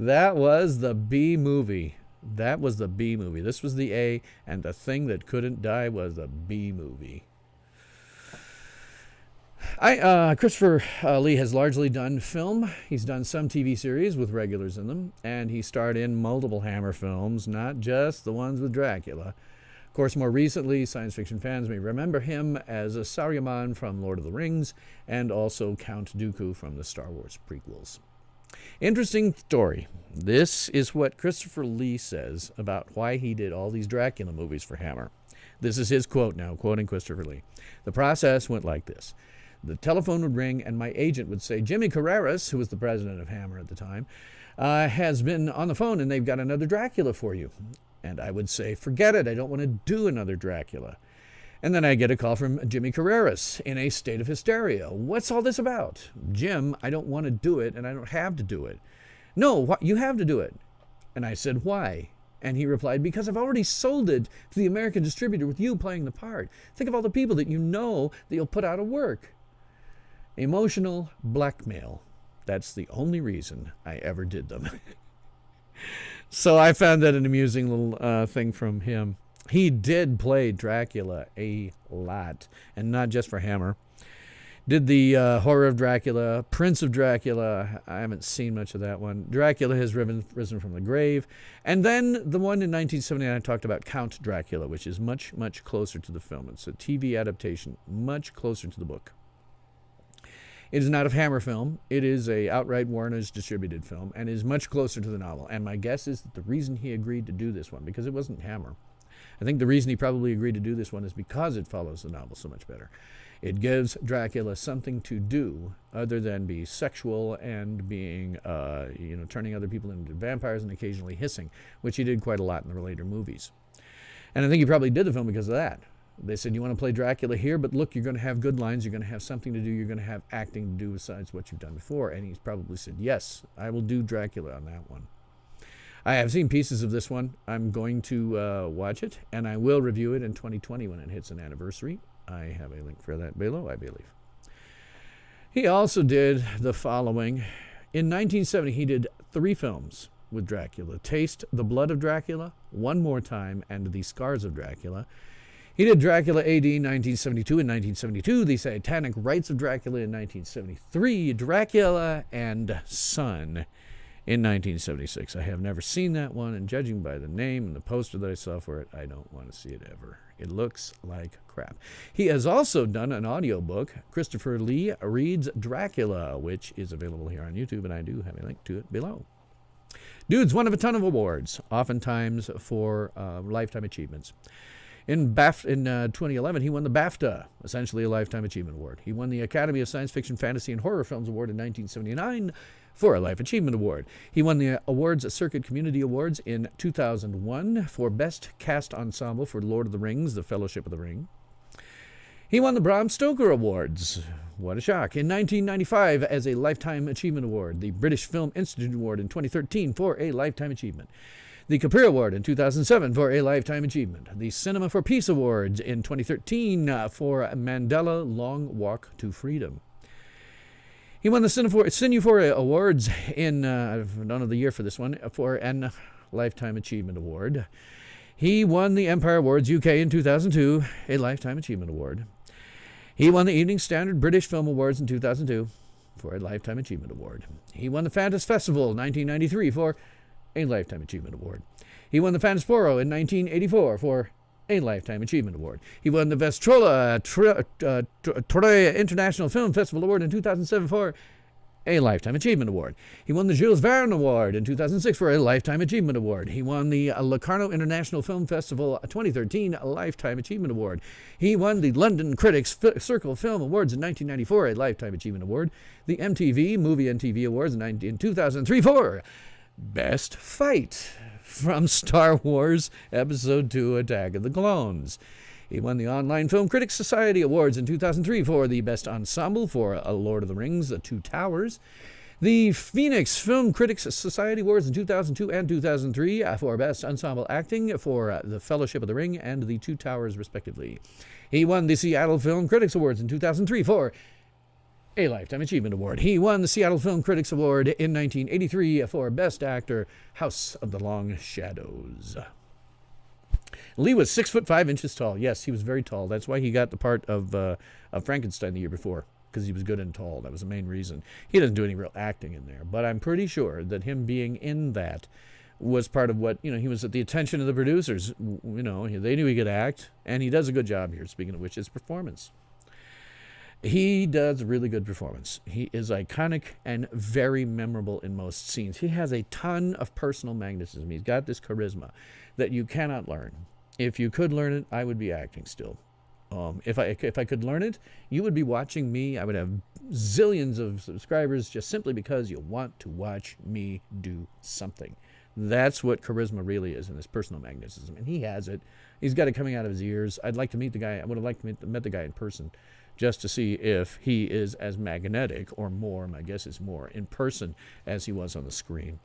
That was the B movie. This was the A, and The Thing That Couldn't Die was the B movie. Christopher Lee has largely done film. He's done some TV series with regulars in them, and he starred in multiple Hammer films, not just the ones with Dracula. Of course, more recently, science fiction fans may remember him as a Saruman from Lord of the Rings, and also Count Dooku from the Star Wars prequels. Interesting story. This is what Christopher Lee says about why he did all these Dracula movies for Hammer. This is his quote now, quoting Christopher Lee. The process went like this. The telephone would ring, and my agent would say, Jimmy Carreras, who was the president of Hammer at the time, has been on the phone, and they've got another Dracula for you. And I would say, forget it, I don't want to do another Dracula. And then I get a call from Jimmy Carreras in a state of hysteria. What's all this about? Jim, I don't want to do it, and I don't have to do it. No, you have to do it. And I said, why? And he replied, because I've already sold it to the American distributor with you playing the part. Think of all the people that you know that you'll put out of work. Emotional blackmail. That's the only reason I ever did them. So I found that an amusing little thing from him. He did play Dracula a lot, and not just for Hammer. Did the Horror of Dracula, Prince of Dracula. I haven't seen much of that one. Dracula has risen from the grave. And then the one in 1979 I talked about, Count Dracula, which is much, much closer to the film. It's a TV adaptation, much closer to the book. It is not a Hammer film. It is a outright Warner's distributed film, and is much closer to the novel. And my guess is that the reason he agreed to do this one, because it wasn't Hammer, I think the reason he probably agreed to do this one is because it follows the novel so much better. It gives Dracula something to do other than be sexual and being, turning other people into vampires and occasionally hissing, which he did quite a lot in the later movies. And I think he probably did the film because of that. They said, you want to play Dracula here, but look, you're going to have good lines, you're going to have something to do, you're going to have acting to do besides what you've done before. And he's probably said, yes, I will do Dracula on that one. I have seen pieces of this one. I'm going to watch it, and I will review it in 2020 when it hits an anniversary. I have a link for that below, I believe. He also did the following. In 1970, he did 3 films with Dracula: Taste the Blood of Dracula, One More Time, and The Scars of Dracula. He did Dracula AD 1972 and 1972, The Satanic Rites of Dracula in 1973, Dracula and Son in 1976. I have never seen that one, and judging by the name and the poster that I saw for it, I don't want to see it ever. It looks like crap. He has also done an audiobook, Christopher Lee Reads Dracula, which is available here on YouTube, and I do have a link to it below. Dude's won a ton of awards, oftentimes for lifetime achievements. In 2011, he won the BAFTA, essentially a Lifetime Achievement Award. He won the Academy of Science Fiction, Fantasy, and Horror Films Award in 1979 for a Life Achievement Award. He won the Awards Circuit Community Awards in 2001 for Best Cast Ensemble for Lord of the Rings, The Fellowship of the Ring. He won the Bram Stoker Awards. What a shock. In 1995 as a Lifetime Achievement Award, the British Film Institute Award in 2013 for a Lifetime Achievement. The Capri Award in 2007 for a Lifetime Achievement. The Cinema for Peace Awards in 2013 for Mandela Long Walk to Freedom. He won the Cine Awards in, I don't know the year for this one, for an Lifetime Achievement Award. He won the Empire Awards UK in 2002, a Lifetime Achievement Award. He won the Evening Standard British Film Awards in 2002 for a Lifetime Achievement Award. He won the Fantas Festival 1993 for a Lifetime Achievement Award. He won the Fantasporo in 1984 for a Lifetime Achievement Award. He won the Vestrola Torre International Film Festival Award in 2007 for a Lifetime Achievement Award. He won the Jules Verne Award in 2006 for a Lifetime Achievement Award. He won the Locarno International Film Festival 2013 Lifetime Achievement Award. He won the London Critics Circle Film Awards in 1994, a Lifetime Achievement Award. The MTV Movie and TV Awards in 2003 for Best Fight from Star Wars Episode II Attack of the Clones. He won the Online Film Critics Society Awards in 2003 for the Best Ensemble for Lord of the Rings, The Two Towers. The Phoenix Film Critics Society Awards in 2002 and 2003 for Best Ensemble Acting for The Fellowship of the Ring and The Two Towers, respectively. He won the Seattle Film Critics Awards in 2003 for a Lifetime Achievement Award. He won the Seattle Film Critics Award in 1983 for Best Actor, House of the Long Shadows. Lee was 6'5" tall. Yes, he was very tall. That's why he got the part of Frankenstein the year before, because he was good and tall. That was the main reason. He doesn't do any real acting in there, but I'm pretty sure that him being in that was part of what, he was at the attention of the producers. They knew he could act, and he does a good job here, speaking of which, his performance. He does a really good performance. He is iconic and very memorable in most scenes. He has a ton of personal magnetism. He's got this charisma that you cannot learn. If you could learn it, I would be acting still. If I could learn it, you would be watching me. I would have zillions of subscribers just simply because you want to watch me do something. That's what charisma really is, and his personal magnetism. And he has it. He's got it coming out of his ears. I'd like to meet the guy. I would have liked to met the guy in person just to see if he is as magnetic or more, my guess is more, in person as he was on the screen.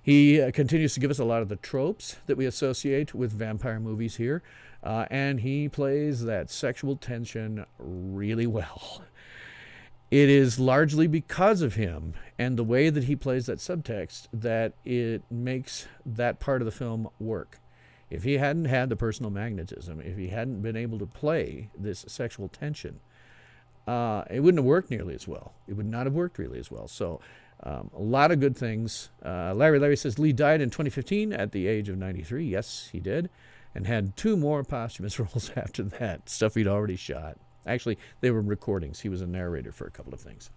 He continues to give us a lot of the tropes that we associate with vampire movies here, and he plays that sexual tension really well. It is largely because of him and the way that he plays that subtext that it makes that part of the film work. If he hadn't had the personal magnetism, if he hadn't been able to play this sexual tension, it wouldn't have worked nearly as well. It would not have worked really as well. So a lot of good things. Larry says Lee died in 2015 at the age of 93. Yes, he did. And had 2 more posthumous roles after that, stuff he'd already shot. Actually, they were recordings. He was a narrator for a couple of things.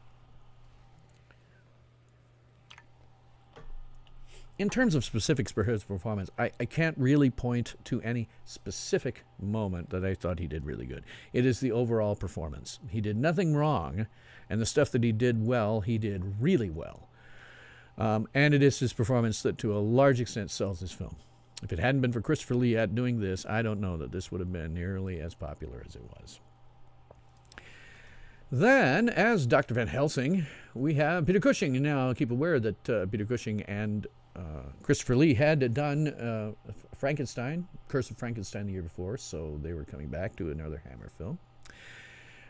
In terms of specifics for his performance, I can't really point to any specific moment that I thought he did really good. It is the overall performance. He did nothing wrong, and the stuff that he did well, he did really well. And it is his performance that, to a large extent, sells this film. If it hadn't been for Christopher Lee at doing this, I don't know that this would have been nearly as popular as it was. Then, as Dr. Van Helsing, we have Peter Cushing. Now, keep aware that Peter Cushing and Christopher Lee had done Frankenstein, Curse of Frankenstein the year before, so they were coming back to another Hammer film.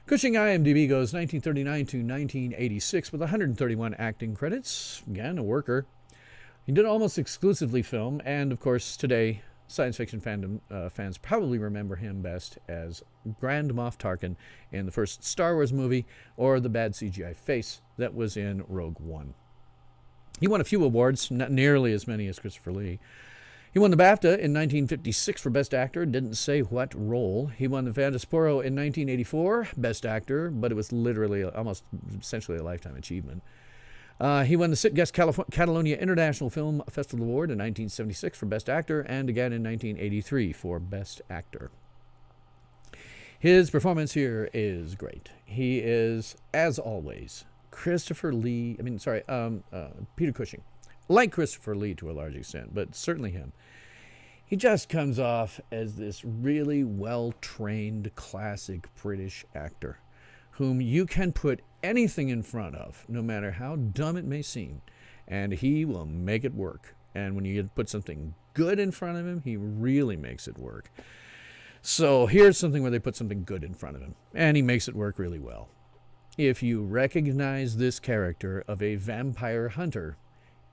Cushing IMDb goes 1939 to 1986 with 131 acting credits. Again, a worker. He did almost exclusively film, and of course today science fiction fandom fans probably remember him best as Grand Moff Tarkin in the first Star Wars movie, or the bad CGI face that was in Rogue One. He won a few awards, not nearly as many as Christopher Lee. He won the BAFTA in 1956 for Best Actor, didn't say what role. He won the Fantasporo in 1984, Best Actor, but it was literally almost essentially a lifetime achievement. He won the Sitges Catalonia International Film Festival Award in 1976 for Best Actor, and again in 1983 for Best Actor. His performance here is great. He is, as always, Peter Cushing. Like Christopher Lee to a large extent, but certainly him. He just comes off as this really well-trained, classic British actor whom you can put anything in front of, no matter how dumb it may seem, and he will make it work. And when you put something good in front of him, he really makes it work. So here's something where they put something good in front of him, and he makes it work really well. If you recognize this character of a vampire hunter,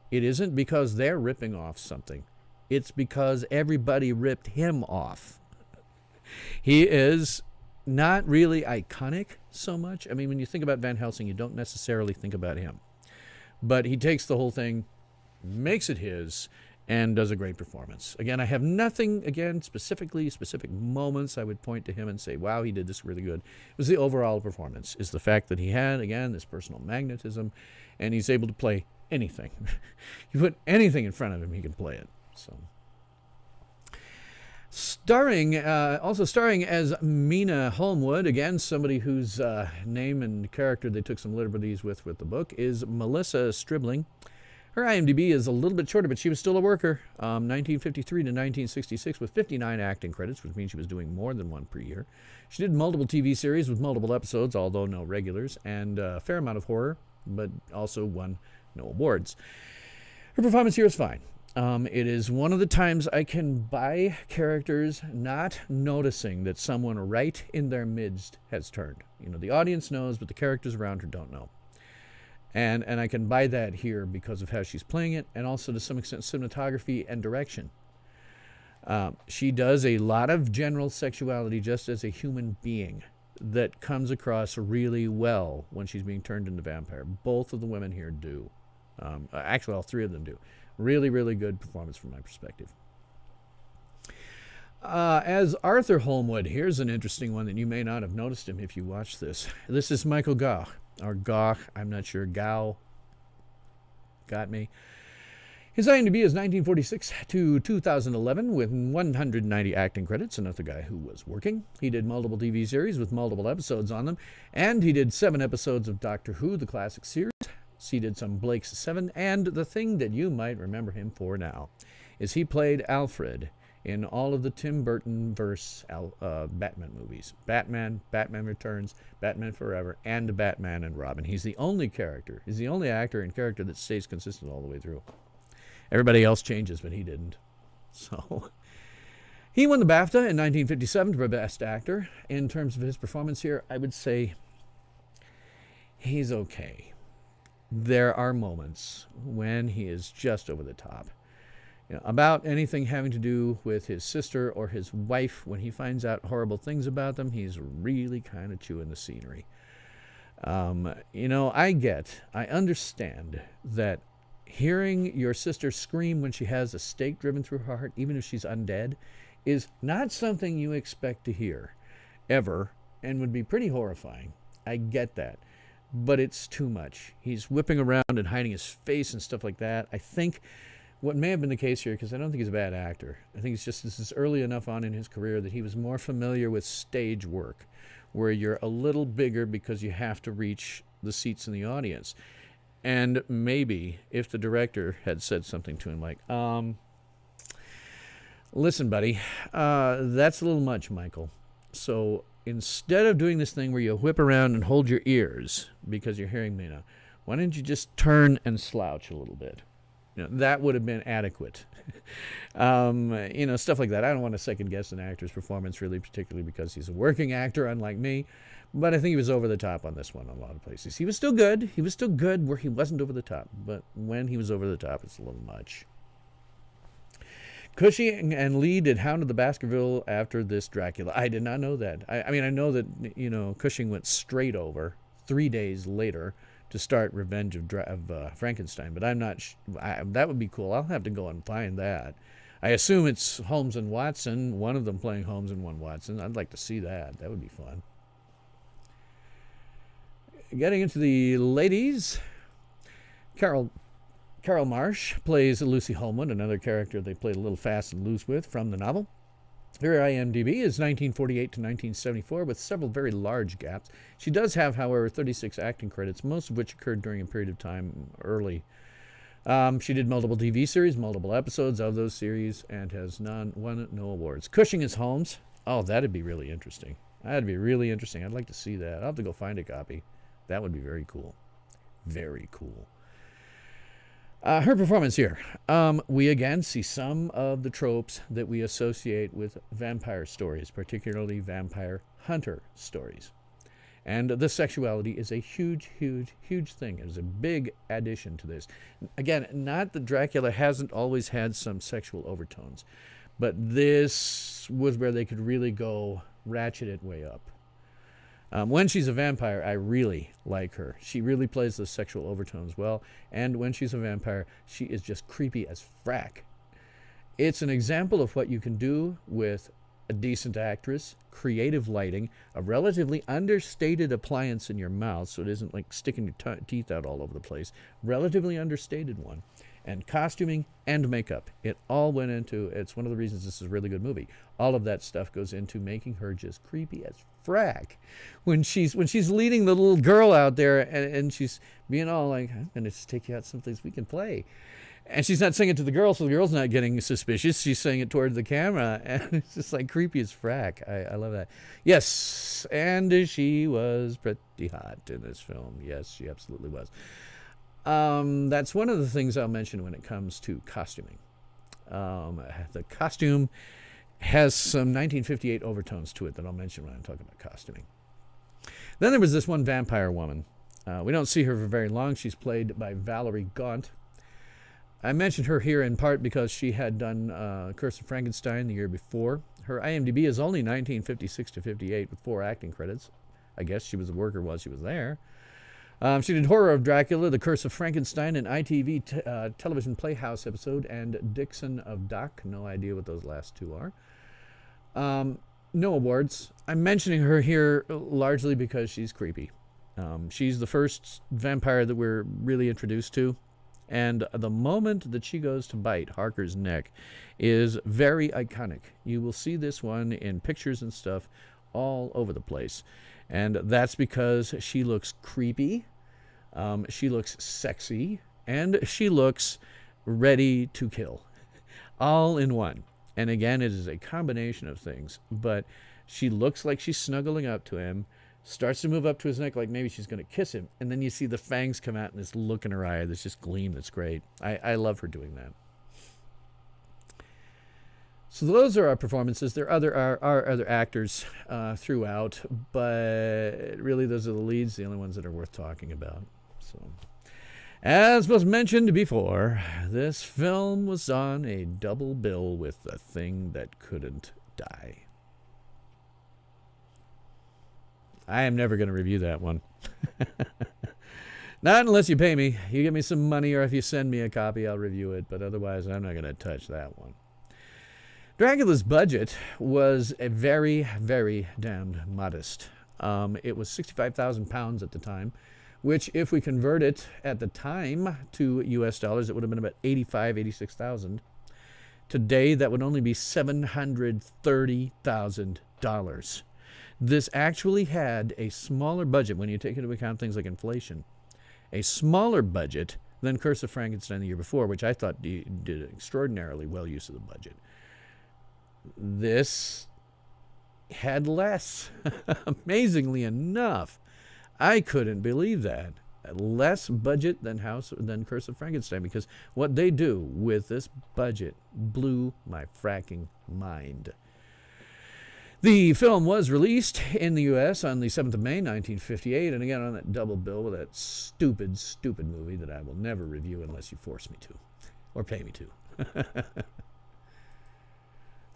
it isn't because they're ripping off something. It's because everybody ripped him off. He is not really iconic so much. I mean, when you think about Van Helsing, you don't necessarily think about him. But he takes the whole thing, makes it his, and does a great performance. Again, I have nothing, specific moments I would point to him and say, wow, he did this really good. It was the overall performance. Is the fact that he had, again, this personal magnetism, and he's able to play anything. You put anything in front of him, he can play it. So, also starring as Mina Holmwood, again, somebody whose name and character they took some liberties with the book, is Melissa Stribling. Her IMDb is a little bit shorter, but she was still a worker. 1953 to 1966 with 59 acting credits, which means she was doing more than one per year. She did multiple TV series with multiple episodes, although no regulars, and a fair amount of horror, but also won no awards. Her performance here is fine. It is one of the times I can buy characters not noticing that someone right in their midst has turned. You know, the audience knows, but the characters around her don't know. And I can buy that here because of how she's playing it, and also to some extent cinematography and direction. She does a lot of general sexuality just as a human being that comes across really well when she's being turned into vampire. Both of the women here do. Actually, all three of them do. Really, really good performance from my perspective. As Arthur Holmwood, here's an interesting one that you may not have noticed him if you watched this. This is Michael Gough, or Gough, I'm not sure, Gow, got me. His IMDb is 1946 to 2011 with 190 acting credits, another guy who was working. He did multiple TV series with multiple episodes on them, and he did 7 episodes of Doctor Who, the classic series. He did some Blake's 7, and the thing that you might remember him for now is he played Alfred in all of the Tim Burton-verse Batman movies. Batman, Batman Returns, Batman Forever, and Batman and Robin. He's the only character, he's the only actor and character that stays consistent all the way through. Everybody else changes, but he didn't. So, he won the BAFTA in 1957 for Best Actor. In terms of his performance here, I would say he's okay. There are moments when he is just over the top. about anything having to do with his sister or his wife. When he finds out horrible things about them, he's really kind of chewing the scenery. I understand that hearing your sister scream when she has a stake driven through her heart, even if she's undead, is not something you expect to hear ever, and would be pretty horrifying. I get that. But it's too much. He's whipping around and hiding his face and stuff like that. I think what may have been the case here, because I don't think he's a bad actor, I think it's just this is early enough on in his career that he was more familiar with stage work, where you're a little bigger because you have to reach the seats in the audience. And maybe if the director had said something to him like, listen, buddy, that's a little much, Michael. So instead of doing this thing where you whip around and hold your ears because you're hearing me now, why don't you just turn and slouch a little bit? That would have been adequate. Stuff like that. I don't want to second guess an actor's performance, really, particularly because he's a working actor, unlike me. But I think he was over the top on this one in a lot of places. He was still good. He was still good where he wasn't over the top. But when he was over the top, it's a little much. Cushing and Lee did Hound of the Baskerville after this Dracula. I did not know that. I know that, Cushing went straight over 3 days later to start Revenge of Frankenstein, but I'm not. That would be cool. I'll have to go and find that. I assume it's Holmes and Watson, one of them playing Holmes and one Watson. I'd like to see that. That would be fun. Getting into the ladies, Carol Marsh plays Lucy Holmwood, another character they played a little fast and loose with from the novel. Her IMDb is 1948 to 1974, with several very large gaps. She does have, however, 36 acting credits, most of which occurred during a period of time early. She did multiple TV series, multiple episodes of those series, and has won no awards. Cushing is Holmes. Oh, that'd be really interesting. That'd be really interesting. I'd like to see that. I'll have to go find a copy. That would be very cool. Very cool. Her performance here. We again see some of the tropes that we associate with vampire stories, particularly vampire hunter stories. And the sexuality is a huge, huge, huge thing. It is a big addition to this. Again, not that Dracula hasn't always had some sexual overtones, but this was where they could really go ratchet it way up. When she's a vampire, I really like her. She really plays the sexual overtones well, and when she's a vampire, she is just creepy as frack. It's an example of what you can do with a decent actress, creative lighting, a relatively understated appliance in your mouth so it isn't like sticking your teeth out all over the place, relatively understated one, and costuming and makeup. It all went into, it's one of the reasons this is a really good movie. All of that stuff goes into making her just creepy as frack. When she's leading the little girl out there and she's being all like, I'm going to just take you out someplace we can play. And she's not saying it to the girl, so the girl's not getting suspicious. She's saying it toward the camera, and it's just like creepy as frack. I love that. Yes, and she was pretty hot in this film. Yes, she absolutely was. That's one of the things I'll mention when it comes to costuming. The costume has some 1958 overtones to it that I'll mention when I'm talking about costuming. Then there was this one vampire woman. We don't see her for very long. She's played by Valerie Gaunt. I mentioned her here in part because she had done Curse of Frankenstein the year before. Her IMDb is only 1956 to 58 with 4 acting credits. I guess she was a worker while she was there. She did Horror of Dracula, The Curse of Frankenstein, an ITV television Playhouse episode, and Dixon of Dock. No idea what those last two are. No awards. I'm mentioning her here largely because she's creepy. She's the first vampire that we're really introduced to. And the moment that she goes to bite Harker's neck is very iconic. You will see this one in pictures and stuff all over the place. And that's because she looks creepy, she looks sexy, and she looks ready to kill. All in one. And again, it is a combination of things. But she looks like she's snuggling up to him, starts to move up to his neck like maybe she's going to kiss him, and then you see the fangs come out and this look in her eye, this just gleam that's great. I love her doing that. So those are our performances. There are other actors throughout, but really those are the leads, the only ones that are worth talking about. So, As was mentioned before, this film was on a double bill with The Thing That Couldn't Die. I am never going to review that one. Not unless you pay me. You give me some money, or if you send me a copy, I'll review it. But otherwise, I'm not going to touch that one. Dracula's budget was a very, very damned modest. It was £65,000 at the time, which if we convert it at the time to US dollars, it would have been about $86,000. Today, that would only be $730,000. This actually had a smaller budget when you take into account things like inflation. A smaller budget than Curse of Frankenstein the year before, which I thought did extraordinarily well use of the budget. This had less, amazingly enough. I couldn't believe that. Less budget than Curse of Frankenstein, because what they do with this budget blew my fracking mind. The film was released in the U.S. on the 7th of May, 1958, and again on that double bill with that stupid, stupid movie that I will never review unless you force me to, or pay me to.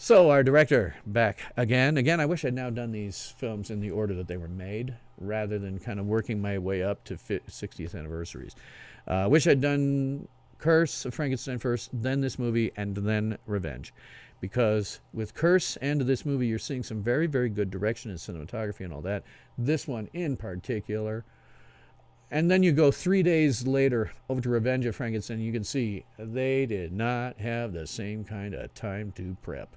So our director back again. Again, I wish I'd now done these films in the order that they were made, rather than kind of working my way up to 60th anniversaries. I wish I'd done Curse of Frankenstein first, then this movie, and then Revenge. Because with Curse and this movie, you're seeing some very, very good direction in cinematography and all that. This one in particular. And then you go 3 days later over to Revenge of Frankenstein, and you can see they did not have the same kind of time to prep.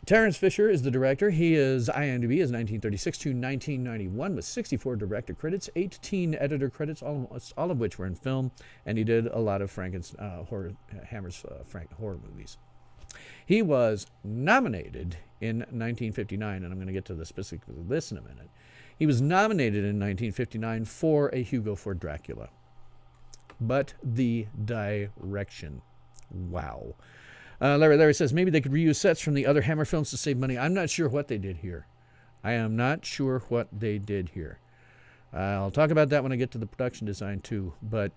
Terence Fisher is the director. He is IMDb is 1936 to 1991 with 64 director credits, 18 editor credits, all of which were in film, and he did a lot of Hammer's horror movies. He was nominated in 1959, and I'm going to get to the specifics of this in a minute. He was nominated in 1959 for a Hugo for Dracula. But the direction, wow. Larry says, maybe they could reuse sets from the other Hammer films to save money. I'm not sure what they did here. I am not sure what they did here. I'll talk about that when I get to the production design too. But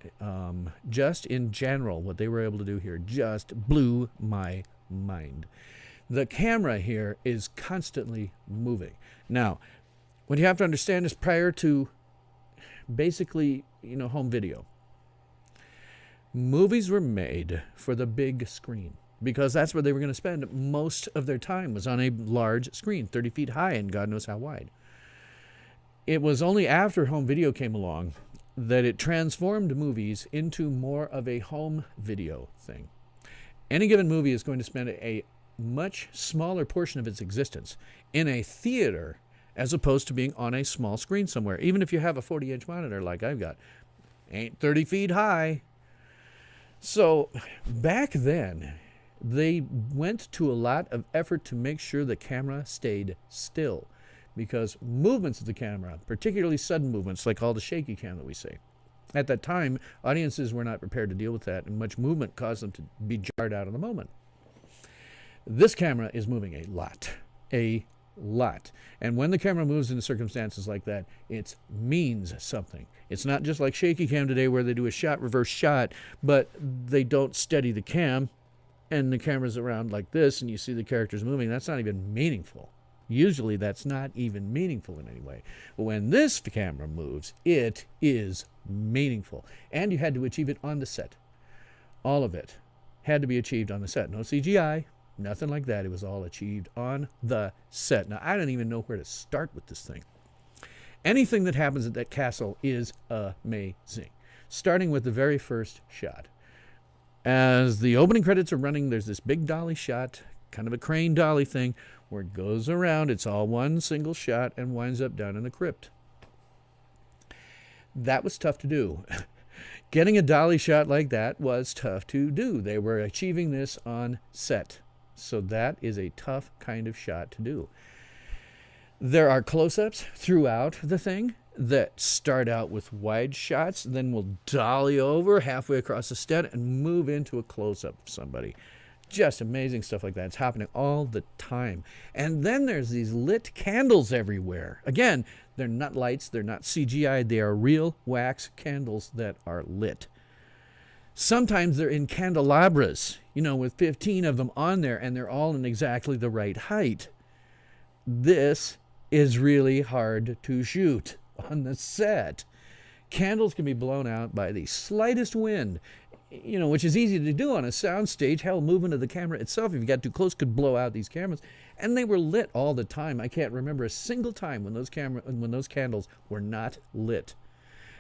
just in general, what they were able to do here just blew my mind. The camera here is constantly moving. Now, what you have to understand is prior to basically, home video, movies were made for the big screen, because that's where they were going to spend most of their time, was on a large screen, 30 feet high and God knows how wide. It was only after home video came along that it transformed movies into more of a home video thing. Any given movie is going to spend a much smaller portion of its existence in a theater as opposed to being on a small screen somewhere. Even if you have a 40-inch monitor like I've got, ain't 30 feet high. So back then, they went to a lot of effort to make sure the camera stayed still, because movements of the camera, particularly sudden movements like all the shaky cam that we see, at that time, audiences were not prepared to deal with that, and much movement caused them to be jarred out of the moment. This camera is moving a lot. And when the camera moves in circumstances like that, it means something. It's not just like shaky cam today where they do a shot, reverse shot, but they don't steady the cam, and the camera's around like this, and you see the characters moving. That's not even meaningful. Usually that's not even meaningful in any way. But when this camera moves, it is meaningful. And you had to achieve it on the set. All of it had to be achieved on the set. No CGI, nothing like that. It was all achieved on the set. Now, I don't even know where to start with this thing. Anything that happens at that castle is amazing. Starting with the very first shot. As the opening credits are running, there's this big dolly shot, kind of a crane dolly thing, where it goes around. It's all one single shot and winds up down in the crypt. That was tough to do. Getting a dolly shot like that was tough to do. They were achieving this on set. So that is a tough kind of shot to do. There are close-ups throughout the thing that start out with wide shots, then will dolly over halfway across the set and move into a close-up of somebody. Just amazing stuff like that. It's happening all the time. And then there's these lit candles everywhere. Again, they're not lights, they're not CGI, they are real wax candles that are lit. Sometimes they're in candelabras, with 15 of them on there, and they're all in exactly the right height. This is really hard to shoot on the set. Candles can be blown out by the slightest wind, which is easy to do on a soundstage. Hell, movement of the camera itself, if you got too close, could blow out these cameras. And they were lit all the time. I can't remember a single time when those candles were not lit.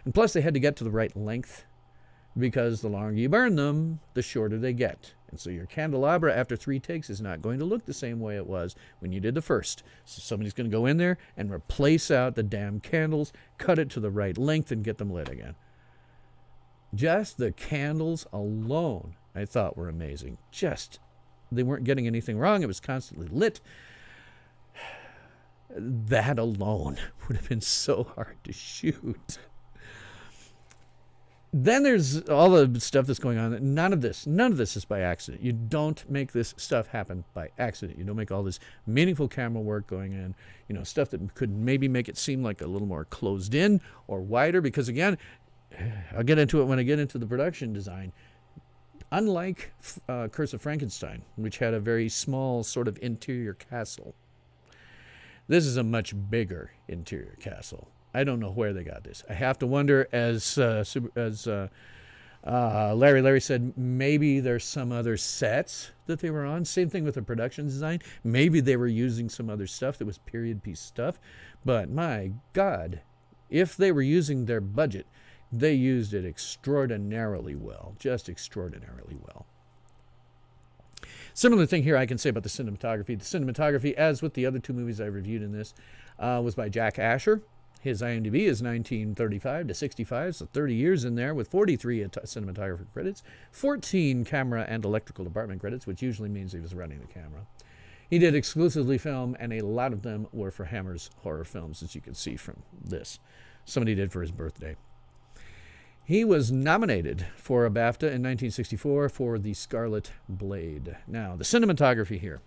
And plus, they had to get to the right length, because the longer you burn them, the shorter they get. And so your candelabra after 3 takes is not going to look the same way it was when you did the first. So somebody's going to go in there and replace out the damn candles, cut it to the right length, and get them lit again. Just the candles alone, I thought, were amazing. They weren't getting anything wrong. It was constantly lit. That alone would have been so hard to shoot. Then there's all the stuff that's going on. None of this is by accident. You don't make this stuff happen by accident. You don't make all this meaningful camera work going in, stuff that could maybe make it seem like a little more closed in or wider, because again, I'll get into it when I get into the production design. Unlike Curse of Frankenstein, which had a very small sort of interior castle, this is a much bigger interior castle. I don't know where they got this. I have to wonder, as Larry said, maybe there's some other sets that they were on. Same thing with the production design. Maybe they were using some other stuff that was period piece stuff. But my God, if they were using their budget, they used it extraordinarily well, just extraordinarily well. Similar thing here I can say about the cinematography. The cinematography, as with the other 2 movies I reviewed in this, was by Jack Asher. His IMDb is 1935 to 65, so 30 years in there, with 43 cinematographer credits, 14 camera and electrical department credits, which usually means he was running the camera. He did exclusively film, and a lot of them were for Hammer's horror films, as you can see from this. Somebody did for his birthday. He was nominated for a BAFTA in 1964 for The Scarlet Blade. Now, the cinematography here.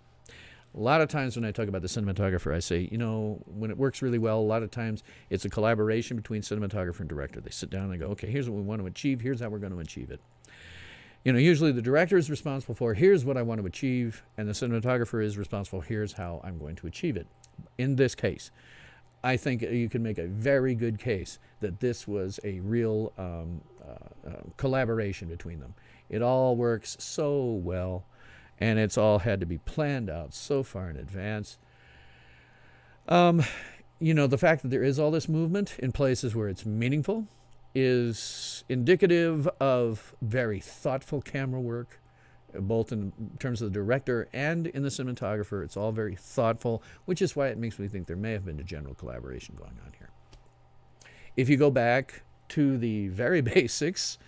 A lot of times when I talk about the cinematographer, I say, when it works really well, a lot of times it's a collaboration between cinematographer and director. They sit down and they go, okay, here's what we want to achieve. Here's how we're going to achieve it. Usually the director is responsible for, here's what I want to achieve, and the cinematographer is responsible, here's how I'm going to achieve it. In this case, I think you can make a very good case that this was a real collaboration between them. It all works so well. And it's all had to be planned out so far in advance. The fact that there is all this movement in places where it's meaningful is indicative of very thoughtful camera work, both in terms of the director and in the cinematographer. It's all very thoughtful, which is why it makes me think there may have been a general collaboration going on here. If you go back to the very basics,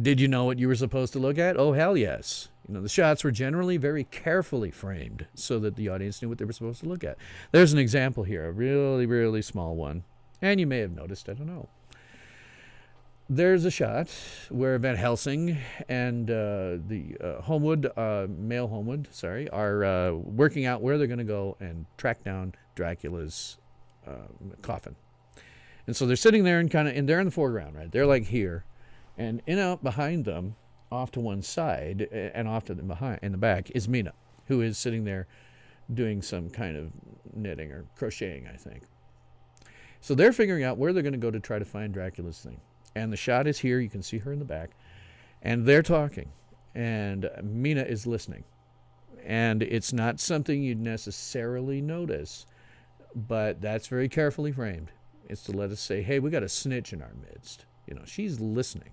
did you know what you were supposed to look at? Oh, hell yes. The shots were generally very carefully framed so that the audience knew what they were supposed to look at. There's an example here, a really, really small one. And you may have noticed, I don't know. There's a shot where Van Helsing and the male Homewood, are working out where they're going to go and track down Dracula's coffin. And so they're sitting there and they're in the foreground, right? They're like here. And out behind them, off to one side and off to in the back, is Mina, who is sitting there doing some kind of knitting or crocheting, I think. So they're figuring out where they're going to go to try to find Dracula's thing. And the shot is here. You can see her in the back. And they're talking. And Mina is listening. And it's not something you'd necessarily notice, but that's very carefully framed. It's to let us say, hey, we got a snitch in our midst. She's listening.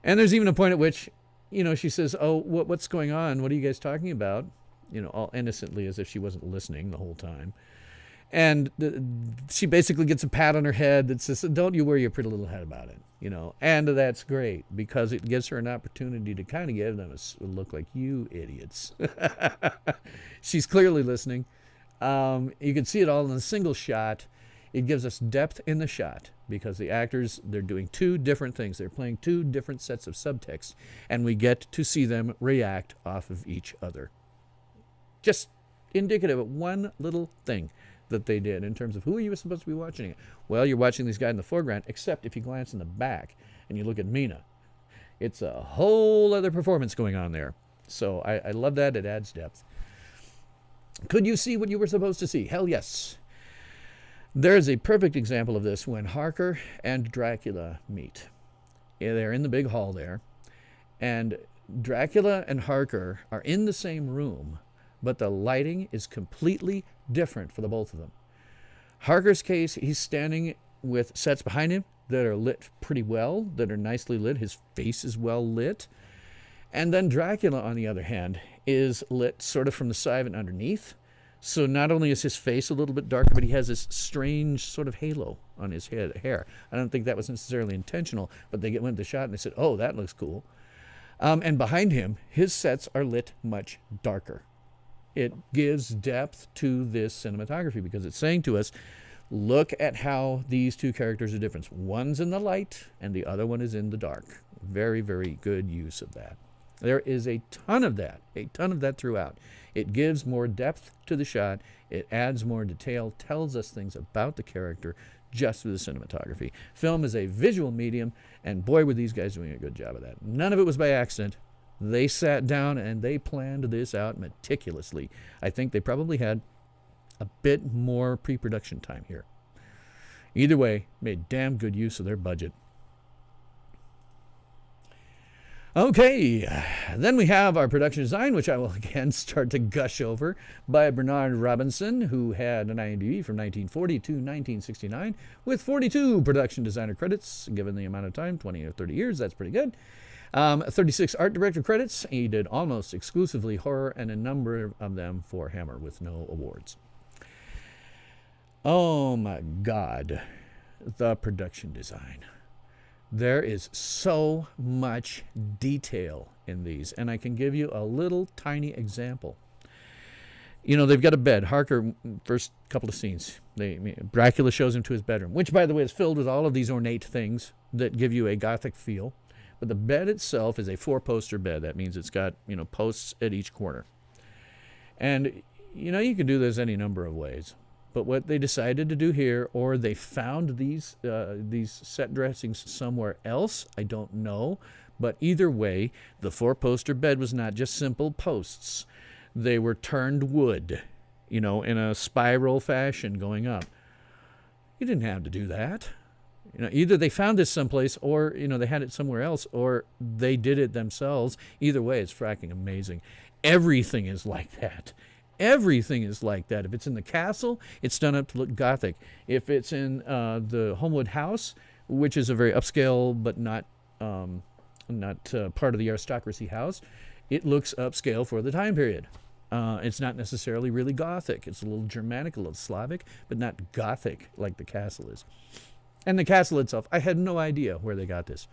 And there's even a point at which, she says, oh, what's going on? What are you guys talking about? All innocently, as if she wasn't listening the whole time. And she basically gets a pat on her head that says, don't you worry your pretty little head about it. And that's great because it gives her an opportunity to kind of give them a look like, you idiots. She's clearly listening. You can see it all in a single shot. It gives us depth in the shot because the actors, they're doing two different things. They're playing two different sets of subtext, and we get to see them react off of each other. Just indicative of one little thing that they did in terms of who are you supposed to be watching it. Well, you're watching these guys in the foreground, except if you glance in the back and you look at Mina. It's a whole other performance going on there. So I love that. It adds depth. Could you see what you were supposed to see? Hell yes. There's a perfect example of this when Harker and Dracula meet. Yeah, they're in the big hall there. And Dracula and Harker are in the same room, but the lighting is completely different for the both of them. Harker's case, he's standing with sets behind him that are lit pretty well, that are nicely lit. His face is well lit. And then Dracula, on the other hand, is lit sort of from the side and underneath. So not only is his face a little bit darker, but he has this strange sort of halo on his hair. I don't think that was necessarily intentional, but they went to the shot and they said, oh, that looks cool. And behind him, his sets are lit much darker. It gives depth to this cinematography because it's saying to us, look at how these two characters are different. One's in the light and the other one is in the dark. Very, very good use of that. There is a ton of that throughout. It gives more depth to the shot. It adds more detail, tells us things about the character just through the cinematography. Film is a visual medium, and boy, were these guys doing a good job of that. None of it was by accident. They sat down and they planned this out meticulously. I think they probably had a bit more pre-production time here. Either way, made damn good use of their budget. Okay, then we have our production design, which I will again start to gush over, by Bernard Robinson, who had an IMDb from 1940 to 1969, with 42 production designer credits, given the amount of time, 20 or 30 years, that's pretty good. 36 art director credits. He did almost exclusively horror, and a number of them for Hammer with no awards. Oh my God, the production design. There is so much detail in these, and I can give you a little tiny example. You know, they've got a bed. Harker, first couple of scenes, Dracula shows him to his bedroom, which, by the way, is filled with all of these ornate things that give you a gothic feel. But the bed itself is a 4-poster bed. That means it's got, posts at each corner. And, you can do this any number of ways. But what they decided to do here, or they found these set dressings somewhere else, I don't know. But either way, the 4-poster bed was not just simple posts. They were turned wood, in a spiral fashion going up. You didn't have to do that. Either they found this someplace, or, they had it somewhere else, or they did it themselves. Either way, it's fracking amazing. Everything is like that. Everything is like that. If it's in the castle, it's done up to look gothic. If it's in the Homewood house, which is a very upscale but not part of the aristocracy house, it looks upscale for the time period. It's not necessarily really gothic. It's a little Germanic, a little Slavic, but not gothic like the castle is. And the castle itself, I had no idea where they got this.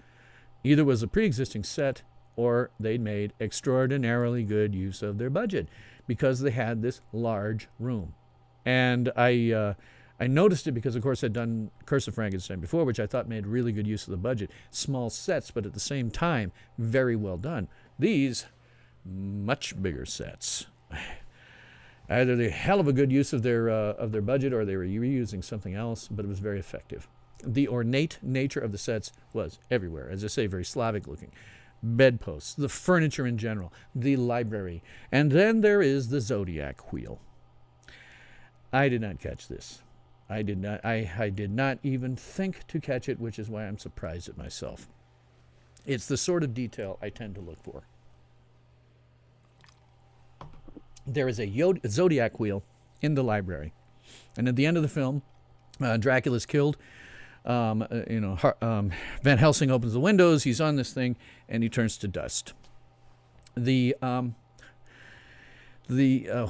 Either was a pre-existing set, or they'd made extraordinarily good use of their budget because they had this large room. And I noticed it because, of course, I'd done Curse of Frankenstein before, which I thought made really good use of the budget. Small sets, but at the same time, very well done. These, much bigger sets. Either they hell of a good use of their budget, or they were reusing something else, but it was very effective. The ornate nature of the sets was everywhere. As I say, very Slavic looking. Bedposts, the furniture in general, the library. And then there is the zodiac wheel. I did not catch this. I did not even think to catch it, which is why I'm surprised at myself. It's the sort of detail I tend to look for. There is a zodiac wheel in the library. And at the end of the film, Dracula's killed. Van Helsing opens the windows. He's on this thing, and he turns to dust. The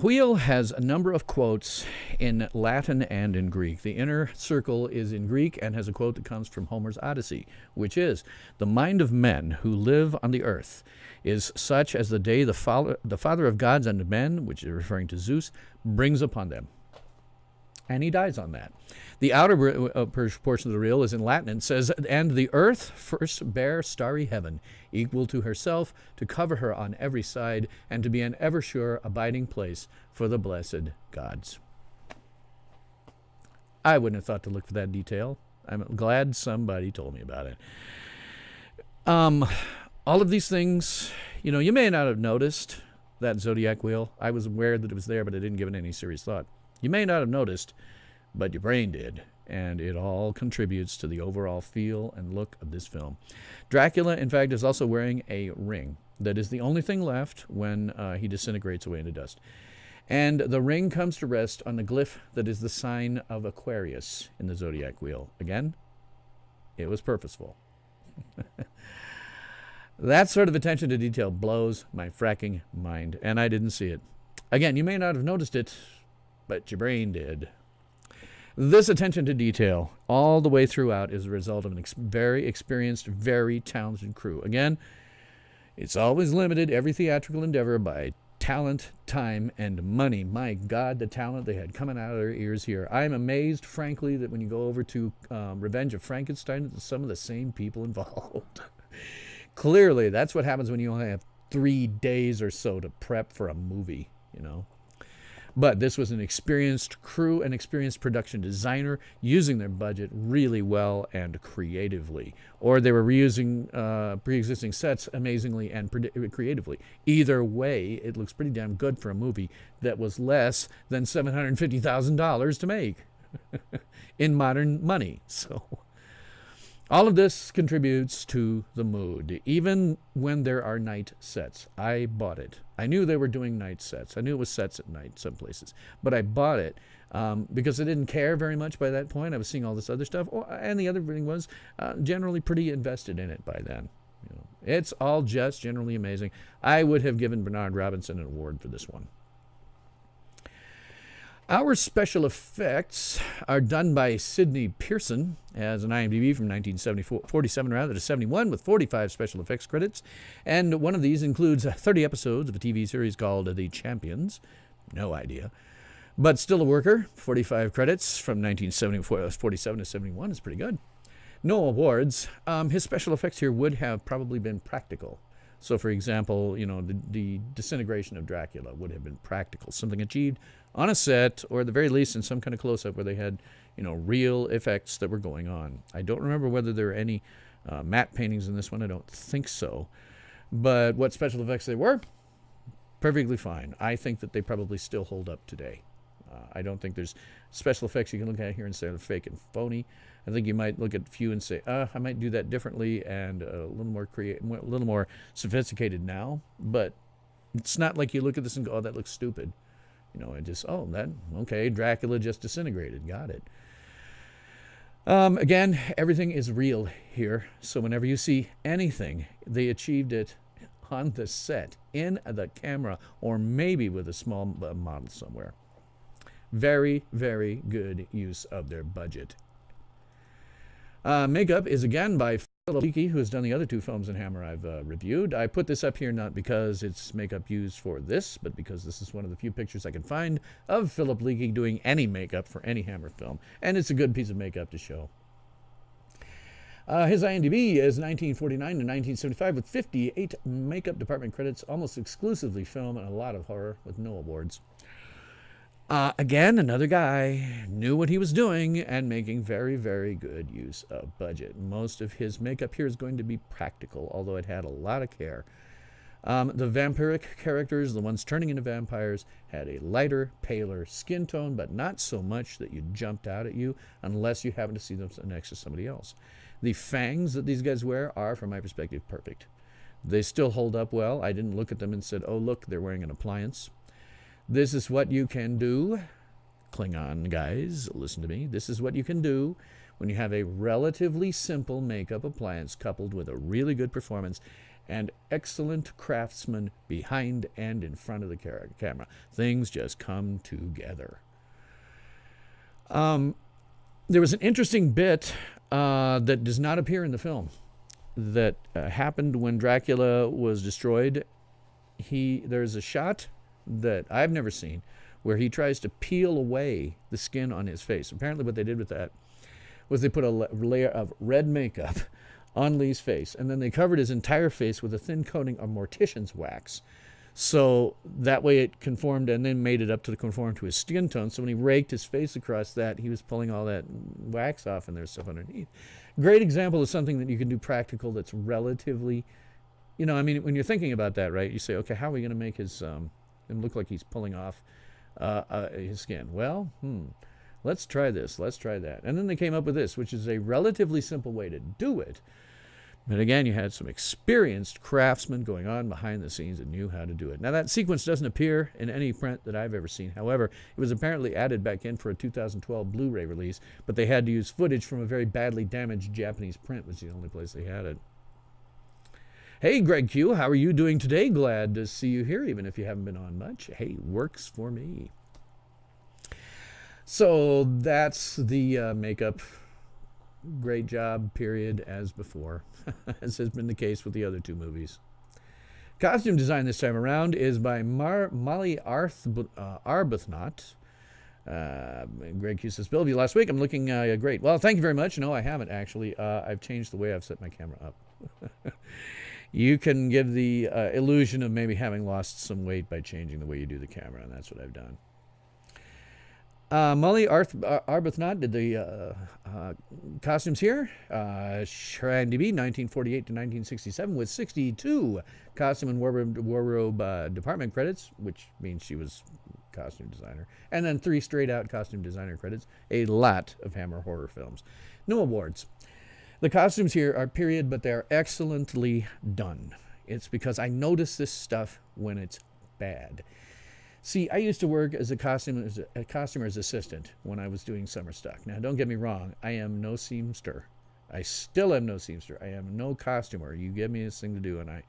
wheel has a number of quotes in Latin and in Greek. The inner circle is in Greek and has a quote that comes from Homer's Odyssey, which is, "The mind of men who live on the earth is such as the day the father of gods and men," which is referring to Zeus, "brings upon them." And he dies on that. The outer portion of the reel is in Latin and says, "And the earth first bare starry heaven, equal to herself, to cover her on every side, and to be an ever sure abiding place for the blessed gods." I wouldn't have thought to look for that detail. I'm glad somebody told me about it. All of these things, you may not have noticed that zodiac wheel. I was aware that it was there, but I didn't give it any serious thought. You may not have noticed, but your brain did, and it all contributes to the overall feel and look of this film. Dracula, in fact, is also wearing a ring. That is the only thing left when he disintegrates away into dust. And the ring comes to rest on the glyph that is the sign of Aquarius in the zodiac wheel. Again, it was purposeful. That sort of attention to detail blows my fracking mind, and I didn't see it. Again, you may not have noticed it, but your brain did. This attention to detail all the way throughout is a result of a very experienced, very talented crew. Again, it's always limited, every theatrical endeavor, by talent, time, and money. My God, the talent they had coming out of their ears here. I'm amazed, frankly, that when you go over to Revenge of Frankenstein, it's some of the same people involved. Clearly, that's what happens when you only have 3 days or so to prep for a movie, But this was an experienced crew, an experienced production designer, using their budget really well and creatively. Or they were reusing pre-existing sets amazingly and creatively. Either way, it looks pretty damn good for a movie that was less than $750,000 to make in modern money. So all of this contributes to the mood. Even when there are night sets, I bought it. I knew they were doing night sets. I knew it was sets at night some places. But I bought it because I didn't care very much by that point. I was seeing all this other stuff. And the other thing was generally pretty invested in it by then. It's all just generally amazing. I would have given Bernard Robinson an award for this one. Our special effects are done by Sidney Pearson, as an IMDb from 1947 to 71, with 45 special effects credits. And one of these includes 30 episodes of a TV series called The Champions. No idea. But still a worker. 45 credits from 1947 to 71 is pretty good. No awards. His special effects here would have probably been practical. So, for example, the disintegration of Dracula would have been practical, something achieved on a set, or at the very least in some kind of close-up where they had, real effects that were going on. I don't remember whether there are any matte paintings in this one. I don't think so. But what special effects they were, perfectly fine. I think that they probably still hold up today. I don't think there's special effects you can look at here and say they're fake and phony. I think you might look at a few and say, I might do that differently and a little more sophisticated now. But it's not like you look at this and go, oh, that looks stupid. And just, okay, Dracula just disintegrated. Got it. Again, everything is real here. So whenever you see anything, they achieved it on the set, in the camera, or maybe with a small model somewhere. Very, very good use of their budget. Makeup is again by Philip Leakey, who has done the other 2 films in Hammer I've reviewed. I put this up here not because it's makeup used for this, but because this is one of the few pictures I can find of Philip Leakey doing any makeup for any Hammer film, and it's a good piece of makeup to show. His IMDb is 1949 to 1975 with 58 makeup department credits, almost exclusively film and a lot of horror with no awards. Again, another guy knew what he was doing and making very, very good use of budget. Most of his makeup here is going to be practical, although it had a lot of care. The vampiric characters, the ones turning into vampires, had a lighter, paler skin tone, but not so much that you jumped out at you unless you happen to see them next to somebody else. The fangs that these guys wear are, from my perspective, perfect. They still hold up well. I didn't look at them and said, oh, look, they're wearing an appliance. This is what you can do. Klingon guys, listen to me. This is what you can do when you have a relatively simple makeup appliance coupled with a really good performance and excellent craftsmen behind and in front of the camera. Things just come together. There was an interesting bit that does not appear in the film that happened when Dracula was destroyed. There's a shot that I've never seen where he tries to peel away the skin on his face. Apparently what they did with that was they put a layer of red makeup on Lee's face, and then they covered his entire face with a thin coating of mortician's wax. So that way it conformed and then made it up to conform to his skin tone. So when he raked his face across that, he was pulling all that wax off and there's stuff underneath. Great example of something that you can do practical that's relatively, I mean, when you're thinking about that, right, you say, okay, how are we going to make him look like he's pulling off his skin? Well, let's try this, let's try that. And then they came up with this, which is a relatively simple way to do it. But again, you had some experienced craftsmen going on behind the scenes that knew how to do it. Now, that sequence doesn't appear in any print that I've ever seen. However, it was apparently added back in for a 2012 Blu-ray release, but they had to use footage from a very badly damaged Japanese print, which is the only place they had it. Hey, Greg Q, how are you doing today? Glad to see you here, even if you haven't been on much. Hey, works for me. So that's the makeup. Great job, period, as before, as has been the case with the other two movies. Costume design this time around is by Molly Arbuthnot. Greg Q says, Bill, of you last week, I'm looking great. Well, thank you very much. No, I haven't, actually. I've changed the way I've set my camera up. You can give the illusion of maybe having lost some weight by changing the way you do the camera, and that's what I've done. Molly Arbuthnot did the costumes here. Fandi, 1948 to 1967, with 62 costume and wardrobe department credits, which means she was costume designer, and then 3 straight-out costume designer credits. A lot of Hammer horror films. No awards. The costumes here are period, but they're excellently done. It's because I notice this stuff when it's bad. See, I used to work as a costumer's assistant when I was doing summer stock. Now, don't get me wrong. I am no seamster. I still am no seamster. I am no costumer. You give me this thing to do, and I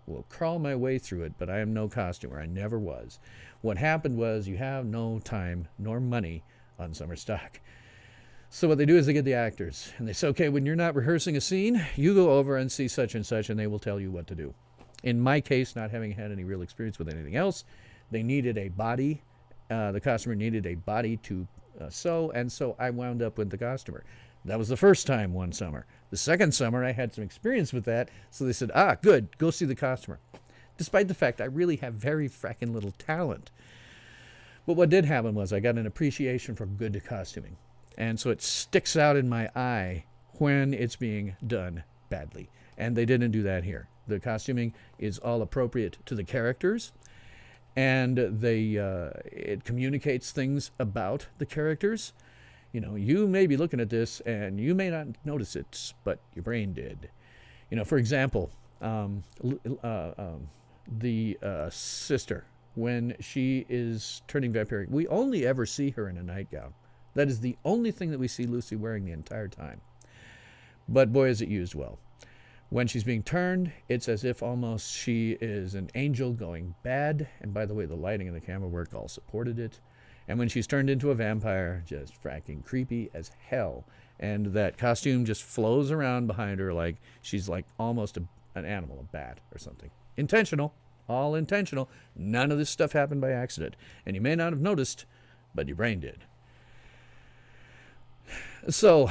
will crawl my way through it, but I am no costumer. I never was. What happened was you have no time nor money on summer stock. So what they do is they get the actors, and they say, okay, when you're not rehearsing a scene, you go over and see such and such, and they will tell you what to do. In my case, not having had any real experience with anything else, they needed a body. The costumer needed a body to sew, and so I wound up with the costumer. That was the first time one summer. The second summer, I had some experience with that, so they said, good, go see the costumer. Despite the fact I really have very frackin' little talent. But what did happen was I got an appreciation for good costuming. And so it sticks out in my eye when it's being done badly. And they didn't do that here. The costuming is all appropriate to the characters. And it communicates things about the characters. You may be looking at this and you may not notice it, but your brain did. For example, the sister, when she is turning vampiric, we only ever see her in a nightgown. That is the only thing that we see Lucy wearing the entire time. But boy, is it used well. When she's being turned, it's as if almost she is an angel going bad. And by the way, the lighting and the camera work all supported it. And when she's turned into a vampire, just fracking creepy as hell. And that costume just flows around behind her like she's like almost an animal, a bat or something. Intentional, all intentional. None of this stuff happened by accident. And you may not have noticed, but your brain did. So,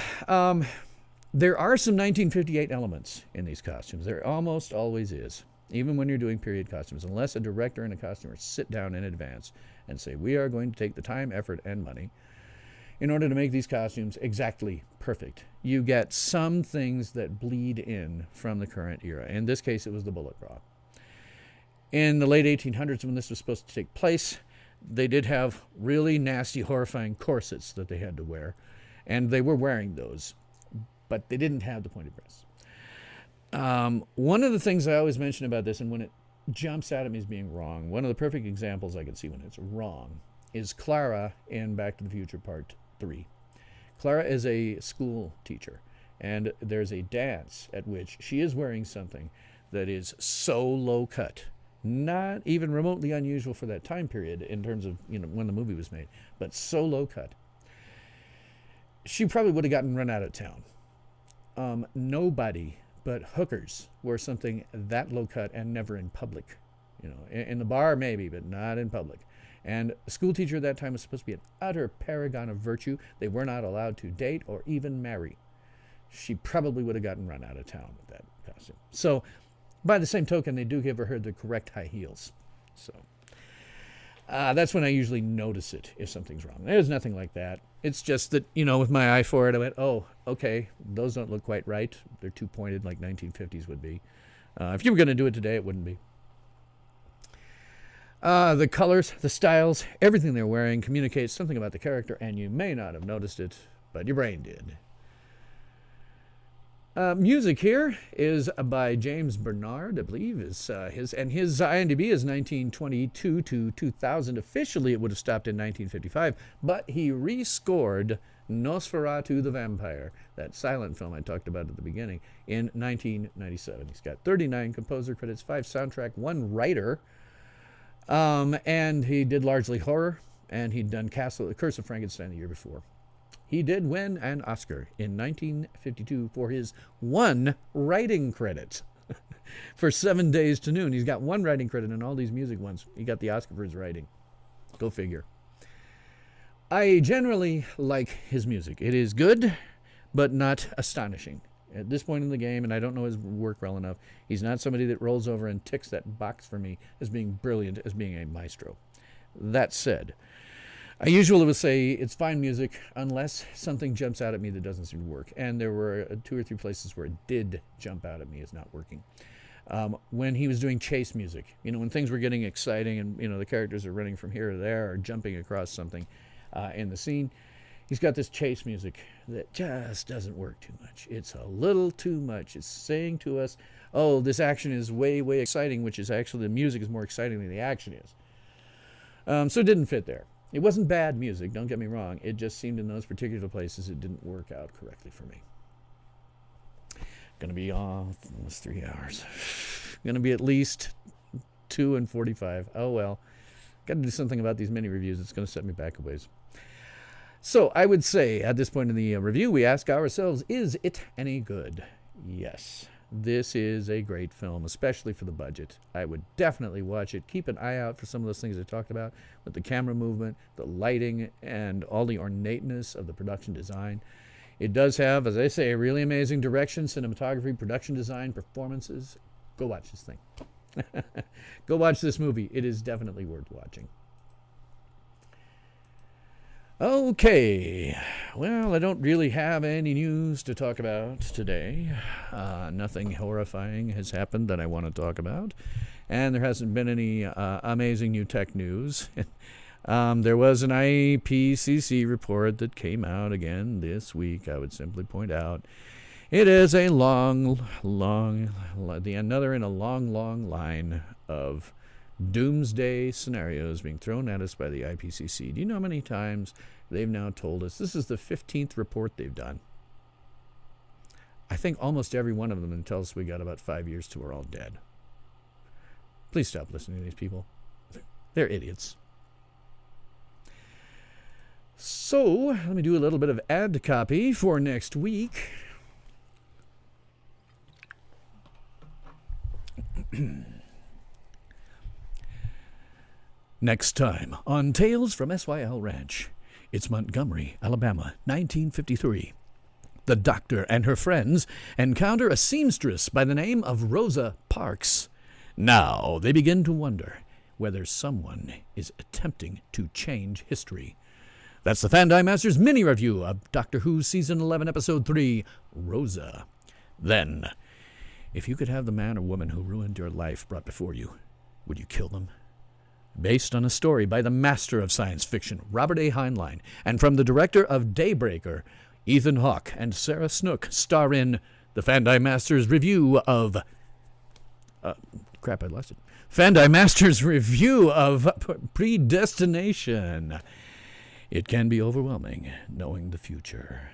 there are some 1958 elements in these costumes. There almost always is, even when you're doing period costumes, unless a director and a costumer sit down in advance and say, we are going to take the time, effort, and money in order to make these costumes exactly perfect. You get some things that bleed in from the current era. In this case, it was the bullet bra. In the late 1800s, when this was supposed to take place, they did have really nasty, horrifying corsets that they had to wear, and they were wearing those. But they didn't have the pointed breasts. One of the things I always mention about this, and when it jumps out at me as being wrong, one of the perfect examples I can see when it's wrong is Clara in Back to the Future Part 3. Clara is a school teacher, and there's a dance at which she is wearing something that is so low cut, not even remotely unusual for that time period in terms of when the movie was made, but so low cut. She probably would have gotten run out of town. Nobody but hookers wear something that low cut and never in public. In the bar maybe, but not in public. And a school teacher at that time was supposed to be an utter paragon of virtue. They were not allowed to date or even marry. She probably would have gotten run out of town with that costume. So, by the same token, they do give her the correct high heels. So, that's when I usually notice it if something's wrong. There's nothing like that. It's just that, with my eye for it, I went, oh, okay, those don't look quite right. They're too pointed like 1950s would be. If you were going to do it today, it wouldn't be. The colors, the styles, everything they're wearing communicates something about the character, and you may not have noticed it, but your brain did. Music here is by James Bernard, I believe, is his IMDb is 1922 to 2000. Officially, it would have stopped in 1955, but he rescored Nosferatu the Vampire, that silent film I talked about at the beginning, in 1997. He's got 39 composer credits, 5 soundtrack, 1 writer, and he did largely horror, and he'd done The Curse of Frankenstein the year before. He did win an Oscar in 1952 for his 1 writing credit for 7 Days to Noon. He's got 1 writing credit in all these music ones. He got the Oscar for his writing. Go figure. I generally like his music. It is good, but not astonishing. At this point in the game, and I don't know his work well enough, he's not somebody that rolls over and ticks that box for me as being brilliant, as being a maestro. That said, I usually would say it's fine music unless something jumps out at me that doesn't seem to work. And there were 2 or 3 places where it did jump out at me as not working. When he was doing chase music, when things were getting exciting and, the characters are running from here to there or jumping across something in the scene, he's got this chase music that just doesn't work too much. It's a little too much. It's saying to us, oh, this action is way, way exciting, which is actually the music is more exciting than the action is. So it didn't fit there. It wasn't bad music, don't get me wrong. It just seemed in those particular places it didn't work out correctly for me. Going to be off almost 3 hours. Going to be at least 2 and 45. Oh well. Got to do something about these mini reviews. It's going to set me back a ways. So I would say at this point in the review, we ask ourselves, is it any good? Yes. This is a great film, especially for the budget. I would definitely watch it. Keep an eye out for some of those things I talked about with the camera movement, the lighting, and all the ornateness of the production design. It does have, as I say, a really amazing direction, cinematography, production design, performances. Go watch this thing. Go watch this movie. It is definitely worth watching. Okay, well, I don't really have any news to talk about today. Nothing horrifying has happened that I want to talk about, and there hasn't been any amazing new tech news. There was an IPCC report that came out again this week. I would simply point out it is a another in a long line of doomsday scenarios being thrown at us by the IPCC. Do you know how many times they've now told us? This is the 15th report they've done. I think almost every one of them tells us we got about 5 years till we're all dead. Please stop listening to these people. They're idiots. So, let me do a little bit of ad copy for next week. Next time on Tales from SYL Ranch. It's Montgomery, Alabama, 1953. The doctor and her friends encounter a seamstress by the name of Rosa Parks. Now they begin to wonder whether someone is attempting to change history. That's the Fandi Masters mini-review of Doctor Who Season 11, Episode 3, Rosa. Then, if you could have the man or woman who ruined your life brought before you, would you kill them? Based on a story by the master of science fiction, Robert A. Heinlein, and from the director of Daybreaker, Ethan Hawke and Sarah Snook, star in the Fandi Masters review of... Fandi Masters review of Predestination. It can be overwhelming knowing the future.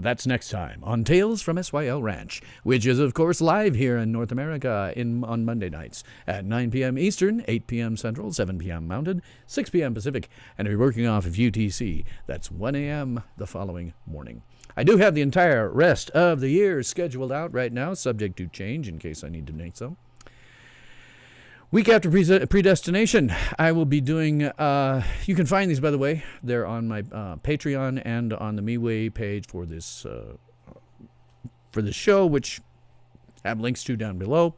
That's next time on Tales from SYL Ranch, which is, of course, live here in North America on Monday nights at 9 p.m. Eastern, 8 p.m. Central, 7 p.m. Mountain, 6 p.m. Pacific, and we're working off of UTC. That's 1 a.m. the following morning. I do have the entire rest of the year scheduled out right now, subject to change in case I need to make some. Week after Predestination, I will be doing, you can find these, by the way. They're on my Patreon and on the MeWe page for this show, which I have links to down below.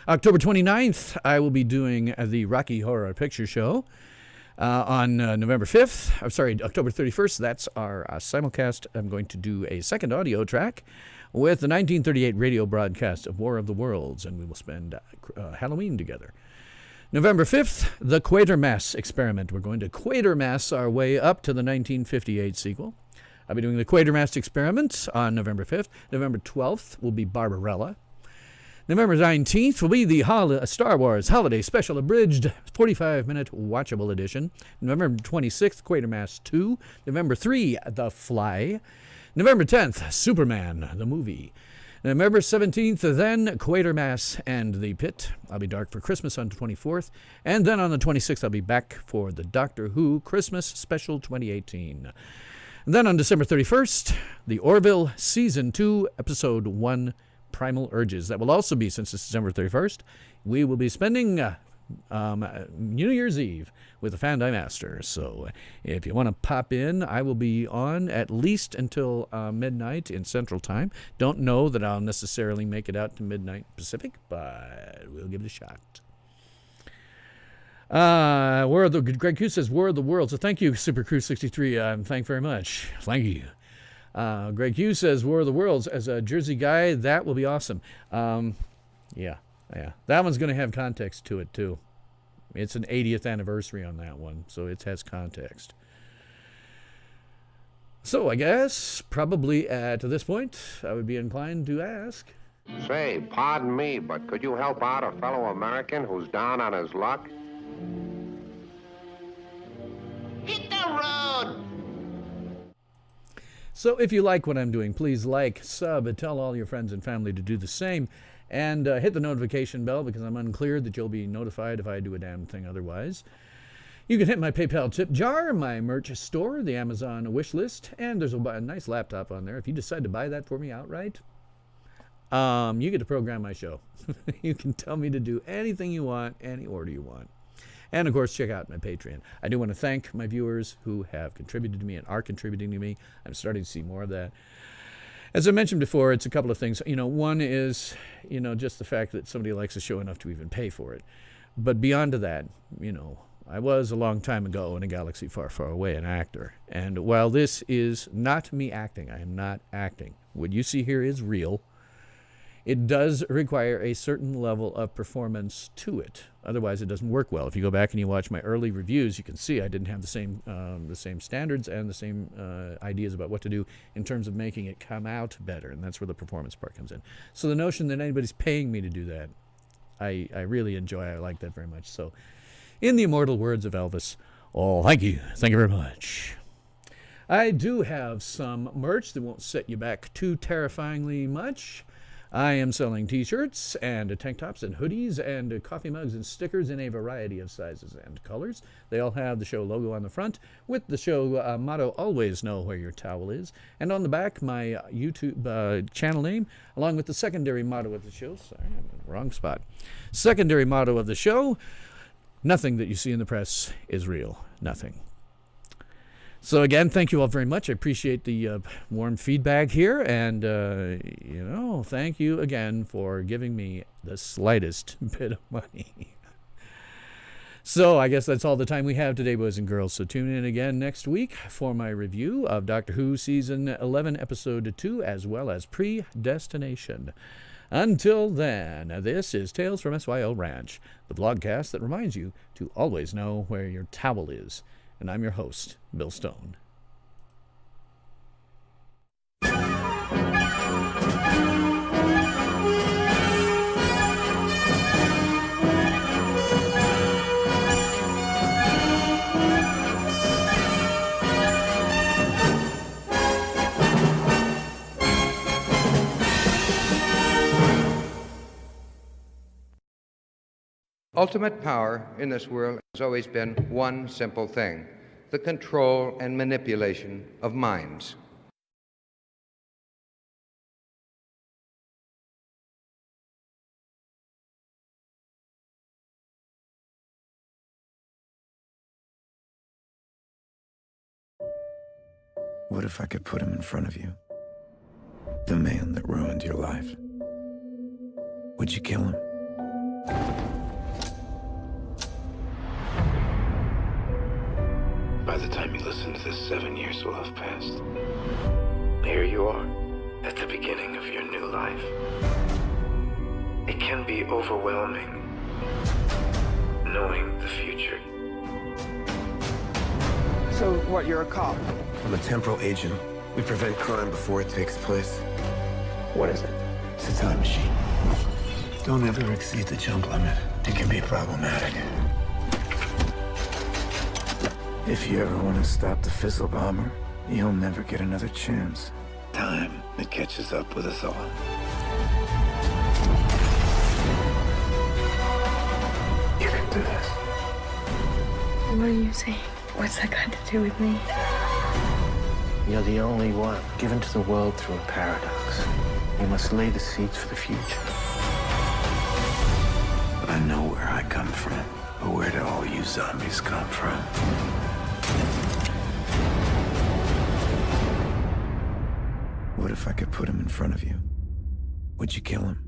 October 29th, I will be doing the Rocky Horror Picture Show. On October 31st, that's our simulcast. I'm going to do a second audio track with the 1938 radio broadcast of War of the Worlds, and we will spend Halloween together. November 5th, the Quatermass Experiment. We're going to Quatermass our way up to the 1958 sequel. I'll be doing the Quatermass Experiment on November 5th. November 12th will be Barbarella. November 19th will be the Star Wars Holiday Special Abridged 45-minute watchable edition. November 26th, Quatermass 2. November 3, The Fly. November 10th, Superman, the movie. November 17th, then Quatermass and the Pit. I'll be dark for Christmas on the 24th. And then on the 26th, I'll be back for the Doctor Who Christmas Special 2018. And then on December 31st, the Orville Season 2, Episode 1, Primal Urges. That will also be, since it's December 31st, we will be spending New Year's Eve with the Fandi Master. So if you want to pop in, I will be on at least until midnight in Central Time. Don't know that I'll necessarily make it out to midnight Pacific, but we'll give it a shot. Greg Q says, War of the Worlds. So thank you, Super Crew 63. Thank you very much. Thank you. Greg Hughes says, War of the Worlds. As a Jersey guy, that will be awesome. Yeah. That one's going to have context to it, too. It's an 80th anniversary on that one, so it has context. So I guess, probably at this point, I would be inclined to ask. Say, pardon me, but could you help out a fellow American who's down on his luck? Hit the road! So if you like what I'm doing, please like, sub, and tell all your friends and family to do the same. And hit the notification bell, because I'm unclear that you'll be notified if I do a damn thing otherwise. You can hit my PayPal tip jar, my merch store, the Amazon wish list, and there's a nice laptop on there. If you decide to buy that for me outright, you get to program my show. You can tell me to do anything you want, any order you want. And, of course, check out my Patreon. I do want to thank my viewers who have contributed to me and are contributing to me. I'm starting to see more of that. As I mentioned before, it's a couple of things. One is, just the fact that somebody likes the show enough to even pay for it. But beyond that, I was a long time ago in a galaxy far, far away an actor. And while this is not me acting, I am not acting. What you see here is real. It does require a certain level of performance to it. Otherwise, it doesn't work well. If you go back and you watch my early reviews, you can see I didn't have the same standards and the same ideas about what to do in terms of making it come out better, and that's where the performance part comes in. So the notion that anybody's paying me to do that, I really enjoy. I like that very much. So, in the immortal words of Elvis, oh, thank you very much. I do have some merch that won't set you back too terrifyingly much. I am selling t-shirts and tank tops and hoodies and coffee mugs and stickers in a variety of sizes and colors. They all have the show logo on the front with the show motto, always know where your towel is. And on the back, my YouTube channel name, along with the secondary motto of the show. Sorry, I'm in the wrong spot. Secondary motto of the show, nothing that you see in the press is real. Nothing. So again, thank you all very much. I appreciate the warm feedback here, and thank you again for giving me the slightest bit of money. So I guess that's all the time we have today, boys and girls. So tune in again next week for my review of Doctor Who Season 11, Episode 2, as well as Predestination. Until then, this is Tales from SYL Ranch, the vlogcast that reminds you to always know where your towel is. And I'm your host, Bill Stone. Ultimate power in this world has always been one simple thing: the control and manipulation of minds. What if I could put him in front of you? The man that ruined your life. Would you kill him? By the time you listen to this, 7 years will have passed. Here you are, at the beginning of your new life. It can be overwhelming, knowing the future. So what, you're a cop? I'm a temporal agent. We prevent crime before it takes place. What is it? It's a time machine. Don't ever exceed the jump limit. It can be problematic. If you ever want to stop the Fizzle Bomber, you'll never get another chance. Time, it catches up with us all. You can do this. What are you saying? What's that got to do with me? You're the only one given to the world through a paradox. You must lay the seeds for the future. I know where I come from, but where do all you zombies come from? What if I could put him in front of you? Would you kill him?